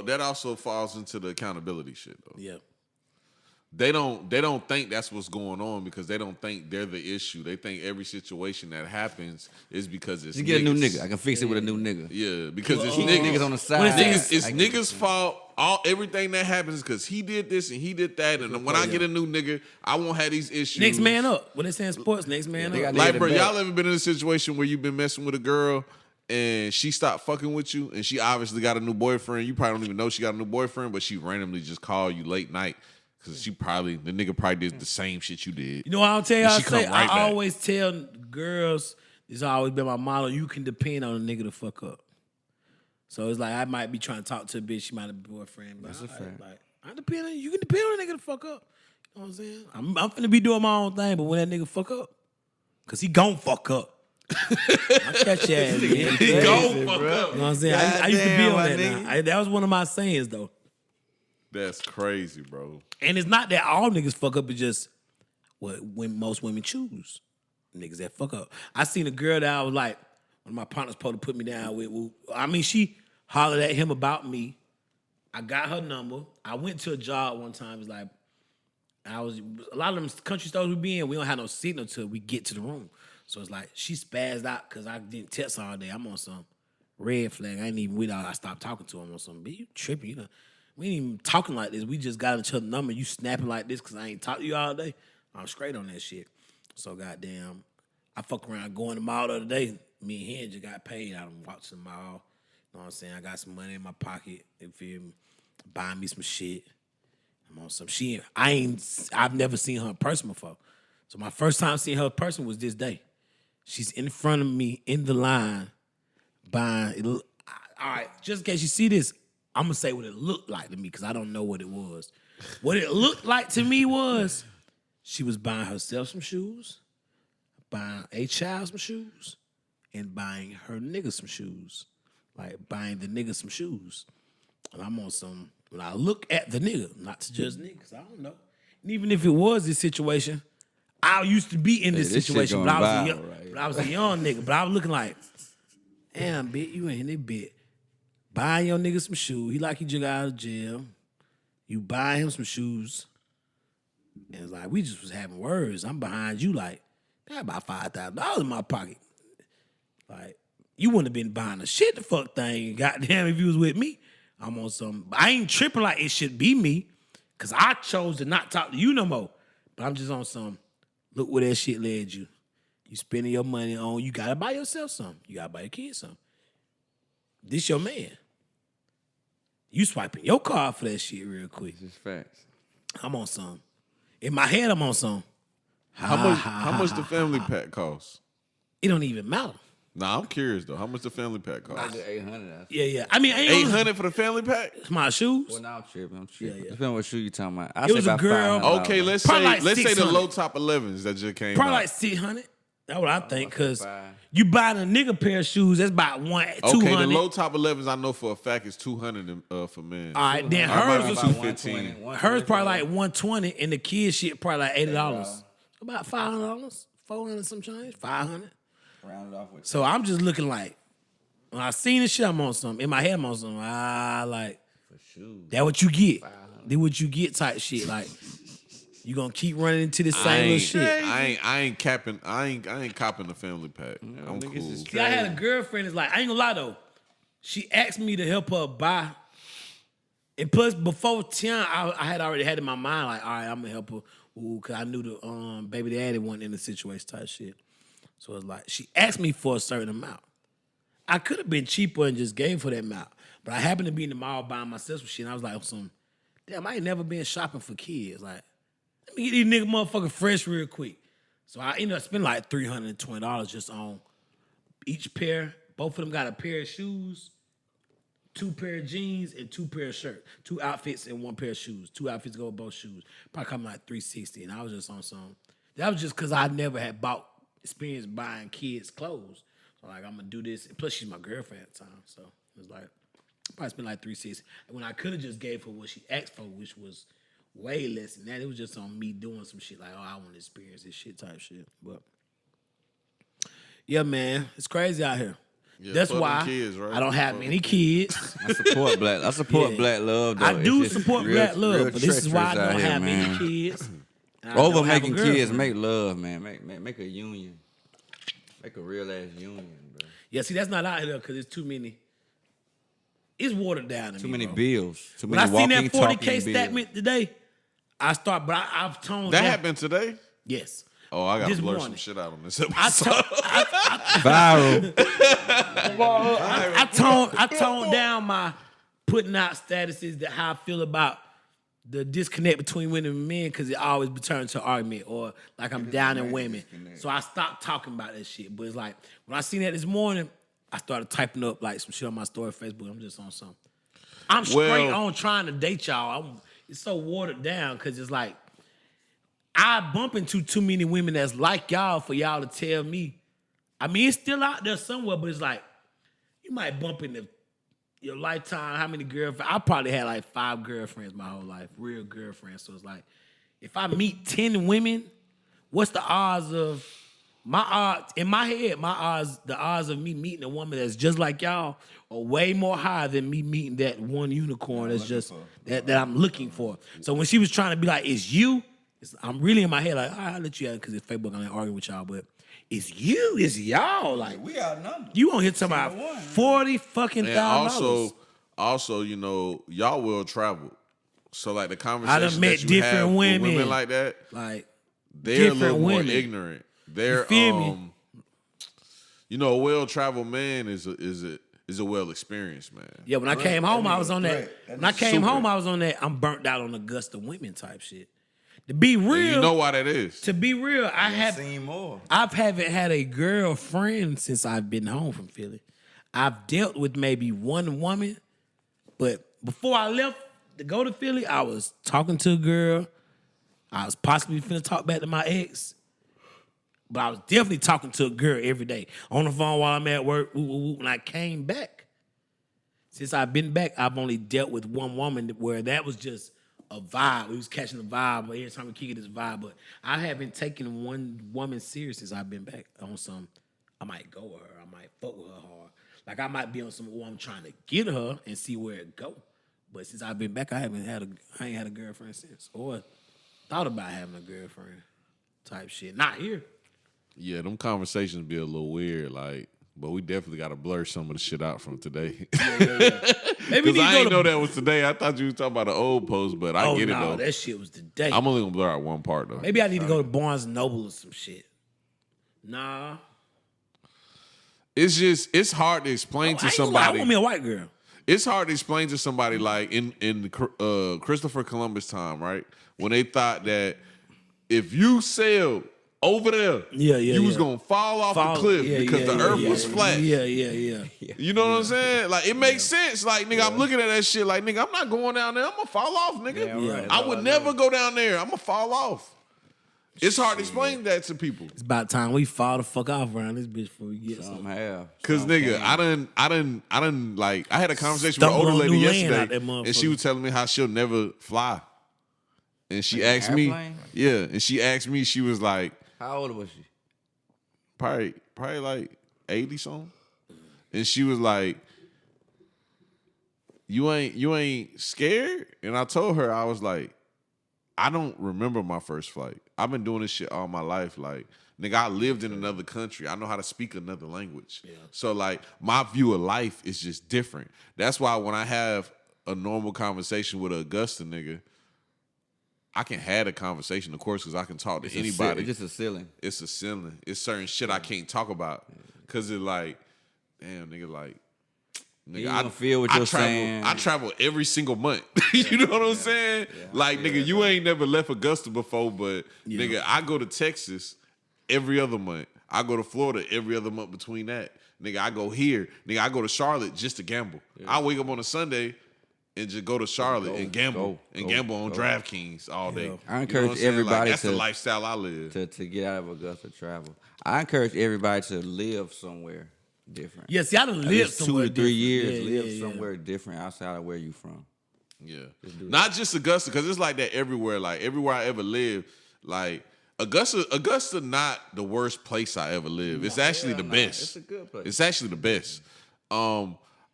that also falls into the accountability shit though. Yeah. They don't think that's what's going on because they don't think they're the issue. They think every situation that happens is because it's Just get a new niggas. nigga. I can fix it with a new nigga. Yeah, because it's Keep niggas. niggas on the side. It's I get niggas' fault. Everything that happens is because he did this and he did that. And when I get a new nigga, I won't have these issues. Next man up. What they say in sports, next man they up. got Like, the bro, back. y'all ever been in a situation where you've been messing with a girl and she stopped fucking with you and she obviously got a new boyfriend? You probably don't even know she got a new boyfriend, but she randomly just called you late night because the nigga probably did the same shit you did. You know what I'll tell y'all? she come right I back. always tell girls, this has always been my motto, you can depend on a nigga to fuck up. So it's like, I might be trying to talk to a bitch, she might have a boyfriend, but That's a fact. like, I depend on you. You can depend on a nigga to fuck up. You know what I'm saying? I'm finna be doing my own thing, but when that nigga fuck up, cause he gon' fuck up. I catch your ass, man. He gon' fuck up. You know what I'm saying? I used to be Goddamn, on my that nigga. now. That was one of my sayings, though. That's crazy, bro. And it's not that all niggas fuck up, it's just what when most women choose. Niggas that fuck up. I seen a girl that I was like, one of my partners supposed to put me down with. I mean, she hollered at him about me. I got her number. I went to a job one time. It's like, a lot of them country stores we be in, we don't have no signal till we get to the room. So it's like, she spazzed out because I didn't text all day. I'm on some red flag. I ain't even with all. I stopped talking to him on something. Bitch, you tripping, you know. We ain't even talking like this. We just got each other number. You snapping like this because I ain't talked to you all day. I'm straight on that shit. So goddamn, I fuck around going to the mall the other day. Me and Hen just got paid. I done walked to the mall. You know what I'm saying? I got some money in my pocket. You feel me? Buying me some shit. I'm on some shit. I've never seen her in person before. So my first time seeing her in person was this day. She's in front of me in the line buying. All right, just in case you see this, I'm going to say what it looked like to me because I don't know what it was. What it looked like to me was she was buying herself some shoes, buying a child some shoes, and buying her nigga some shoes. Like buying the nigga some shoes. And I'm on some, when I look at the nigga, not to judge niggas, I don't know. And even if it was this situation, I used to be in this this shit situation, but going I was viral right here. but I was a young nigga. But I was looking like, damn, bitch, you ain't that bitch. Buying your nigga some shoes. He like he just got out of jail. You buy him some shoes. And it's like, we just was having words. I'm behind you like, I got about $5,000 in my pocket. Like, you wouldn't have been buying a shit the fuck thing. Goddamn, if you was with me. I'm on some, I ain't tripping like it should be me. Cause I chose to not talk to you no more. But I'm just on some, look where that shit led you. You spending your money on, you gotta buy yourself something. You gotta buy your kids something. This your man. You swiping your card for that shit real quick. It's facts. I'm on some. In my head, I'm on some. How much the family pack cost? It don't even matter. Nah, I'm curious though. How much the family pack I cost? did 800. Yeah. I mean, ain't $800 for the family pack? my shoes. Well, now I'm tripping. Yeah. Depending on what shoe you talking about. I It say was a about girl. $500. Okay, let's Probably say like let's say the 600. low top 11s that just came Probably out. like 600. That's what I think, because $5. you buying a nigga pair of shoes, that's about $200. Okay, the low top 11s I know for a fact is $200 for men. All right, then Or it might hers be was $215. hers probably like $120, and the kids shit probably like $80. About $500, $400 some change, $500. Round it off with So I'm just looking like, when I seen this shit, I'm on something. In my head, I'm on something. Like, shoes. that what you get. That what you get type shit. Like, you gonna keep running into the same little shit. I ain't capping. I ain't copping the family pack. I'm cool. See, I had a girlfriend that's like, I ain't gonna lie though. She asked me to help her buy. And plus, before Tiana, I had already had in my mind, like, all right, I'm gonna help her. Ooh, cause I knew the baby daddy wasn't in the situation type shit. So it's like, she asked me for a certain amount. I could have been cheaper and just gave her that amount. But I happened to be in the mall buying myself some shit, and I was like, damn, I ain't never been shopping for kids. Like, let me get these nigga motherfucking fresh real quick. So I ended up spending like $320 just on each pair. Both of them got a pair of shoes, 2 pair of jeans, and 2 pair of shirts. 2 outfits and 1 pair of shoes. 2 outfits go with both shoes. Probably coming like $360, and I was just on some. That was just because I never had experience buying kids clothes. So like, I'm gonna do this. And plus, she's my girlfriend at the time, so it was like probably spent like $360. And when I could have just gave her what she asked for, which was way less than that, it was just on me doing some shit like, oh, I want to experience this shit type shit. But yeah, man, it's crazy out here. Yeah, That's fuck why them kids, right? I don't have many kids. I support black. I support Yeah. black love. Though. I do It's just support real- black love, real but this is why I treacherous don't out here, have man. any kids. and I Over don't have a making kids, girlfriend. make love, man. Make a union. Make a real ass union, bro. Yeah, see, that's not out here because it's too many. It's watered down. To Too me, many bro. bills. Too When I many seen walking, that talking 40K bills. statement today, I've toned That down. happened today? Yes. Oh, I gotta This blur some morning. shit out on this I, episode. Viral. I toned down my putting out statuses that how I feel about the disconnect between women and men because it always turns to argument or like I'm down in women. So I stopped talking about that shit. But it's like when I seen that this morning, I started typing up like some shit on my story Facebook. I'm just on something. I'm straight on trying to date y'all. It's so watered down because it's like I bump into too many women that's like y'all for y'all to tell me. I mean, it's still out there somewhere, but it's like you might bump into your lifetime. How many girlfriends? I probably had like 5 girlfriends my whole life, real girlfriends. So it's like if I meet 10 women, what's the odds of my odds in my head? The odds of me meeting a woman that's just like y'all are way more high than me meeting that one unicorn that's just that I'm looking for. So when she was trying to be like, "It's you," I'm really in my head like, I'll let you out because it's Facebook. I ain't arguing with y'all, but it's you, it's y'all. Like We outnumbered. you gonna hit somebody $40,000. And also, you know, y'all will travel. So like the conversations met that you different have with women. women like that, Like they're a little different more women. ignorant. They're feel me? You know, a well-traveled man is a well-experienced man. yeah, when I came home, I was on that. When I came super. home, I was on that. I'm burnt out on Augusta women type shit. To be real, And you know why that is. to be real, I Seen more. haven't had a girlfriend since I've been home from Philly. I've dealt with maybe one woman, but before I left to go to Philly, I was talking to a girl. I was possibly finna talk back to my ex, but I was definitely talking to a girl every day on the phone while I'm at work. When I came back, since I've been back, I've only dealt with one woman where that was just a vibe. We was catching a vibe, but every time we kick it, this vibe. But I haven't taken one woman serious since I've been back on some. I might go with her. I might fuck with her hard. Like I might be on some. I'm trying to get her and see where it go. But since I've been back, I ain't had a girlfriend since, or thought about having a girlfriend type shit. Not here. Yeah, them conversations be a little weird, like, but we definitely got to blur some of the shit out from today. Maybe Because I didn't know that was today. I thought you was talking about the old post, but I get it though. That shit was today. I'm only gonna blur out one part though. Maybe I need to go to Barnes and Noble or some shit. Nah. It's hard to explain to I somebody. want me a white girl. It's hard to explain to somebody like in the Christopher Columbus time, right? When they thought that if you sailed over there, you was gonna fall off the cliff because the earth was flat. Yeah. You know what I'm saying? Like it makes sense. Like nigga, I'm looking at that shit. Like nigga, I'm not going down there. I'm gonna fall off, nigga. Yeah, right. I would never go down there. I'm gonna fall off. It's hard to explain that to people. It's about time we fall the fuck off around this bitch before we get Some some. have. Cause Some nigga, can. I done like I had a conversation with an Stumble older on lady new land out yesterday, that and she motherfucker. was telling me how she'll never fly. And she Like an asked me, airplane? yeah, and she asked me, she was like, How old was she? probably like 80 something. And she was like, you ain't scared? And I told her, I was like, I don't remember my first flight. I've been doing this shit all my life. Like, nigga, I lived in another country. I know how to speak another language. Yeah. So, like, my view of life is just different. That's why when I have a normal conversation with an Augusta nigga, I can have a conversation, of course, because I can talk to anybody. It's just a ceiling. It's a ceiling. It's certain shit I can't talk about. Because it's like, damn, nigga, like, nigga, You don't feel what you're saying. I travel every single month. You know what I'm saying? Yeah. Like, nigga, you ain't never left Augusta before, but nigga, I go to Texas every other month. I go to Florida every other month between that. Nigga, I go here. Nigga, I go to Charlotte just to gamble. I wake up on a Sunday and just go to Charlotte and gamble on DraftKings all day. I encourage You know what I'm saying? everybody like, that's to- the lifestyle I live. To get out of Augusta, travel. I encourage everybody to live somewhere different. Yes, y'all done At lived least 2 somewhere to 3 years, different. Yeah, live yeah, yeah. somewhere different outside of where you from. Yeah. Not just Augusta, because it's like that everywhere. Like, everywhere I ever lived, like, Augusta not the worst place I ever lived. It's actually the best. It's a good place. It's actually the best.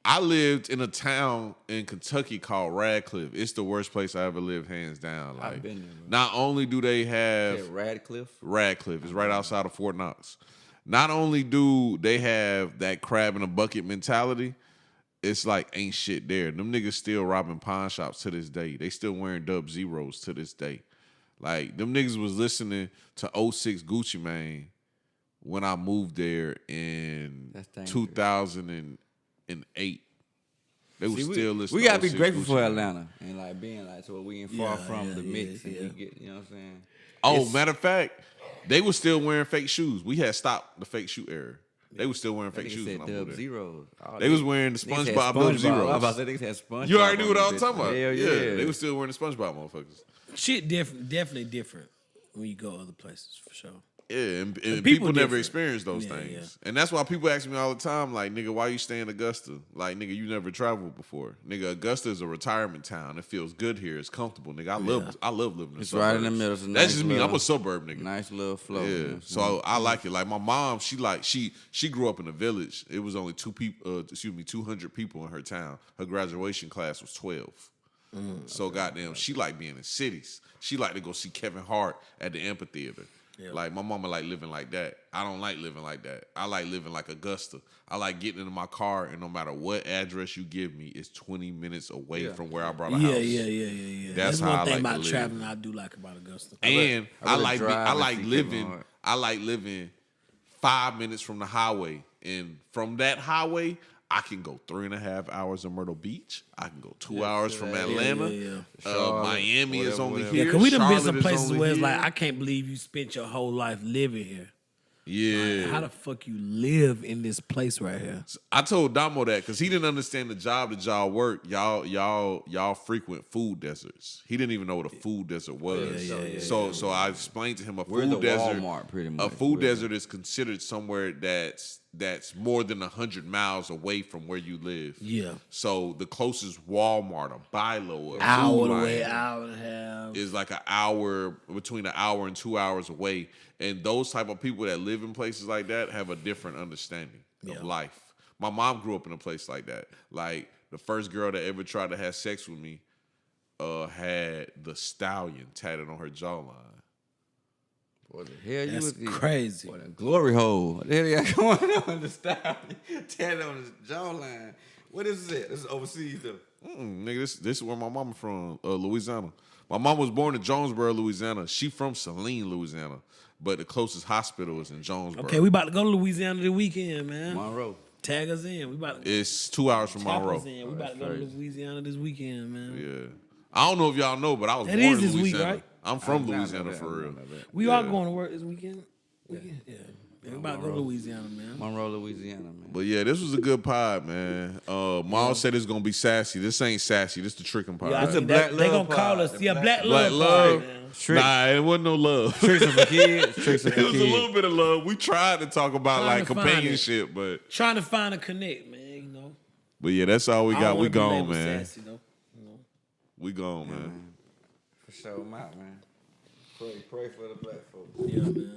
I lived in a town in Kentucky called Radcliffe. It's the worst place I ever lived, hands down. Like, I've been there, bro. not only do they have Is that Radcliffe? Radcliffe, it's right outside of Fort Knox. Not only do they have that crab in a bucket mentality, it's like ain't shit there. Them niggas still robbing pawn shops to this day. They still wearing Dub Zeros to this day. Like, them niggas was listening to 06 Gucci Mane when I moved there in That's dangerous. 2008. They was See, still listening. we gotta to be 06 grateful Gucci for Mane. Atlanta and like being like so we ain't far from the mix and you get, you know what I'm saying? Oh, matter of fact, they was still wearing fake shoes. We had stopped the fake shoe era. They was still wearing fake shoes when Said I Dub moved there. Zeros. They was wearing the Niggas had SpongeBob Dub Zeros. I was about to say niggas had SpongeBob. You already knew what on I them was talking bitches. about. Hell yeah. They was still wearing the SpongeBob motherfuckers. Shit definitely different when you go other places, for sure. Yeah, and people people never different. experience those Yeah, things. And that's why people ask me all the time, like, nigga, why you stay in Augusta? Like, nigga, you never traveled before. Nigga, Augusta is a retirement town. It feels good here. It's comfortable, nigga. I love living in It's the right in the suburbs. middle. It's a That's nice just me. little- I'm a suburb nigga. Nice little flow. Yeah, you know what I'm so saying? I like it. Like, my mom, she grew up in a village. It was only 200 people in her town. Her graduation class was 12. So goddamn, she like being in cities. She like to go see Kevin Hart at the amphitheater. Like, my mama like living like that. I don't like living like that. I like living like Augusta. I like getting into my car, and no matter what address you give me, it's 20 minutes away from where I brought a house. Yeah. That's how one I thing like to about live. traveling I do like about Augusta. And I I would like drive and see Kevin living. Hart. I like living 5 minutes from the highway, and from that highway, I can go 3.5 hours in Myrtle Beach. I can go 2 hours from Atlanta. Charlotte, Miami is whatever, only whatever. here. Yeah, because we done been Charlotte some is places only where it's here. like, I can't believe you spent your whole life living here. Yeah. How the fuck you live in this place right here? I told Damo that because he didn't understand the job that y'all work. Y'all frequent food deserts. He didn't even know what a food desert was. So I explained to him We're food the desert. Walmart, pretty A much. food We're- desert is considered somewhere that's more than 100 miles away from where you live. Yeah. So the closest Walmart, a Bilo, a Hour Food away, Lion hour and a half. is like between an hour and 2 hours away. And those type of people that live in places like that have a different understanding of life. My mom grew up in a place like that. Like, the first girl that ever tried to have sex with me had the stallion tatted on her jawline. What the hell you That's was crazy. What a glory hole. What the hell you got going on? The style tatted on his jawline. What is it? This is overseas though. Nigga, this is where my mama from, Louisiana. My mom was born in Jonesboro, Louisiana. She from Saline, Louisiana. But the closest hospital is in Jonesboro. Okay, we about to go to Louisiana this weekend, man. Monroe. Tag us in. We about to It's 2 hours from tap Monroe. us in. We about to go to Louisiana this weekend, man. Yeah. I don't know if y'all know, but I was That born is in this week, Louisiana. right? I'm from I know Louisiana that, for I know real. that. We are going to work this weekend. Yeah. Everybody go to Louisiana, man. Monroe, Louisiana, man. But yeah, this was a good pod, man. Maul said it's gonna be sassy. This ain't sassy. This the Trickin Pod. Yeah, It's a black they gonna love call pod. us. Yeah, black Black love. love. Pod, man. Trick. Nah, it wasn't no love. Tricks are for kids. Tricks are It for was a little kids. bit of love. We tried to talk about Trying like to find companionship, Trying to find a connect, man. You know. but yeah, that's all we I got. don't We wanna be gone, labeled man. Sassy, though. You know. We gone, man. For sure, I'm out, man. Pray for the black folks. Yeah, man.